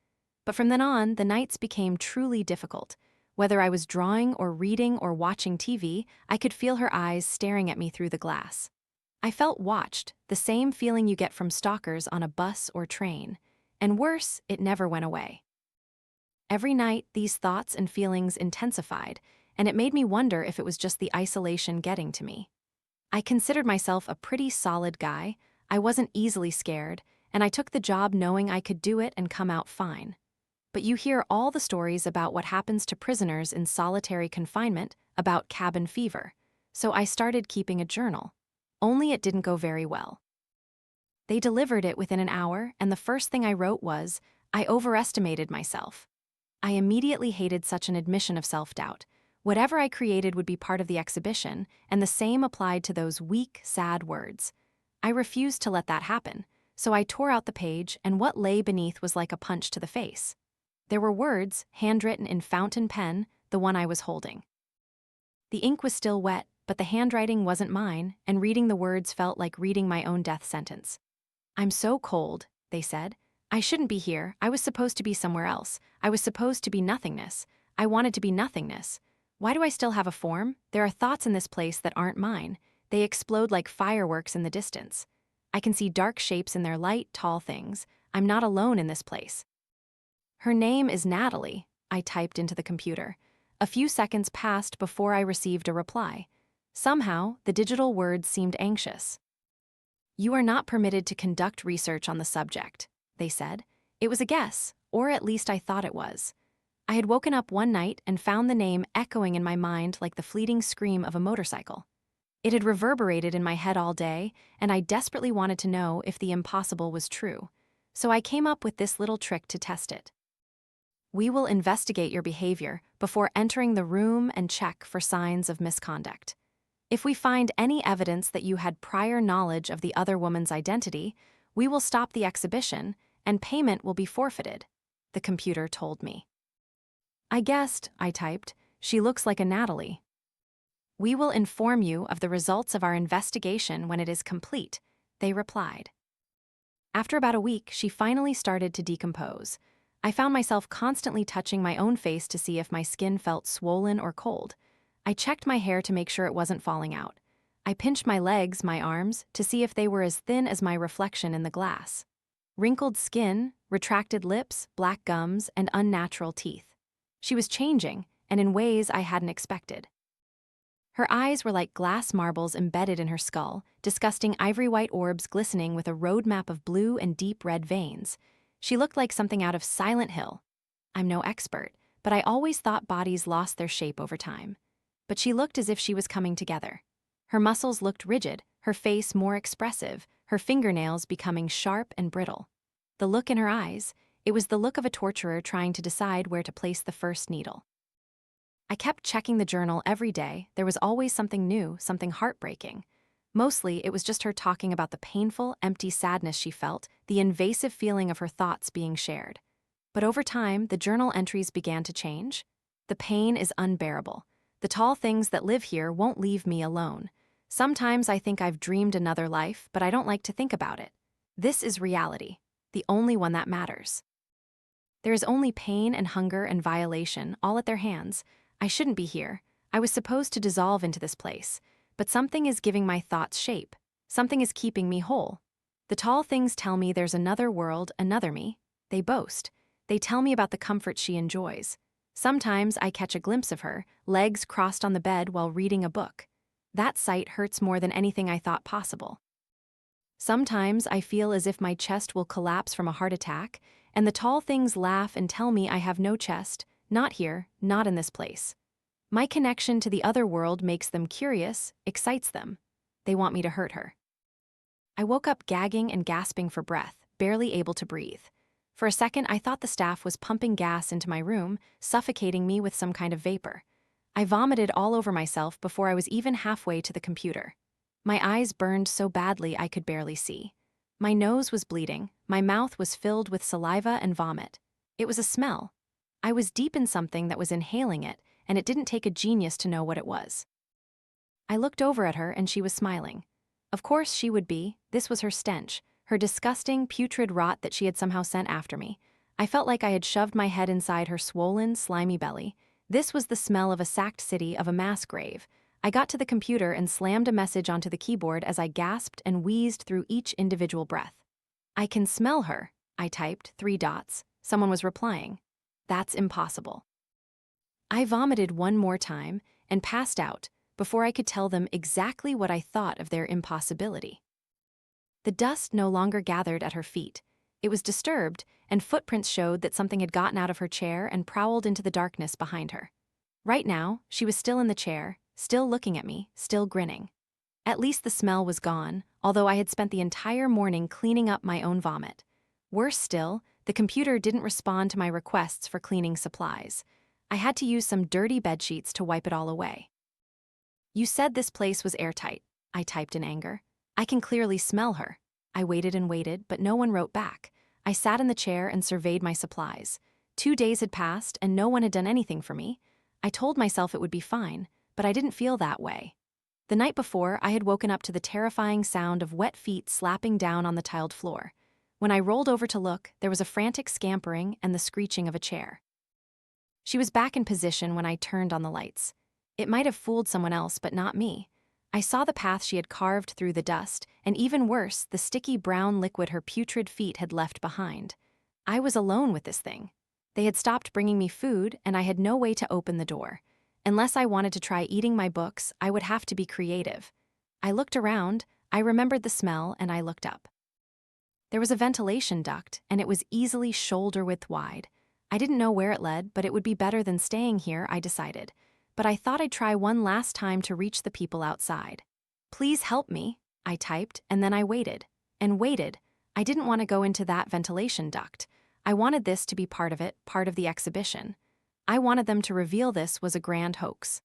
But from then on, the nights became truly difficult. Whether I was drawing or reading or watching TV, I could feel her eyes staring at me through the glass. I felt watched, the same feeling you get from stalkers on a bus or train. And worse, it never went away. Every night, these thoughts and feelings intensified, and it made me wonder if it was just the isolation getting to me. I considered myself a pretty solid guy, I wasn't easily scared, and I took the job knowing I could do it and come out fine. But you hear all the stories about what happens to prisoners in solitary confinement, about cabin fever, so I started keeping a journal. Only it didn't go very well. They delivered it within an hour, and the first thing I wrote was, I overestimated myself. I immediately hated such an admission of self-doubt. Whatever I created would be part of the exhibition, and the same applied to those weak, sad words. I refused to let that happen, so I tore out the page, and what lay beneath was like a punch to the face. There were words, handwritten in fountain pen, the one I was holding. The ink was still wet, but the handwriting wasn't mine, and reading the words felt like reading my own death sentence. I'm so cold, they said. I shouldn't be here. I was supposed to be somewhere else. I was supposed to be nothingness. I wanted to be nothingness. Why do I still have a form? There are thoughts in this place that aren't mine. They explode like fireworks in the distance. I can see dark shapes in their light, tall things. I'm not alone in this place. Her name is Natalie, I typed into the computer. A few seconds passed before I received a reply. Somehow, the digital words seemed anxious. You are not permitted to conduct research on the subject, they said. It was a guess, or at least I thought it was. I had woken up one night and found the name echoing in my mind like the fleeting scream of a motorcycle. It had reverberated in my head all day, and I desperately wanted to know if the impossible was true. So I came up with this little trick to test it. We will investigate your behavior before entering the room and check for signs of misconduct. If we find any evidence that you had prior knowledge of the other woman's identity, we will stop the exhibition and payment will be forfeited, the computer told me. I guessed, I typed, she looks like a Natalie. We will inform you of the results of our investigation when it is complete, they replied. After about a week, she finally started to decompose. I found myself constantly touching my own face to see if my skin felt swollen or cold. I checked my hair to make sure it wasn't falling out. I pinched my legs, my arms, to see if they were as thin as my reflection in the glass. Wrinkled skin, retracted lips, black gums, and unnatural teeth. She was changing, and in ways I hadn't expected. Her eyes were like glass marbles embedded in her skull, disgusting ivory-white orbs glistening with a roadmap of blue and deep red veins. She looked like something out of Silent Hill. I'm no expert, but I always thought bodies lost their shape over time. But she looked as if she was coming together. Her muscles looked rigid, her face more expressive, her fingernails becoming sharp and brittle. The look in her eyes, it was the look of a torturer trying to decide where to place the first needle. I kept checking the journal every day. There was always something new, something heartbreaking. Mostly, it was just her talking about the painful, empty sadness she felt, the invasive feeling of her thoughts being shared. But over time, the journal entries began to change. The pain is unbearable. The tall things that live here won't leave me alone. Sometimes I think I've dreamed another life, but I don't like to think about it. This is reality, the only one that matters. There is only pain and hunger and violation, all at their hands. I shouldn't be here. I was supposed to dissolve into this place. But something is giving my thoughts shape. Something is keeping me whole. The tall things tell me there's another world, another me. They boast. They tell me about the comfort she enjoys. Sometimes I catch a glimpse of her, legs crossed on the bed while reading a book. That sight hurts more than anything I thought possible. Sometimes I feel as if my chest will collapse from a heart attack, and the tall things laugh and tell me I have no chest, not here, not in this place. My connection to the other world makes them curious, excites them. They want me to hurt her. I woke up gagging and gasping for breath, barely able to breathe. For a second, I thought the staff was pumping gas into my room, suffocating me with some kind of vapor. I vomited all over myself before I was even halfway to the computer. My eyes burned so badly I could barely see. My nose was bleeding, my mouth was filled with saliva and vomit. It was a smell. I was deep in something that was inhaling it, and it didn't take a genius to know what it was. I looked over at her and she was smiling. Of course she would be. This was her stench, her disgusting, putrid rot that she had somehow sent after me. I felt like I had shoved my head inside her swollen, slimy belly. This was the smell of a sacked city, of a mass grave. I got to the computer and slammed a message onto the keyboard as I gasped and wheezed through each individual breath. I can smell her, I typed, 3 dots. Someone was replying. That's impossible. I vomited one more time and passed out before I could tell them exactly what I thought of their impossibility. The dust no longer gathered at her feet. It was disturbed, and footprints showed that something had gotten out of her chair and prowled into the darkness behind her. Right now, she was still in the chair, still looking at me, still grinning. At least the smell was gone, although I had spent the entire morning cleaning up my own vomit. Worse still, the computer didn't respond to my requests for cleaning supplies. I had to use some dirty bedsheets to wipe it all away. You said this place was airtight, I typed in anger. I can clearly smell her. I waited and waited, but no one wrote back. I sat in the chair and surveyed my supplies. 2 days had passed and no one had done anything for me. I told myself it would be fine, but I didn't feel that way. The night before, I had woken up to the terrifying sound of wet feet slapping down on the tiled floor. When I rolled over to look, there was a frantic scampering and the screeching of a chair. She was back in position when I turned on the lights. It might have fooled someone else, but not me. I saw the path she had carved through the dust, and even worse, the sticky brown liquid her putrid feet had left behind. I was alone with this thing. They had stopped bringing me food, and I had no way to open the door. Unless I wanted to try eating my books, I would have to be creative. I looked around, I remembered the smell, and I looked up. There was a ventilation duct, and it was easily shoulder-width wide. I didn't know where it led, but it would be better than staying here, I decided. But I thought I'd try one last time to reach the people outside. Please help me, I typed, and then I waited. And waited. I didn't want to go into that ventilation duct. I wanted this to be part of it, part of the exhibition. I wanted them to reveal this was a grand hoax.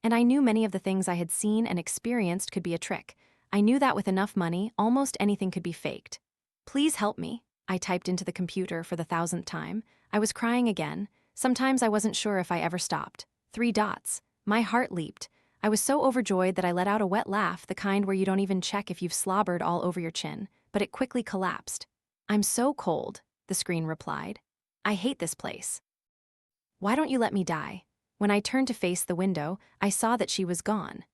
And I knew many of the things I had seen and experienced could be a trick. I knew that with enough money, almost anything could be faked. Please help me, I typed into the computer for the 1,000th time. I was crying again. Sometimes I wasn't sure if I ever stopped. 3 dots. My heart leaped. I was so overjoyed that I let out a wet laugh, the kind where you don't even check if you've slobbered all over your chin, but it quickly collapsed. I'm so cold, the screen replied. I hate this place. Why don't you let me die? When I turned to face the window, I saw that she was gone.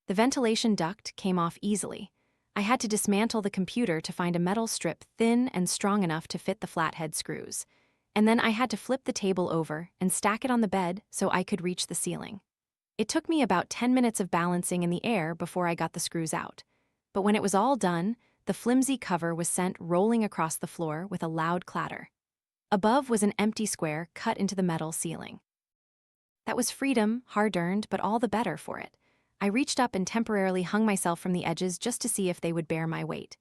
The ventilation duct came off easily. I had to dismantle the computer to find a metal strip thin and strong enough to fit the flathead screws. And then I had to flip the table over and stack it on the bed so I could reach the ceiling. It took me about 10 minutes of balancing in the air before I got the screws out. But when it was all done, the flimsy cover was sent rolling across the floor with a loud clatter. Above was an empty square cut into the metal ceiling. That was freedom, hard-earned, but all the better for it. I reached up and temporarily hung myself from the edges just to see if they would bear my weight.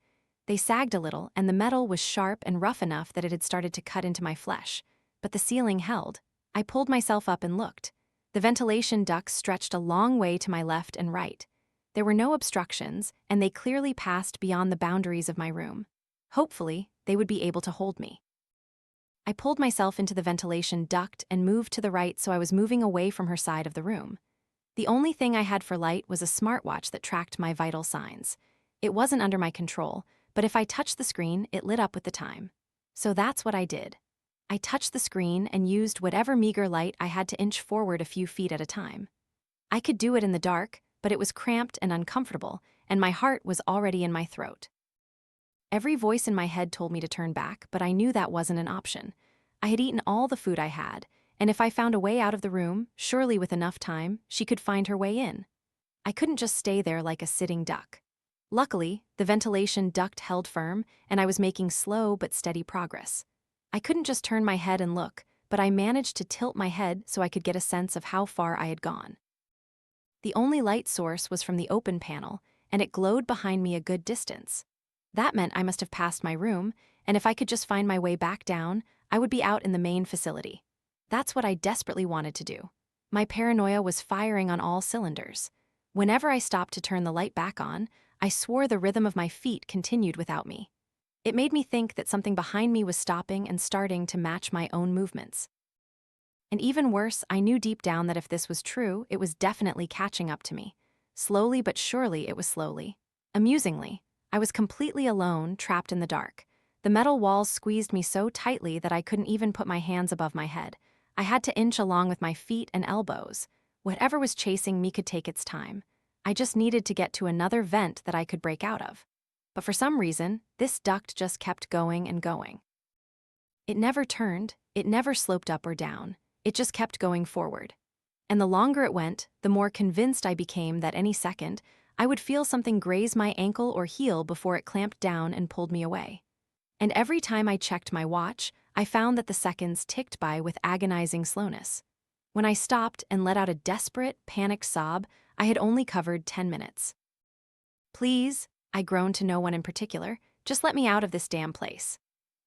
They sagged a little, and the metal was sharp and rough enough that it had started to cut into my flesh. But the ceiling held. I pulled myself up and looked. The ventilation ducts stretched a long way to my left and right. There were no obstructions, and they clearly passed beyond the boundaries of my room. Hopefully, they would be able to hold me. I pulled myself into the ventilation duct and moved to the right so I was moving away from her side of the room. The only thing I had for light was a smartwatch that tracked my vital signs. It wasn't under my control, but if I touched the screen, it lit up with the time. So that's what I did. I touched the screen and used whatever meager light I had to inch forward a few feet at a time. I could do it in the dark, but it was cramped and uncomfortable, and my heart was already in my throat. Every voice in my head told me to turn back, but I knew that wasn't an option. I had eaten all the food I had, and if I found a way out of the room, surely with enough time, she could find her way in. I couldn't just stay there like a sitting duck. Luckily, the ventilation duct held firm, and I was making slow but steady progress. I couldn't just turn my head and look, but I managed to tilt my head so I could get a sense of how far I had gone. The only light source was from the open panel, and it glowed behind me a good distance. That meant I must have passed my room, and if I could just find my way back down, I would be out in the main facility. That's what I desperately wanted to do. My paranoia was firing on all cylinders. Whenever I stopped to turn the light back on, I swore the rhythm of my feet continued without me. It made me think that something behind me was stopping and starting to match my own movements. And even worse, I knew deep down that if this was true, it was definitely catching up to me. Slowly but surely it was slowly. Amusingly, I was completely alone, trapped in the dark. The metal walls squeezed me so tightly that I couldn't even put my hands above my head. I had to inch along with my feet and elbows. Whatever was chasing me could take its time. I just needed to get to another vent that I could break out of. But for some reason, this duct just kept going and going. It never turned, it never sloped up or down. It just kept going forward. And the longer it went, the more convinced I became that any second, I would feel something graze my ankle or heel before it clamped down and pulled me away. And every time I checked my watch, I found that the seconds ticked by with agonizing slowness. When I stopped and let out a desperate, panicked sob, I had only covered 10 minutes. "Please," I groaned to no one in particular, "just let me out of this damn place."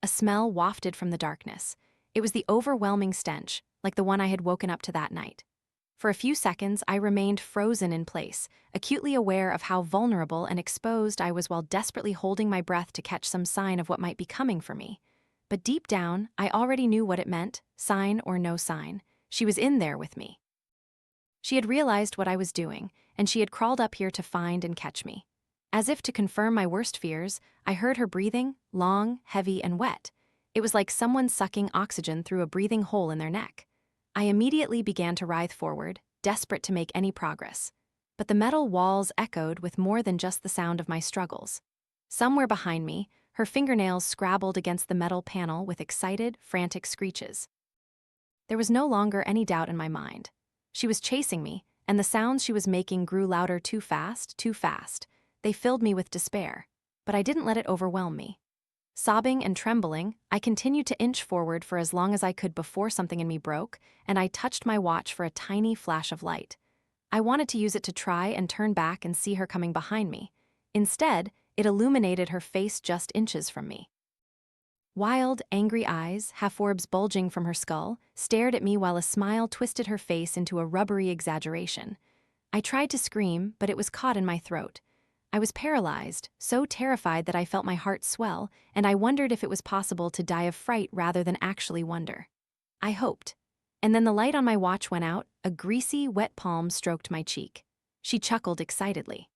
A smell wafted from the darkness. It was the overwhelming stench, like the one I had woken up to that night. For a few seconds, I remained frozen in place, acutely aware of how vulnerable and exposed I was while desperately holding my breath to catch some sign of what might be coming for me. But deep down, I already knew what it meant, sign or no sign. She was in there with me. She had realized what I was doing, and she had crawled up here to find and catch me. As if to confirm my worst fears, I heard her breathing, long, heavy, and wet. It was like someone sucking oxygen through a breathing hole in their neck. I immediately began to writhe forward, desperate to make any progress. But the metal walls echoed with more than just the sound of my struggles. Somewhere behind me, her fingernails scrabbled against the metal panel with excited, frantic screeches. There was no longer any doubt in my mind. She was chasing me, and the sounds she was making grew louder too fast, too fast. They filled me with despair, but I didn't let it overwhelm me. Sobbing and trembling, I continued to inch forward for as long as I could before something in me broke, and I touched my watch for a tiny flash of light. I wanted to use it to try and turn back and see her coming behind me. Instead, it illuminated her face just inches from me. Wild, angry eyes, half-orbs bulging from her skull, stared at me while a smile twisted her face into a rubbery exaggeration. I tried to scream, but it was caught in my throat. I was paralyzed, so terrified that I felt my heart swell, and I wondered if it was possible to die of fright rather than actually wonder. I hoped. And then the light on my watch went out, a greasy, wet palm stroked my cheek. She chuckled excitedly.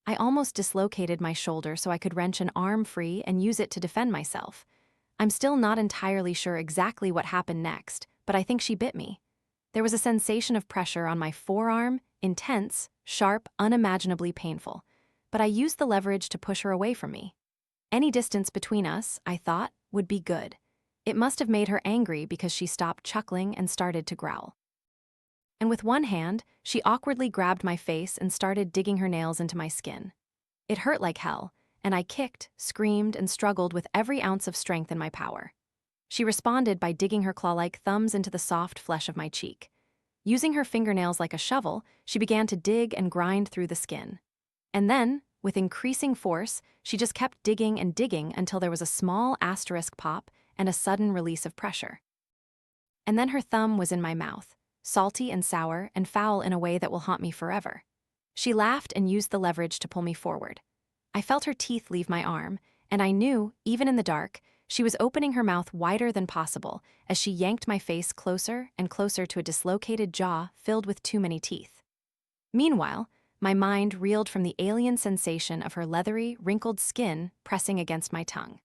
I almost dislocated my shoulder so I could wrench an arm free and use it to defend myself. I'm still not entirely sure exactly what happened next, but I think she bit me. There was a sensation of pressure on my forearm, intense, sharp, unimaginably painful. But I used the leverage to push her away from me. Any distance between us, I thought, would be good. It must have made her angry because she stopped chuckling and started to growl. and with one hand, she awkwardly grabbed my face and started digging her nails into my skin. It hurt like hell, and I kicked, screamed, and struggled with every ounce of strength in my power. She responded by digging her claw-like thumbs into the soft flesh of my cheek. Using her fingernails like a shovel, she began to dig and grind through the skin. And then, with increasing force, she just kept digging and digging until there was a small asterisk pop and a sudden release of pressure. And then her thumb was in my mouth, salty and sour and foul in a way that will haunt me forever. She laughed and used the leverage to pull me forward. I felt her teeth leave my arm, and I knew, even in the dark, she was opening her mouth wider than possible as she yanked my face closer and closer to a dislocated jaw filled with too many teeth. Meanwhile, my mind reeled from the alien sensation of her leathery, wrinkled skin pressing against my tongue.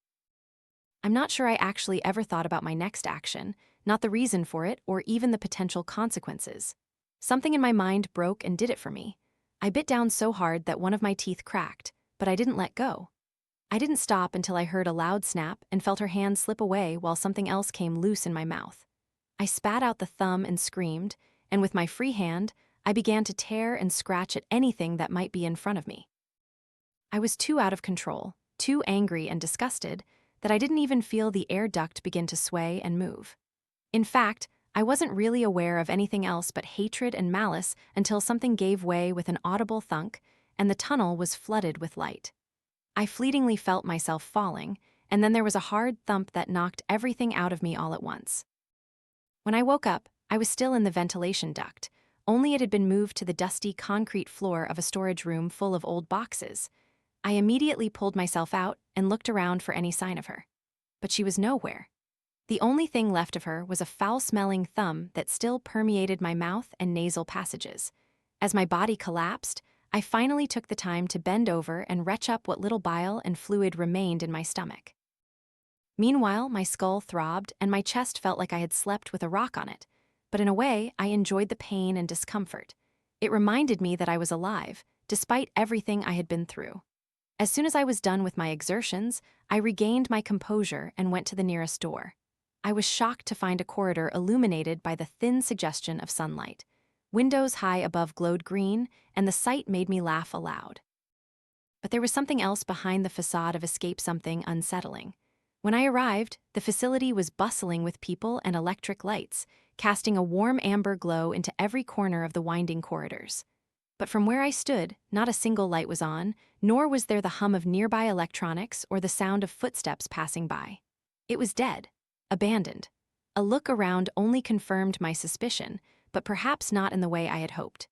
I'm not sure I actually ever thought about my next action, not the reason for it or even the potential consequences. Something in my mind broke and did it for me. I bit down so hard that one of my teeth cracked, but I didn't let go. I didn't stop until I heard a loud snap and felt her hand slip away while something else came loose in my mouth. I spat out the thumb and screamed, and with my free hand, I began to tear and scratch at anything that might be in front of me. I was too out of control, too angry and disgusted, that I didn't even feel the air duct begin to sway and move. In fact, I wasn't really aware of anything else but hatred and malice until something gave way with an audible thunk, and the tunnel was flooded with light. I fleetingly felt myself falling, and then there was a hard thump that knocked everything out of me all at once. When I woke up, I was still in the ventilation duct, only it had been moved to the dusty concrete floor of a storage room full of old boxes. I immediately pulled myself out and looked around for any sign of her. But she was nowhere. The only thing left of her was a foul-smelling thumb that still permeated my mouth and nasal passages. As my body collapsed, I finally took the time to bend over and retch up what little bile and fluid remained in my stomach. Meanwhile, my skull throbbed and my chest felt like I had slept with a rock on it, but in a way, I enjoyed the pain and discomfort. It reminded me that I was alive, despite everything I had been through. As soon as I was done with my exertions, I regained my composure and went to the nearest door. I was shocked to find a corridor illuminated by the thin suggestion of sunlight. Windows high above glowed green, and the sight made me laugh aloud. But there was something else behind the facade of escape, something unsettling. When I arrived, the facility was bustling with people and electric lights, casting a warm amber glow into every corner of the winding corridors. But from where I stood, not a single light was on, nor was there the hum of nearby electronics or the sound of footsteps passing by. It was dead, abandoned. A look around only confirmed my suspicion, but perhaps not in the way I had hoped.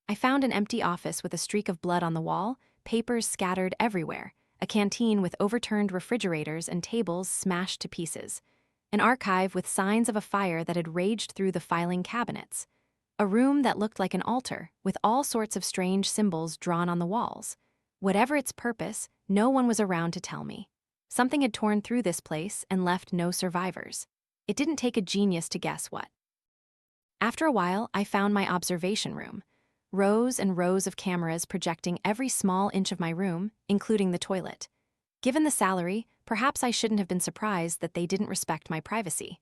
I found an empty office with a streak of blood on the wall, papers scattered everywhere, a canteen with overturned refrigerators and tables smashed to pieces, an archive with signs of a fire that had raged through the filing cabinets, a room that looked like an altar with all sorts of strange symbols drawn on the walls. Whatever its purpose, no one was around to tell me. Something had torn through this place and left no survivors. It didn't take a genius to guess what. After a while, I found my observation room. Rows and rows of cameras projecting every small inch of my room, including the toilet. Given the salary, perhaps I shouldn't have been surprised that they didn't respect my privacy.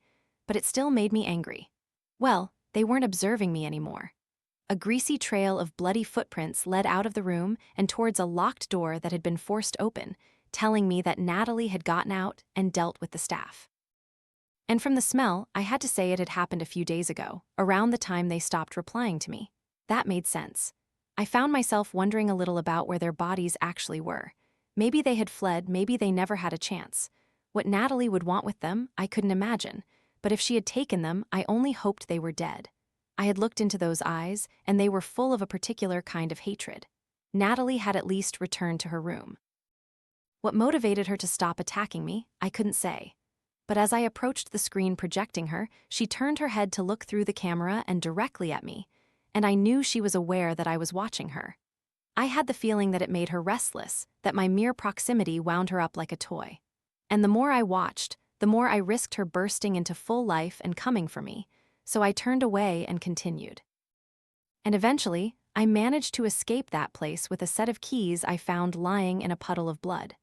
But it still made me angry. Well, they weren't observing me anymore. A greasy trail of bloody footprints led out of the room and towards a locked door that had been forced open, telling me that Natalie had gotten out and dealt with the staff. And from the smell, I had to say it had happened a few days ago, around the time they stopped replying to me. That made sense. I found myself wondering a little about where their bodies actually were. Maybe they had fled, maybe they never had a chance. What Natalie would want with them, I couldn't imagine, but if she had taken them, I only hoped they were dead. I had looked into those eyes, and they were full of a particular kind of hatred. Natalie had at least returned to her room. What motivated her to stop attacking me, I couldn't say. But as I approached the screen projecting her, she turned her head to look through the camera and directly at me, and I knew she was aware that I was watching her. I had the feeling that it made her restless, that my mere proximity wound her up like a toy. And the more I watched, the more I risked her bursting into full life and coming for me, so I turned away and continued. And eventually, I managed to escape that place with a set of keys I found lying in a puddle of blood.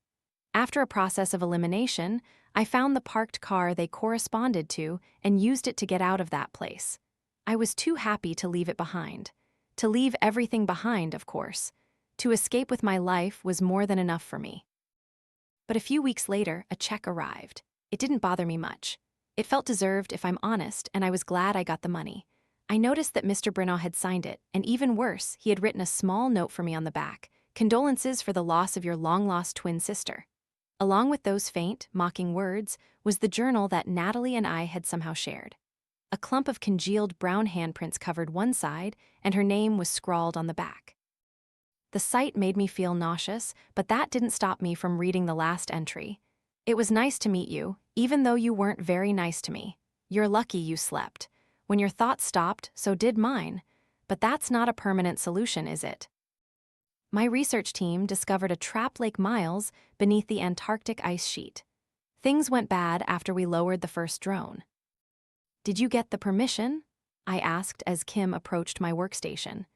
After a process of elimination, I found the parked car they corresponded to and used it to get out of that place. I was too happy to leave it behind. To leave everything behind, of course. To escape with my life was more than enough for me. But a few weeks later, a check arrived. It didn't bother me much. It felt deserved, if I'm honest, and I was glad I got the money. I noticed that Mr. Brinaugh had signed it, and even worse, he had written a small note for me on the back. Condolences for the loss of your long-lost twin sister. Along with those faint, mocking words was the journal that Natalie and I had somehow shared. A clump of congealed brown handprints covered one side, and her name was scrawled on the back. The sight made me feel nauseous, but that didn't stop me from reading the last entry. It was nice to meet you, even though you weren't very nice to me. You're lucky you slept. When your thoughts stopped, so did mine. But that's not a permanent solution, is it? My research team discovered a trap lake miles beneath the Antarctic ice sheet. Things went bad after we lowered the first drone. Did you get the permission? I asked as Kim approached my workstation.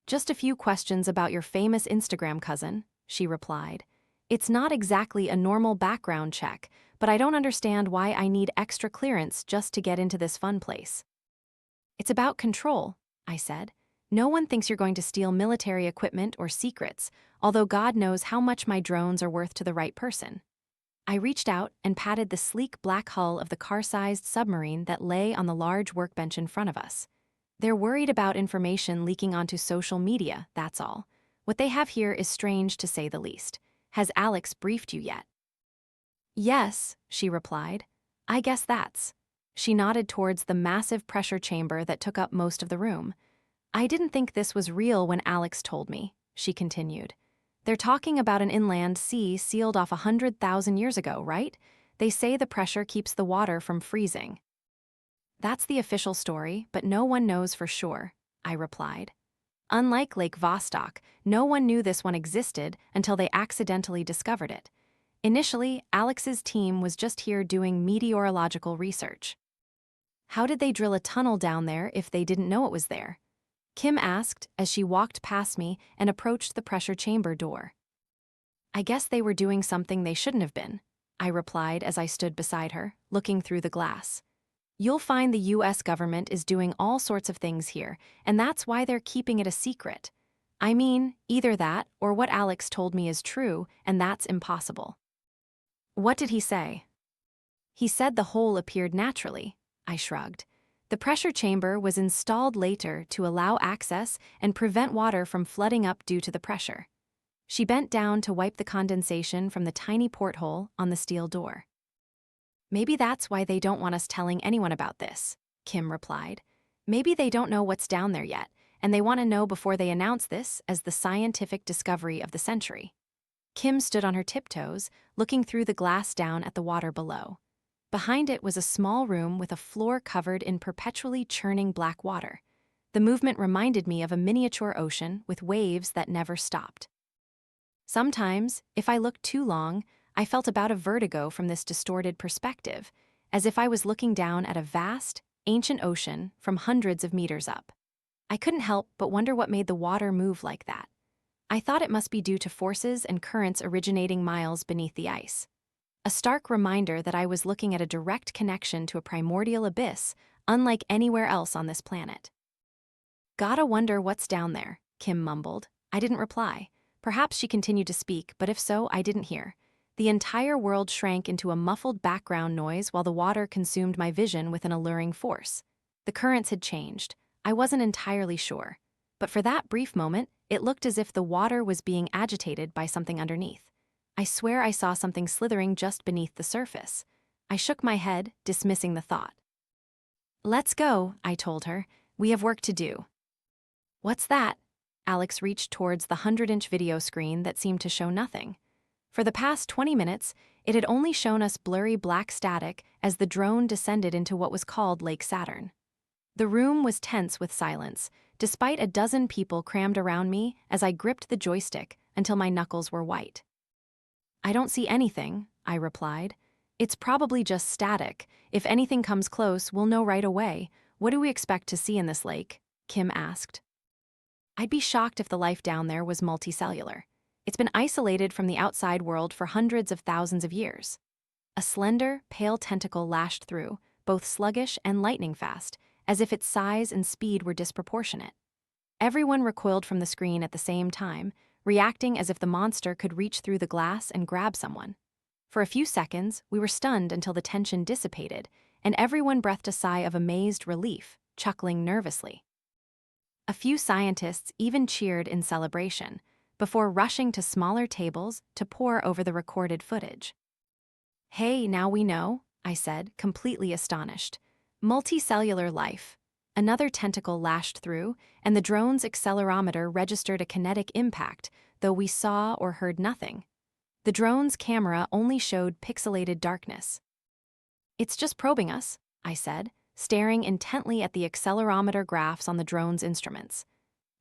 Just a few questions about your famous Instagram cousin, she replied. It's not exactly a normal background check, but I don't understand why I need extra clearance just to get into this fun place. It's about control, I said. No one thinks you're going to steal military equipment or secrets, although God knows how much my drones are worth to the right person. I reached out and patted the sleek black hull of the car-sized submarine that lay on the large workbench in front of us. They're worried about information leaking onto social media, that's all. What they have here is strange to say the least. Has Alex briefed you yet? Yes, she replied. I guess that's. She nodded towards the massive pressure chamber that took up most of the room. I didn't think this was real when Alex told me, she continued. They're talking about an inland sea sealed off 100,000 years ago, right? They say the pressure keeps the water from freezing. That's the official story, but no one knows for sure, I replied. Unlike Lake Vostok, no one knew this one existed until they accidentally discovered it. Initially, Alex's team was just here doing meteorological research. How did they drill a tunnel down there if they didn't know it was there? Kim asked as she walked past me and approached the pressure chamber door. I guess they were doing something they shouldn't have been, I replied as I stood beside her, looking through the glass. You'll find the US government is doing all sorts of things here, and that's why they're keeping it a secret. I mean, either that or what Alex told me is true, and that's impossible. What did he say? He said the hole appeared naturally, I shrugged. The pressure chamber was installed later to allow access and prevent water from flooding up due to the pressure. She bent down to wipe the condensation from the tiny porthole on the steel door. Maybe that's why they don't want us telling anyone about this, Kim replied. Maybe they don't know what's down there yet, and they want to know before they announce this as the scientific discovery of the century. Kim stood on her tiptoes, looking through the glass down at the water below. Behind it was a small room with a floor covered in perpetually churning black water. The movement reminded me of a miniature ocean with waves that never stopped. Sometimes, if I looked too long, I felt about a vertigo from this distorted perspective, as if I was looking down at a vast, ancient ocean from hundreds of meters up. I couldn't help but wonder what made the water move like that. I thought it must be due to forces and currents originating miles beneath the ice. A stark reminder that I was looking at a direct connection to a primordial abyss, unlike anywhere else on this planet. Gotta wonder what's down there, Kim mumbled. I didn't reply. Perhaps she continued to speak, but if so, I didn't hear. The entire world shrank into a muffled background noise while the water consumed my vision with an alluring force. The currents had changed. I wasn't entirely sure. But for that brief moment, it looked as if the water was being agitated by something underneath. I swear I saw something slithering just beneath the surface. I shook my head, dismissing the thought. Let's go, I told her. We have work to do. What's that? Alex reached towards the 100-inch video screen that seemed to show nothing. For the past 20 minutes, it had only shown us blurry black static as the drone descended into what was called Lake Saturn. The room was tense with silence, despite a dozen people crammed around me as I gripped the joystick until my knuckles were white. I don't see anything, I replied. It's probably just static. If anything comes close, we'll know right away. What do we expect to see in this lake? Kim asked. I'd be shocked if the life down there was multicellular. It's been isolated from the outside world for hundreds of thousands of years. A slender, pale tentacle lashed through, both sluggish and lightning fast, as if its size and speed were disproportionate. Everyone recoiled from the screen at the same time, reacting as if the monster could reach through the glass and grab someone. For a few seconds, we were stunned until the tension dissipated, and everyone breathed a sigh of amazed relief, chuckling nervously. A few scientists even cheered in celebration, before rushing to smaller tables to pore over the recorded footage. "Hey, now we know," I said, completely astonished. "Multicellular life." Another tentacle lashed through, and the drone's accelerometer registered a kinetic impact, though we saw or heard nothing. The drone's camera only showed pixelated darkness. "It's just probing us," I said, staring intently at the accelerometer graphs on the drone's instruments.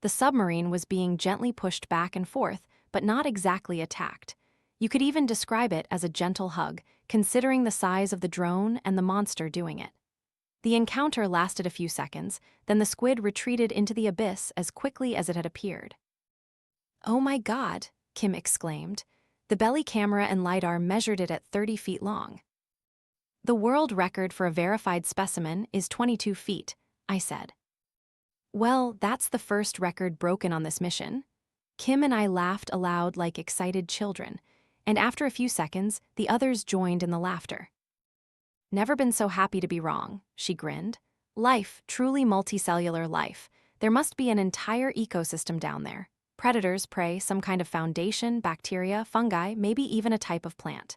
The submarine was being gently pushed back and forth, but not exactly attacked. You could even describe it as a gentle hug, considering the size of the drone and the monster doing it. The encounter lasted a few seconds, then the squid retreated into the abyss as quickly as it had appeared. "Oh my God," Kim exclaimed. The belly camera and LiDAR measured it at 30 feet long. "The world record for a verified specimen is 22 feet, I said. "Well, that's the first record broken on this mission." Kim and I laughed aloud like excited children, and after a few seconds, the others joined in the laughter. "Never been so happy to be wrong," she grinned. "Life, truly multicellular life. There must be an entire ecosystem down there. Predators, prey, some kind of foundation, bacteria, fungi, maybe even a type of plant."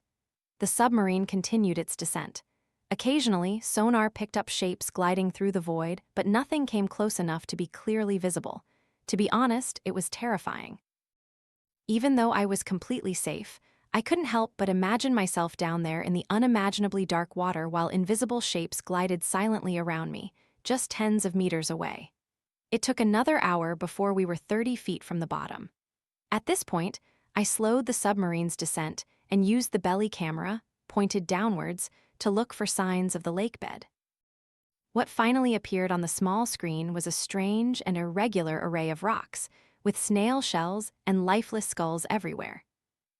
The submarine continued its descent. Occasionally, sonar picked up shapes gliding through the void, but nothing came close enough to be clearly visible. To be honest, it was terrifying. Even though I was completely safe, I couldn't help but imagine myself down there in the unimaginably dark water while invisible shapes glided silently around me, just tens of meters away. It took another hour before we were 30 feet from the bottom. At this point, I slowed the submarine's descent and used the belly camera, pointed downwards, to look for signs of the lake bed. What finally appeared on the small screen was a strange and irregular array of rocks, with snail shells and lifeless skulls everywhere.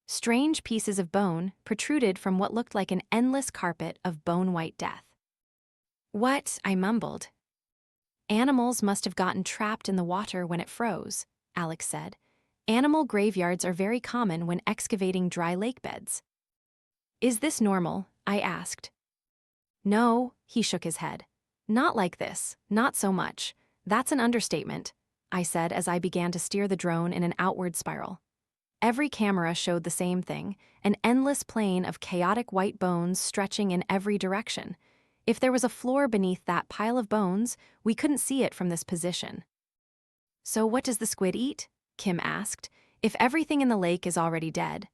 Strange pieces of bone protruded from what looked like an endless carpet of bone-white death. "What?" I mumbled. "Animals must have gotten trapped in the water when it froze," Alex said. "Animal graveyards are very common when excavating dry lake beds." "Is this normal?" I asked. "No," he shook his head. "Not like this, not so much. That's an understatement," I said as I began to steer the drone in an outward spiral. Every camera showed the same thing, an endless plain of chaotic white bones stretching in every direction. If there was a floor beneath that pile of bones, we couldn't see it from this position. "So what does the squid eat?" Kim asked. "If everything in the lake is already dead."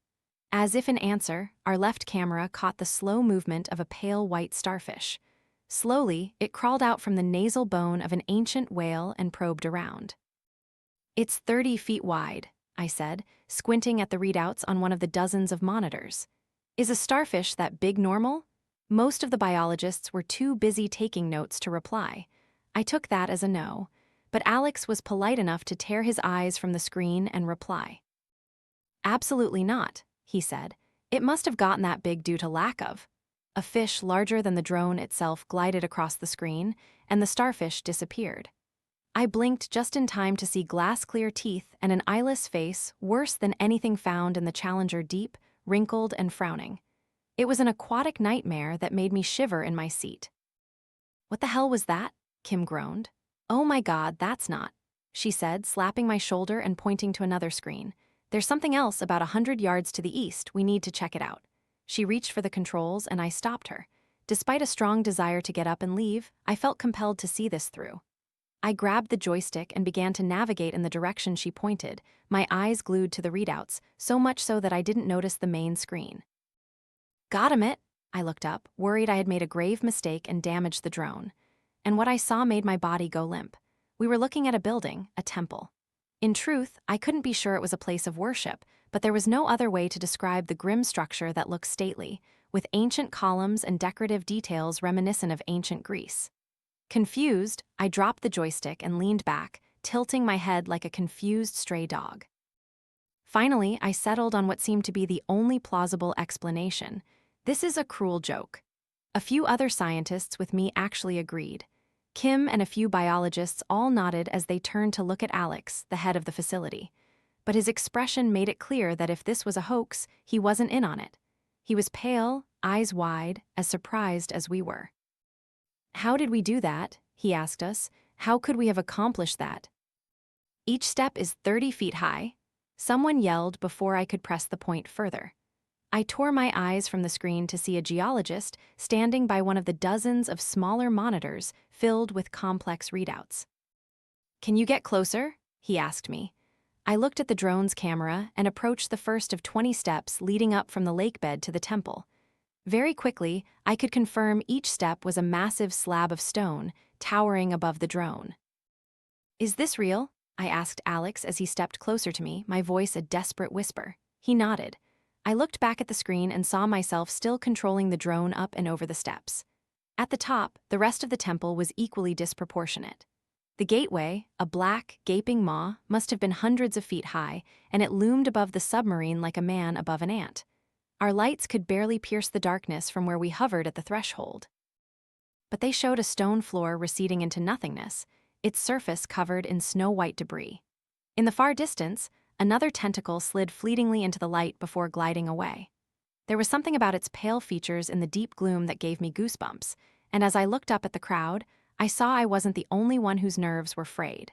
As if in answer, our left camera caught the slow movement of a pale white starfish. Slowly, it crawled out from the nasal bone of an ancient whale and probed around. "It's 30 feet wide," I said, squinting at the readouts on one of the dozens of monitors. "Is a starfish that big normal?" Most of the biologists were too busy taking notes to reply. I took that as a no, but Alex was polite enough to tear his eyes from the screen and reply. "Absolutely not," he said. "It must have gotten that big due to lack of." A fish larger than the drone itself glided across the screen, and the starfish disappeared. I blinked just in time to see glass-clear teeth and an eyeless face worse than anything found in the Challenger Deep, wrinkled and frowning. It was an aquatic nightmare that made me shiver in my seat. "What the hell was that?" Kim groaned. "Oh my God, that's not," she said, slapping my shoulder and pointing to another screen. "There's something else about 100 yards to the east. We need to check it out." She reached for the controls and I stopped her. Despite a strong desire to get up and leave, I felt compelled to see this through. I grabbed the joystick and began to navigate in the direction she pointed, my eyes glued to the readouts, so much so that I didn't notice the main screen. "Got it." I looked up, worried I had made a grave mistake and damaged the drone. And what I saw made my body go limp. We were looking at a building, a temple. In truth, I couldn't be sure it was a place of worship, but there was no other way to describe the grim structure that looked stately, with ancient columns and decorative details reminiscent of ancient Greece. Confused, I dropped the joystick and leaned back, tilting my head like a confused stray dog. Finally, I settled on what seemed to be the only plausible explanation. This is a cruel joke. A few other scientists with me actually agreed. Kim and a few biologists all nodded as they turned to look at Alex, the head of the facility. But his expression made it clear that if this was a hoax, he wasn't in on it. He was pale, eyes wide, as surprised as we were. "How did we do that?" he asked us. "How could we have accomplished that?" "Each step is 30 feet high," someone yelled before I could press the point further. I tore my eyes from the screen to see a geologist standing by one of the dozens of smaller monitors filled with complex readouts. "Can you get closer?" he asked me. I looked at the drone's camera and approached the first of 20 steps leading up from the lake bed to the temple. Very quickly, I could confirm each step was a massive slab of stone, towering above the drone. "Is this real?" I asked Alex as he stepped closer to me, my voice a desperate whisper. He nodded. I looked back at the screen and saw myself still controlling the drone up and over the steps. At the top, the rest of the temple was equally disproportionate. The gateway, a black, gaping maw, must have been hundreds of feet high, and it loomed above the submarine like a man above an ant. Our lights could barely pierce the darkness from where we hovered at the threshold. But they showed a stone floor receding into nothingness, its surface covered in snow-white debris. In the far distance, another tentacle slid fleetingly into the light before gliding away. There was something about its pale features in the deep gloom that gave me goosebumps, and as I looked up at the crowd, I saw I wasn't the only one whose nerves were frayed.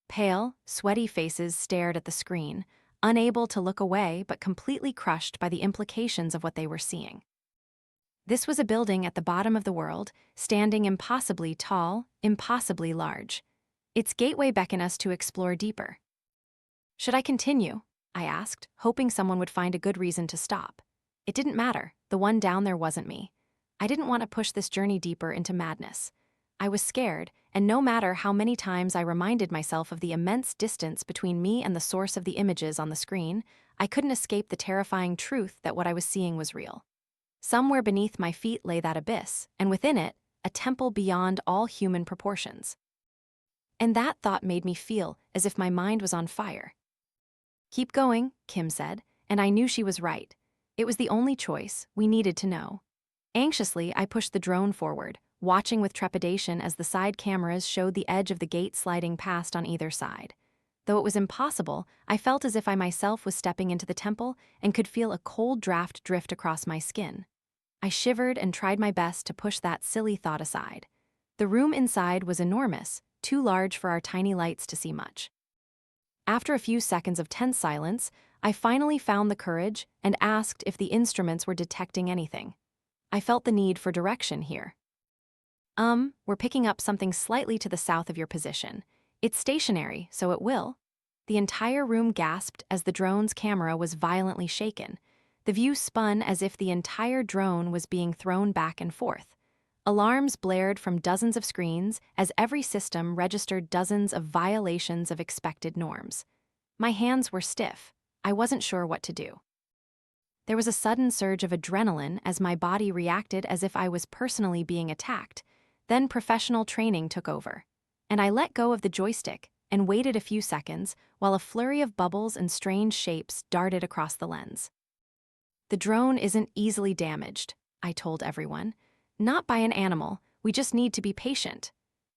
Pale, sweaty faces stared at the screen, unable to look away but completely crushed by the implications of what they were seeing. This was a building at the bottom of the world, standing impossibly tall, impossibly large. Its gateway beckoned us to explore deeper. "Should I continue?" I asked, hoping someone would find a good reason to stop. It didn't matter, the one down there wasn't me. I didn't want to push this journey deeper into madness. I was scared, and no matter how many times I reminded myself of the immense distance between me and the source of the images on the screen, I couldn't escape the terrifying truth that what I was seeing was real. Somewhere beneath my feet lay that abyss, and within it, a temple beyond all human proportions. And that thought made me feel as if my mind was on fire. "Keep going," Kim said, and I knew she was right. It was the only choice. We needed to know. Anxiously, I pushed the drone forward, watching with trepidation as the side cameras showed the edge of the gate sliding past on either side. Though it was impossible, I felt as if I myself was stepping into the temple and could feel a cold draft drift across my skin. I shivered and tried my best to push that silly thought aside. The room inside was enormous, too large for our tiny lights to see much. After a few seconds of tense silence, I finally found the courage and asked if the instruments were detecting anything. I felt the need for direction here. We're picking up something slightly to the south of your position. It's stationary, so it will." The entire room gasped as the drone's camera was violently shaken. The view spun as if the entire drone was being thrown back and forth. Alarms blared from dozens of screens as every system registered dozens of violations of expected norms. My hands were stiff. I wasn't sure what to do. There was a sudden surge of adrenaline as my body reacted as if I was personally being attacked. Then professional training took over, and I let go of the joystick and waited a few seconds while a flurry of bubbles and strange shapes darted across the lens. "The drone isn't easily damaged," I told everyone. "Not by an animal, we just need to be patient."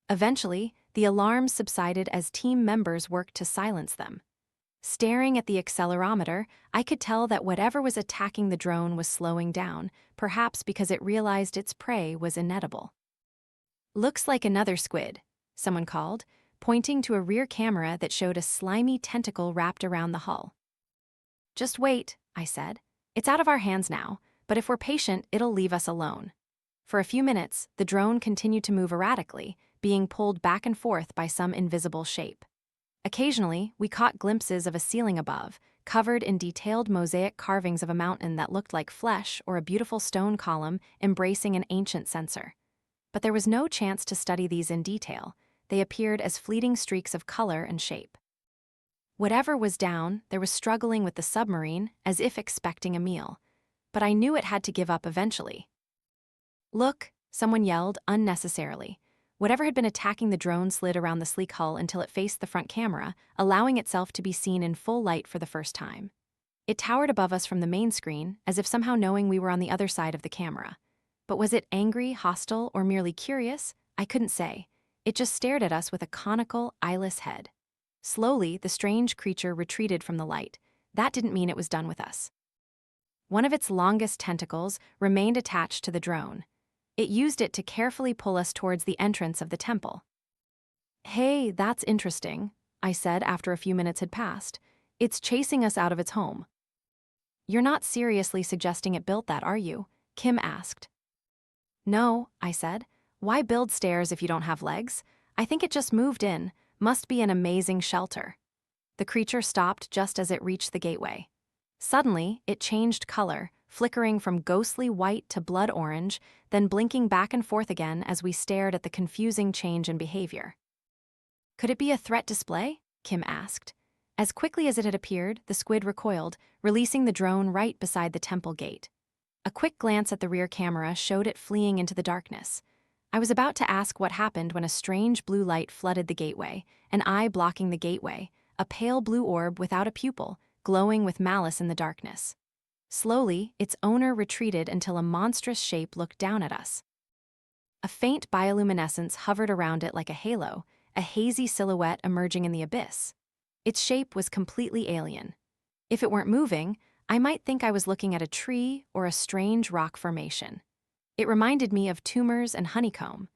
Eventually, the alarms subsided as team members worked to silence them. Staring at the accelerometer, I could tell that whatever was attacking the drone was slowing down, perhaps because it realized its prey was inedible. "Looks like another squid," someone called, pointing to a rear camera that showed a slimy tentacle wrapped around the hull. "Just wait," I said. "It's out of our hands now, but if we're patient, it'll leave us alone." For a few minutes, the drone continued to move erratically, being pulled back and forth by some invisible shape. Occasionally, we caught glimpses of a ceiling above, covered in detailed mosaic carvings of a mountain that looked like flesh or a beautiful stone column embracing an ancient censer. But there was no chance to study these in detail. They appeared as fleeting streaks of color and shape. Whatever was down, there was struggling with the submarine as if expecting a meal. But I knew it had to give up eventually. "Look," someone yelled unnecessarily. Whatever had been attacking the drone slid around the sleek hull until it faced the front camera, allowing itself to be seen in full light for the first time. It towered above us from the main screen, as if somehow knowing we were on the other side of the camera. But was it angry, hostile, or merely curious? I couldn't say. It just stared at us with a conical, eyeless head. Slowly, the strange creature retreated from the light. That didn't mean it was done with us. One of its longest tentacles remained attached to the drone. It used it to carefully pull us towards the entrance of the temple. "Hey, that's interesting," I said after a few minutes had passed. "It's chasing us out of its home." "You're not seriously suggesting it built that, are you?" Kim asked. "No," I said. "Why build stairs if you don't have legs? I think it just moved in. Must be an amazing shelter." The creature stopped just as it reached the gateway. Suddenly, it changed color, flickering from ghostly white to blood orange, then blinking back and forth again as we stared at the confusing change in behavior. "Could it be a threat display?" Kim asked. As quickly as it had appeared, the squid recoiled, releasing the drone right beside the temple gate. A quick glance at the rear camera showed it fleeing into the darkness. I was about to ask what happened when a strange blue light flooded the gateway, an eye blocking the gateway, a pale blue orb without a pupil, glowing with malice in the darkness. Slowly, its owner retreated until a monstrous shape looked down at us. A faint bioluminescence hovered around it like a halo, a hazy silhouette emerging in the abyss. Its shape was completely alien. If it weren't moving, I might think I was looking at a tree or a strange rock formation. It reminded me of tumors and honeycomb.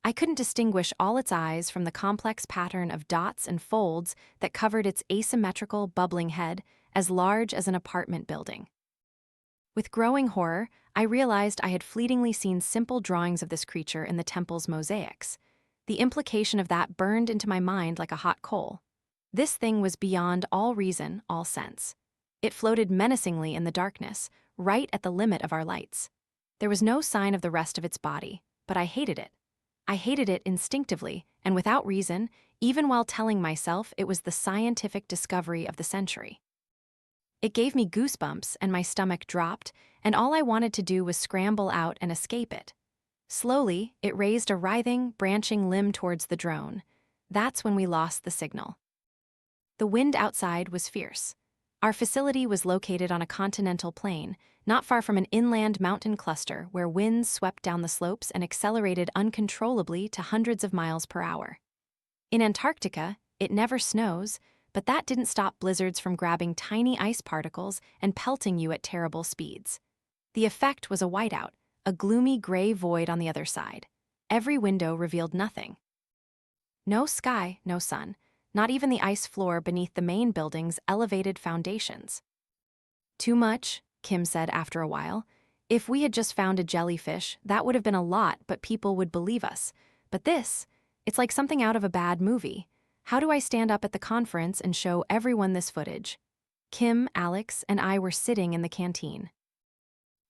I couldn't distinguish all its eyes from the complex pattern of dots and folds that covered its asymmetrical, bubbling head, as large as an apartment building. With growing horror, I realized I had fleetingly seen simple drawings of this creature in the temple's mosaics. The implication of that burned into my mind like a hot coal. This thing was beyond all reason, all sense. It floated menacingly in the darkness, right at the limit of our lights. There was no sign of the rest of its body, but I hated it. I hated it instinctively, and without reason, even while telling myself it was the scientific discovery of the century. It gave me goosebumps and my stomach dropped, and all I wanted to do was scramble out and escape it. Slowly, it raised a writhing, branching limb towards the drone. That's when we lost the signal. The wind outside was fierce. Our facility was located on a continental plain, not far from an inland mountain cluster where winds swept down the slopes and accelerated uncontrollably to hundreds of miles per hour. In Antarctica, it never snows, but that didn't stop blizzards from grabbing tiny ice particles and pelting you at terrible speeds. The effect was a whiteout, a gloomy gray void on the other side. Every window revealed nothing. No sky, no sun, not even the ice floor beneath the main building's elevated foundations. "Too much," Kim said after a while. "If we had just found a jellyfish, that would have been a lot, but people would believe us. But this, it's like something out of a bad movie. How do I stand up at the conference and show everyone this footage?" Kim, Alex, and I were sitting in the canteen.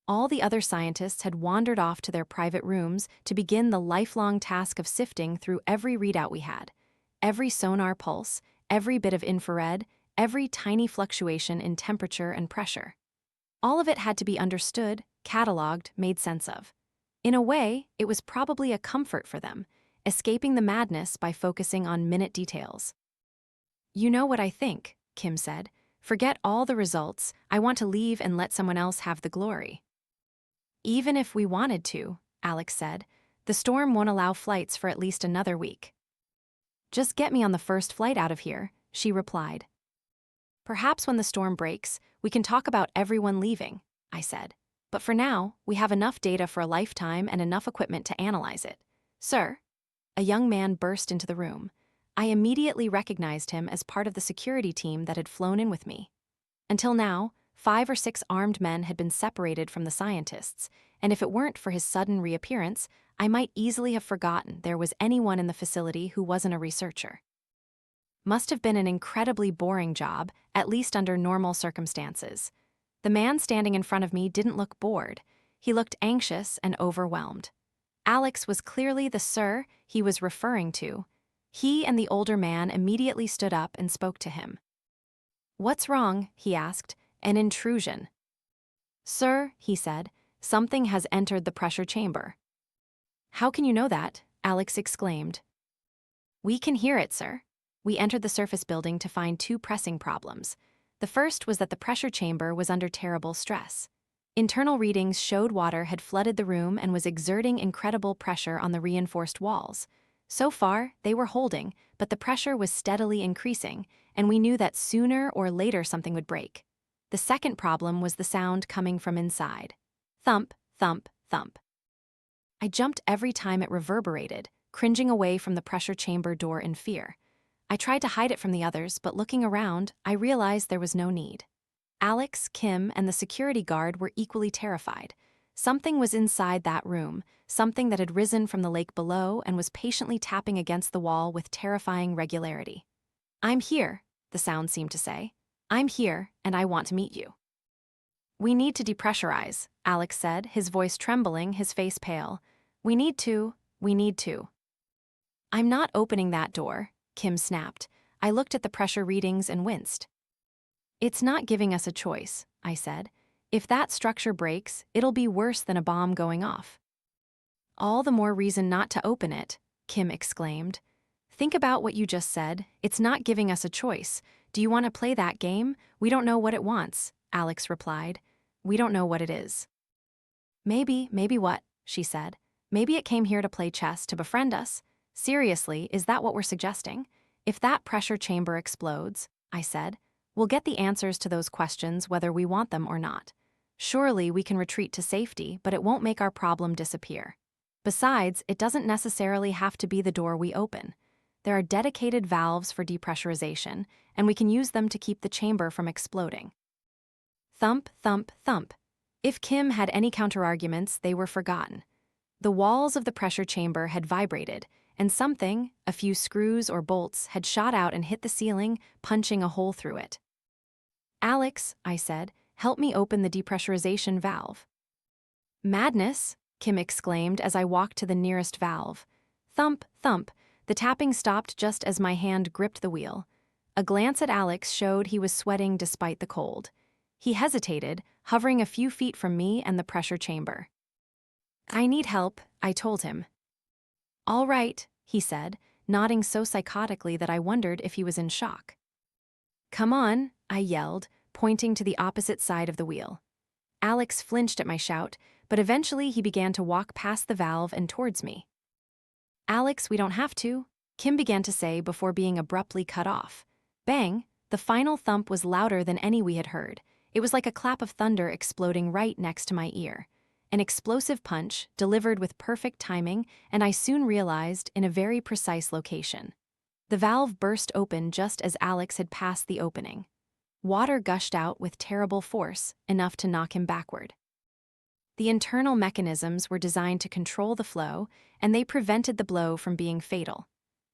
All the other scientists had wandered off to their private rooms to begin the lifelong task of sifting through every readout we had. Every sonar pulse, every bit of infrared, every tiny fluctuation in temperature and pressure. All of it had to be understood, cataloged, made sense of. In a way, it was probably a comfort for them, escaping the madness by focusing on minute details. "You know what I think," Kim said. "Forget all the results. I want to leave and let someone else have the glory." "Even if we wanted to," Alex said, "the storm won't allow flights for at least another week." "Just get me on the first flight out of here," she replied. "Perhaps when the storm breaks, we can talk about everyone leaving," I said. "But for now, we have enough data for a lifetime and enough equipment to analyze it." "Sir?" A young man burst into the room. I immediately recognized him as part of the security team that had flown in with me. Until now, 5 or 6 armed men had been separated from the scientists, and if it weren't for his sudden reappearance, I might easily have forgotten there was anyone in the facility who wasn't a researcher. Must have been an incredibly boring job, at least under normal circumstances. The man standing in front of me didn't look bored. He looked anxious and overwhelmed. Alex was clearly the sir he was referring to. He and the older man immediately stood up and spoke to him. "What's wrong?" he asked. "An intrusion." "Sir," he said, "something has entered the pressure chamber." "How can you know that?" Alex exclaimed. "We can hear it, sir." We entered the surface building to find 2 pressing problems. The first was that the pressure chamber was under terrible stress. Internal readings showed water had flooded the room and was exerting incredible pressure on the reinforced walls. So far, they were holding, but the pressure was steadily increasing, and we knew that sooner or later something would break. The second problem was the sound coming from inside. Thump, thump, thump. I jumped every time it reverberated, cringing away from the pressure chamber door in fear. I tried to hide it from the others, but looking around, I realized there was no need. Alex, Kim, and the security guard were equally terrified. Something was inside that room, something that had risen from the lake below and was patiently tapping against the wall with terrifying regularity. "I'm here," the sound seemed to say. "I'm here, and I want to meet you." "We need to depressurize," Alex said, his voice trembling, his face pale. We need to. "I'm not opening that door," Kim snapped. I looked at the pressure readings and winced. "It's not giving us a choice," I said. "If that structure breaks, it'll be worse than a bomb going off." "All the more reason not to open it," Kim exclaimed. "Think about what you just said. It's not giving us a choice. Do you want to play that game? We don't know what it wants," Alex replied. "We don't know what it is." Maybe what?" she said. "Maybe it came here to play chess, to befriend us. Seriously, is that what we're suggesting? If that pressure chamber explodes," I said, "we'll get the answers to those questions whether we want them or not. Surely we can retreat to safety, but it won't make our problem disappear. Besides, it doesn't necessarily have to be the door we open. There are dedicated valves for depressurization, and we can use them to keep the chamber from exploding." Thump, thump, thump. If Kim had any counterarguments, they were forgotten. The walls of the pressure chamber had vibrated, and something, a few screws or bolts, had shot out and hit the ceiling, punching a hole through it. "Alex," I said, "help me open the depressurization valve." "Madness," Kim exclaimed as I walked to the nearest valve. Thump, thump. The tapping stopped just as my hand gripped the wheel. A glance at Alex showed he was sweating despite the cold. He hesitated, hovering a few feet from me and the pressure chamber. "I need help," I told him. "All right," he said, nodding so psychotically that I wondered if he was in shock. "Come on," I yelled, pointing to the opposite side of the wheel. Alex flinched at my shout, but eventually he began to walk past the valve and towards me. "Alex, we don't have to," Kim began to say before being abruptly cut off. Bang! The final thump was louder than any we had heard. It was like a clap of thunder exploding right next to my ear. An explosive punch, delivered with perfect timing, and I soon realized in a very precise location. The valve burst open just as Alex had passed the opening. Water gushed out with terrible force, enough to knock him backward. The internal mechanisms were designed to control the flow, and they prevented the blow from being fatal.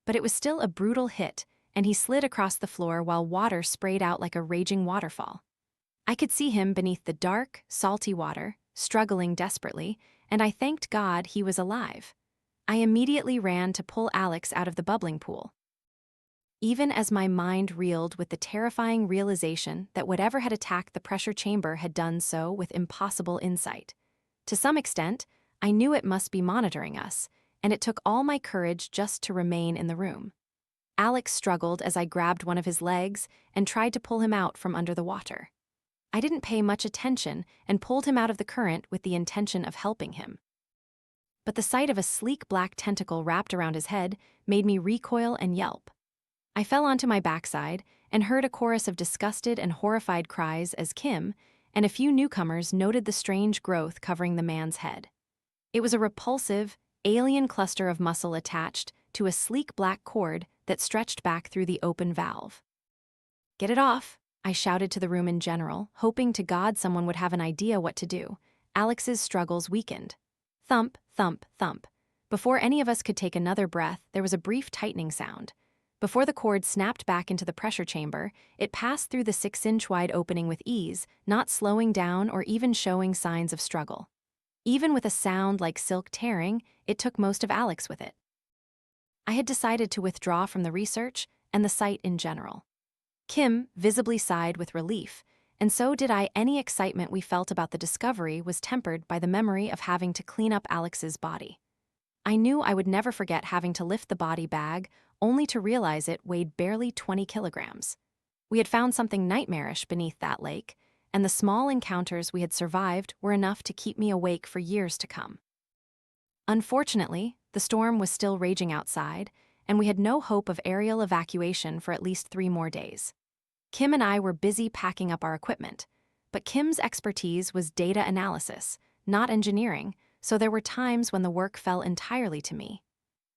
But it was still a brutal hit, and he slid across the floor while water sprayed out like a raging waterfall. I could see him beneath the dark, salty water, struggling desperately, and I thanked God he was alive. I immediately ran to pull Alex out of the bubbling pool. Even as my mind reeled with the terrifying realization that whatever had attacked the pressure chamber had done so with impossible insight. To some extent, I knew it must be monitoring us, and it took all my courage just to remain in the room. Alex struggled as I grabbed one of his legs and tried to pull him out from under the water. I didn't pay much attention and pulled him out of the current with the intention of helping him. But the sight of a sleek black tentacle wrapped around his head made me recoil and yelp. I fell onto my backside and heard a chorus of disgusted and horrified cries as Kim and a few newcomers noted the strange growth covering the man's head. It was a repulsive, alien cluster of muscle attached to a sleek black cord that stretched back through the open valve. "Get it off," I shouted to the room in general, hoping to God someone would have an idea what to do. Alex's struggles weakened. Thump, thump, thump. Before any of us could take another breath, there was a brief tightening sound. Before the cord snapped back into the pressure chamber, it passed through the 6-inch-wide opening with ease, not slowing down or even showing signs of struggle. Even with a sound like silk tearing, it took most of Alex with it. I had decided to withdraw from the research and the site in general. Kim visibly sighed with relief, and so did I. Any excitement we felt about the discovery was tempered by the memory of having to clean up Alex's body. I knew I would never forget having to lift the body bag, only to realize it weighed barely 20 kilograms. We had found something nightmarish beneath that lake, and the small encounters we had survived were enough to keep me awake for years to come. Unfortunately, The storm was still raging outside, and we had no hope of aerial evacuation for at least 3 more days. Kim and I were busy packing up our equipment, but Kim's expertise was data analysis, not engineering, so there were times when the work fell entirely to me.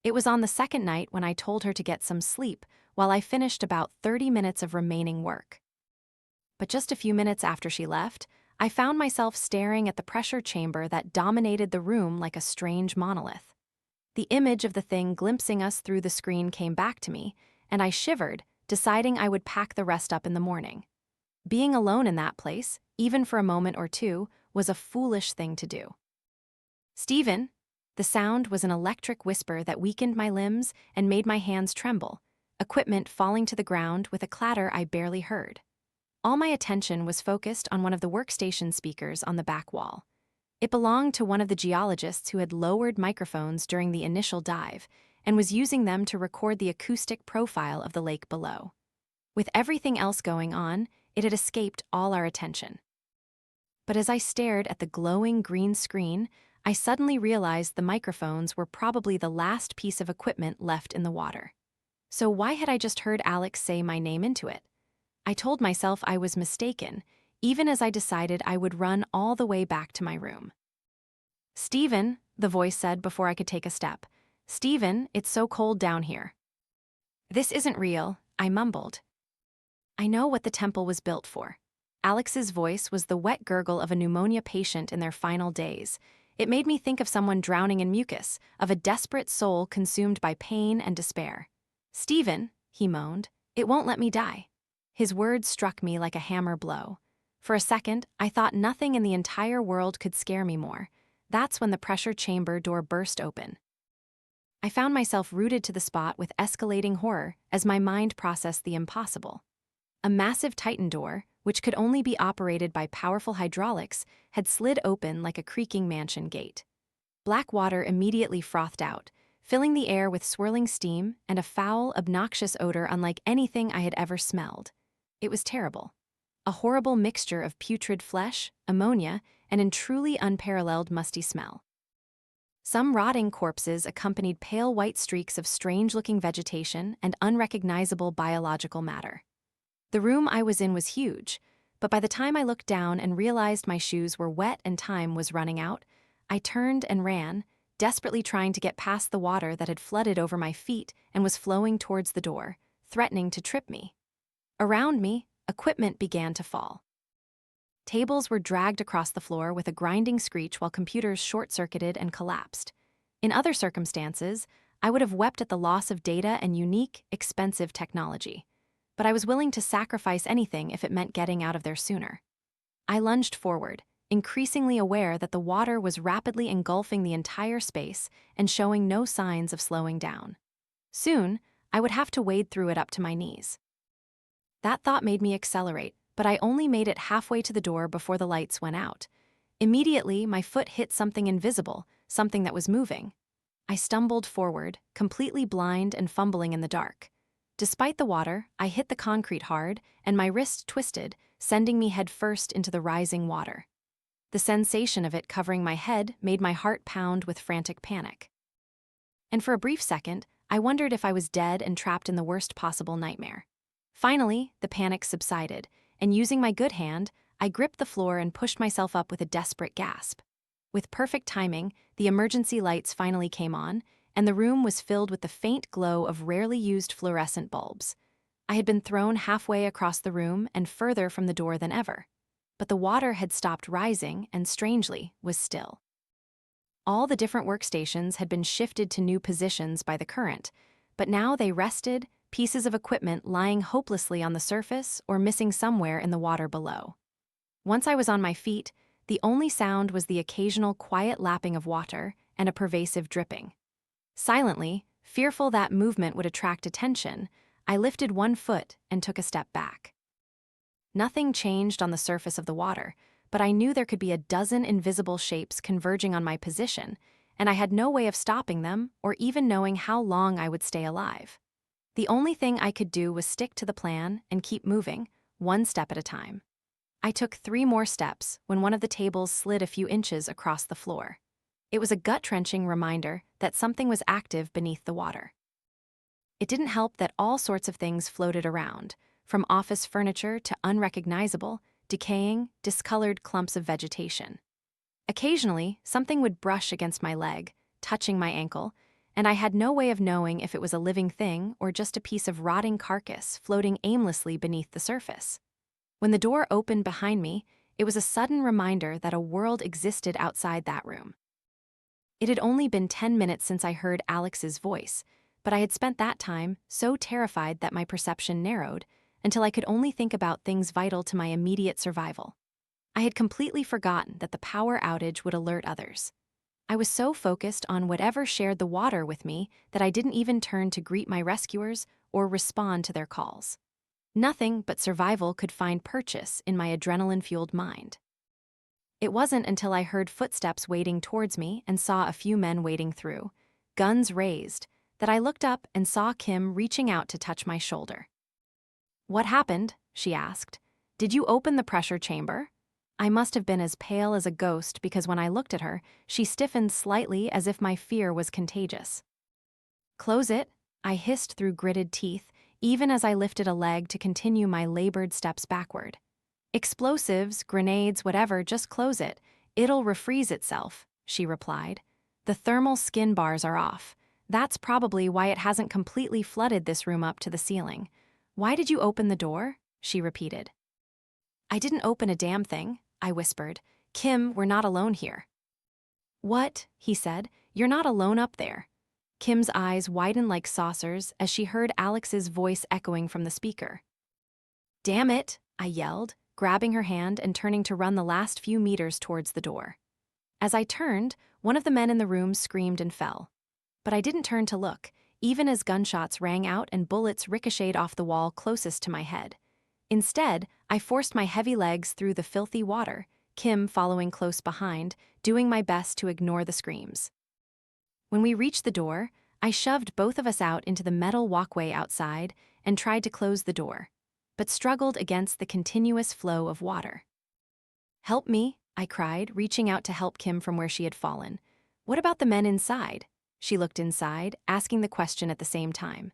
It was on the second night when I told her to get some sleep while I finished about 30 minutes of remaining work. But just a few minutes after she left, I found myself staring at the pressure chamber that dominated the room like a strange monolith. The image of the thing glimpsing us through the screen came back to me, and I shivered, deciding I would pack the rest up in the morning. Being alone in that place, even for a moment or two, was a foolish thing to do. "Stephen!" The sound was an electric whisper that weakened my limbs and made my hands tremble, equipment falling to the ground with a clatter I barely heard. All my attention was focused on one of the workstation speakers on the back wall. It belonged to one of the geologists who had lowered microphones during the initial dive and was using them to record the acoustic profile of the lake below. With everything else going on, it had escaped all our attention. But as I stared at the glowing green screen, I suddenly realized the microphones were probably the last piece of equipment left in the water. So why had I just heard Alex say my name into it? I told myself I was mistaken, even as I decided I would run all the way back to my room. "Stephen," the voice said before I could take a step. "Stephen, it's so cold down here." "This isn't real," I mumbled. I know what the temple was built for. Alex's voice was the wet gurgle of a pneumonia patient in their final days. It made me think of someone drowning in mucus, of a desperate soul consumed by pain and despair. "Stephen," he moaned, "it won't let me die." His words struck me like a hammer blow. For a second, I thought nothing in the entire world could scare me more. That's when the pressure chamber door burst open. I found myself rooted to the spot with escalating horror as my mind processed the impossible. A massive Titan door, which could only be operated by powerful hydraulics, had slid open like a creaking mansion gate. Black water immediately frothed out, filling the air with swirling steam and a foul, obnoxious odor unlike anything I had ever smelled. It was terrible. A horrible mixture of putrid flesh, ammonia, and a truly unparalleled musty smell. Some rotting corpses accompanied pale white streaks of strange-looking vegetation and unrecognizable biological matter. The room I was in was huge, but by the time I looked down and realized my shoes were wet and time was running out, I turned and ran, desperately trying to get past the water that had flooded over my feet and was flowing towards the door, threatening to trip me. Around me, equipment began to fall. Tables were dragged across the floor with a grinding screech while computers short-circuited and collapsed. In other circumstances, I would have wept at the loss of data and unique, expensive technology. But I was willing to sacrifice anything if it meant getting out of there sooner. I lunged forward, increasingly aware that the water was rapidly engulfing the entire space and showing no signs of slowing down. Soon, I would have to wade through it up to my knees. That thought made me accelerate, but I only made it halfway to the door before the lights went out. Immediately, my foot hit something invisible, something that was moving. I stumbled forward, completely blind and fumbling in the dark. Despite the water, I hit the concrete hard, and my wrist twisted, sending me headfirst into the rising water. The sensation of it covering my head made my heart pound with frantic panic. And for a brief second, I wondered if I was dead and trapped in the worst possible nightmare. Finally, the panic subsided, and using my good hand, I gripped the floor and pushed myself up with a desperate gasp. With perfect timing, the emergency lights finally came on, and the room was filled with the faint glow of rarely used fluorescent bulbs. I had been thrown halfway across the room and further from the door than ever. But the water had stopped rising and, strangely, was still. All the different workstations had been shifted to new positions by the current, but now they rested, pieces of equipment lying hopelessly on the surface or missing somewhere in the water below. Once I was on my feet, the only sound was the occasional quiet lapping of water and a pervasive dripping. Silently, fearful that movement would attract attention, I lifted one foot and took a step back. Nothing changed on the surface of the water, but I knew there could be a dozen invisible shapes converging on my position, and I had no way of stopping them or even knowing how long I would stay alive. The only thing I could do was stick to the plan and keep moving, one step at a time. I took 3 more steps when one of the tables slid a few inches across the floor. It was a gut-wrenching reminder that something was active beneath the water. It didn't help that all sorts of things floated around, from office furniture to unrecognizable, decaying, discolored clumps of vegetation. Occasionally, something would brush against my leg, touching my ankle, and I had no way of knowing if it was a living thing or just a piece of rotting carcass floating aimlessly beneath the surface. When the door opened behind me, it was a sudden reminder that a world existed outside that room. It had only been 10 minutes since I heard Alex's voice, but I had spent that time so terrified that my perception narrowed until I could only think about things vital to my immediate survival. I had completely forgotten that the power outage would alert others. I was so focused on whatever shared the water with me that I didn't even turn to greet my rescuers or respond to their calls. Nothing but survival could find purchase in my adrenaline-fueled mind. It wasn't until I heard footsteps wading towards me and saw a few men wading through, guns raised, that I looked up and saw Kim reaching out to touch my shoulder. "What happened?" she asked. "Did you open the pressure chamber?" I must have been as pale as a ghost because when I looked at her, she stiffened slightly as if my fear was contagious. "Close it," I hissed through gritted teeth, even as I lifted a leg to continue my labored steps backward. "Explosives, grenades, whatever, just close it. It'll refreeze itself," she replied. "The thermal skin bars are off. That's probably why it hasn't completely flooded this room up to the ceiling. Why did you open the door?" she repeated. "I didn't open a damn thing," I whispered. "Kim, we're not alone here." "What?" he said. "You're not alone up there." Kim's eyes widened like saucers as she heard Alex's voice echoing from the speaker. "Damn it," I yelled, grabbing her hand and turning to run the last few meters towards the door. As I turned, one of the men in the room screamed and fell. But I didn't turn to look, even as gunshots rang out and bullets ricocheted off the wall closest to my head. Instead, I forced my heavy legs through the filthy water, Kim following close behind, doing my best to ignore the screams. When we reached the door, I shoved both of us out into the metal walkway outside and tried to close the door, but struggled against the continuous flow of water. "Help me," I cried, reaching out to help Kim from where she had fallen. "What about the men inside?" She looked inside, asking the question at the same time.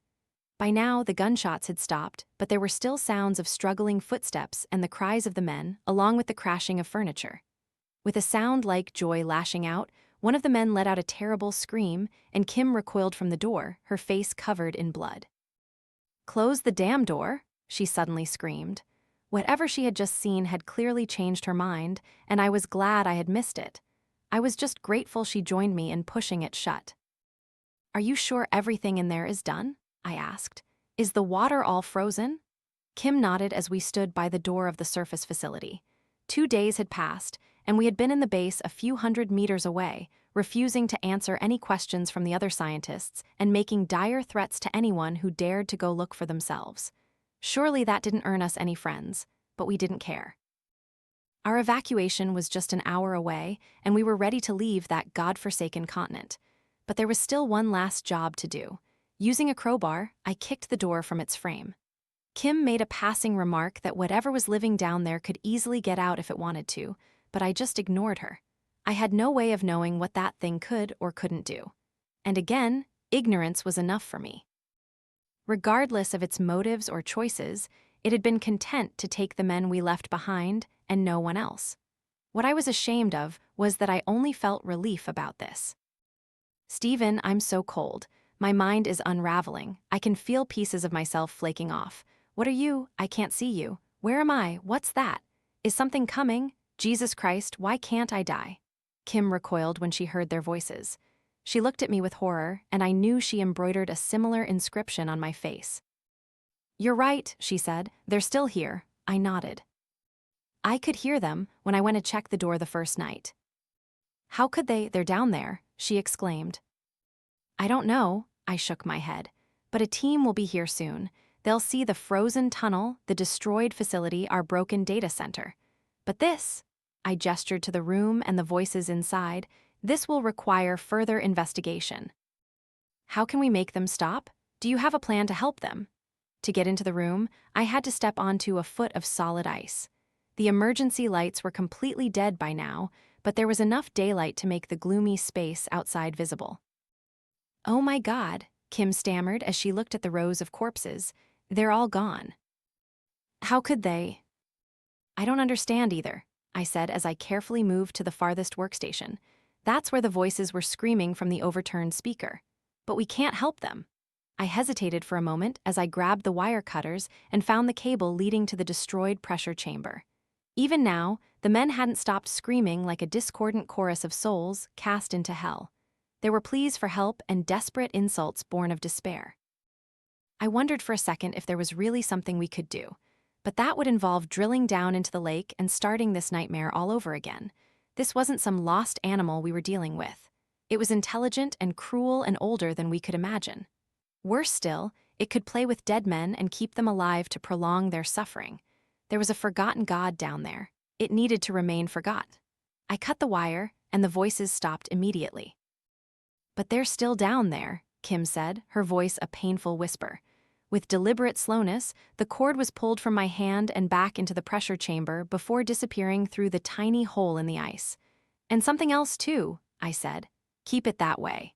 By now, the gunshots had stopped, but there were still sounds of struggling footsteps and the cries of the men, along with the crashing of furniture. With a sound like joy lashing out, one of the men let out a terrible scream, and Kim recoiled from the door, her face covered in blood. "Close the damn door," she suddenly screamed. Whatever she had just seen had clearly changed her mind, and I was glad I had missed it. I was just grateful she joined me in pushing it shut. "Are you sure everything in there is done?" I asked. "Is the water all frozen?" Kim nodded as we stood by the door of the surface facility. 2 days had passed, and we had been in the base a few hundred meters away, refusing to answer any questions from the other scientists and making dire threats to anyone who dared to go look for themselves. Surely that didn't earn us any friends, but we didn't care. Our evacuation was just an hour away, and we were ready to leave that godforsaken continent. But there was still one last job to do. Using a crowbar, I kicked the door from its frame. Kim made a passing remark that whatever was living down there could easily get out if it wanted to, but I just ignored her. I had no way of knowing what that thing could or couldn't do. And again, ignorance was enough for me. Regardless of its motives or choices, it had been content to take the men we left behind and no one else. What I was ashamed of was that I only felt relief about this. "Stephen, I'm so cold. My mind is unraveling. I can feel pieces of myself flaking off. What are you? I can't see you. Where am I? What's that? Is something coming? Jesus Christ, why can't I die?" Kim recoiled when she heard their voices. She looked at me with horror, and I knew she embroidered a similar inscription on my face. "You're right," she said. "They're still here." I nodded. "I could hear them when I went to check the door the first night." "How could they? They're down there," she exclaimed. "I don't know," I shook my head. "But a team will be here soon. They'll see the frozen tunnel, the destroyed facility, our broken data center. But this," I gestured to the room and the voices inside, "this will require further investigation." "How can we make them stop? Do you have a plan to help them?" To get into the room, I had to step onto a foot of solid ice. The emergency lights were completely dead by now, but there was enough daylight to make the gloomy space outside visible. "Oh my God," Kim stammered as she looked at the rows of corpses. "They're all gone." "How could they?" "I don't understand either," I said as I carefully moved to the farthest workstation. That's where the voices were screaming from the overturned speaker. "But we can't help them." I hesitated for a moment as I grabbed the wire cutters and found the cable leading to the destroyed pressure chamber. Even now, the men hadn't stopped screaming like a discordant chorus of souls cast into hell. There were pleas for help and desperate insults born of despair. I wondered for a second if there was really something we could do, but that would involve drilling down into the lake and starting this nightmare all over again. This wasn't some lost animal we were dealing with. It was intelligent and cruel and older than we could imagine. Worse still, it could play with dead men and keep them alive to prolong their suffering. There was a forgotten god down there. It needed to remain forgot. I cut the wire, and the voices stopped immediately. "But they're still down there," Kim said, her voice a painful whisper. With deliberate slowness, the cord was pulled from my hand and back into the pressure chamber before disappearing through the tiny hole in the ice. "And something else too," I said. "Keep it that way."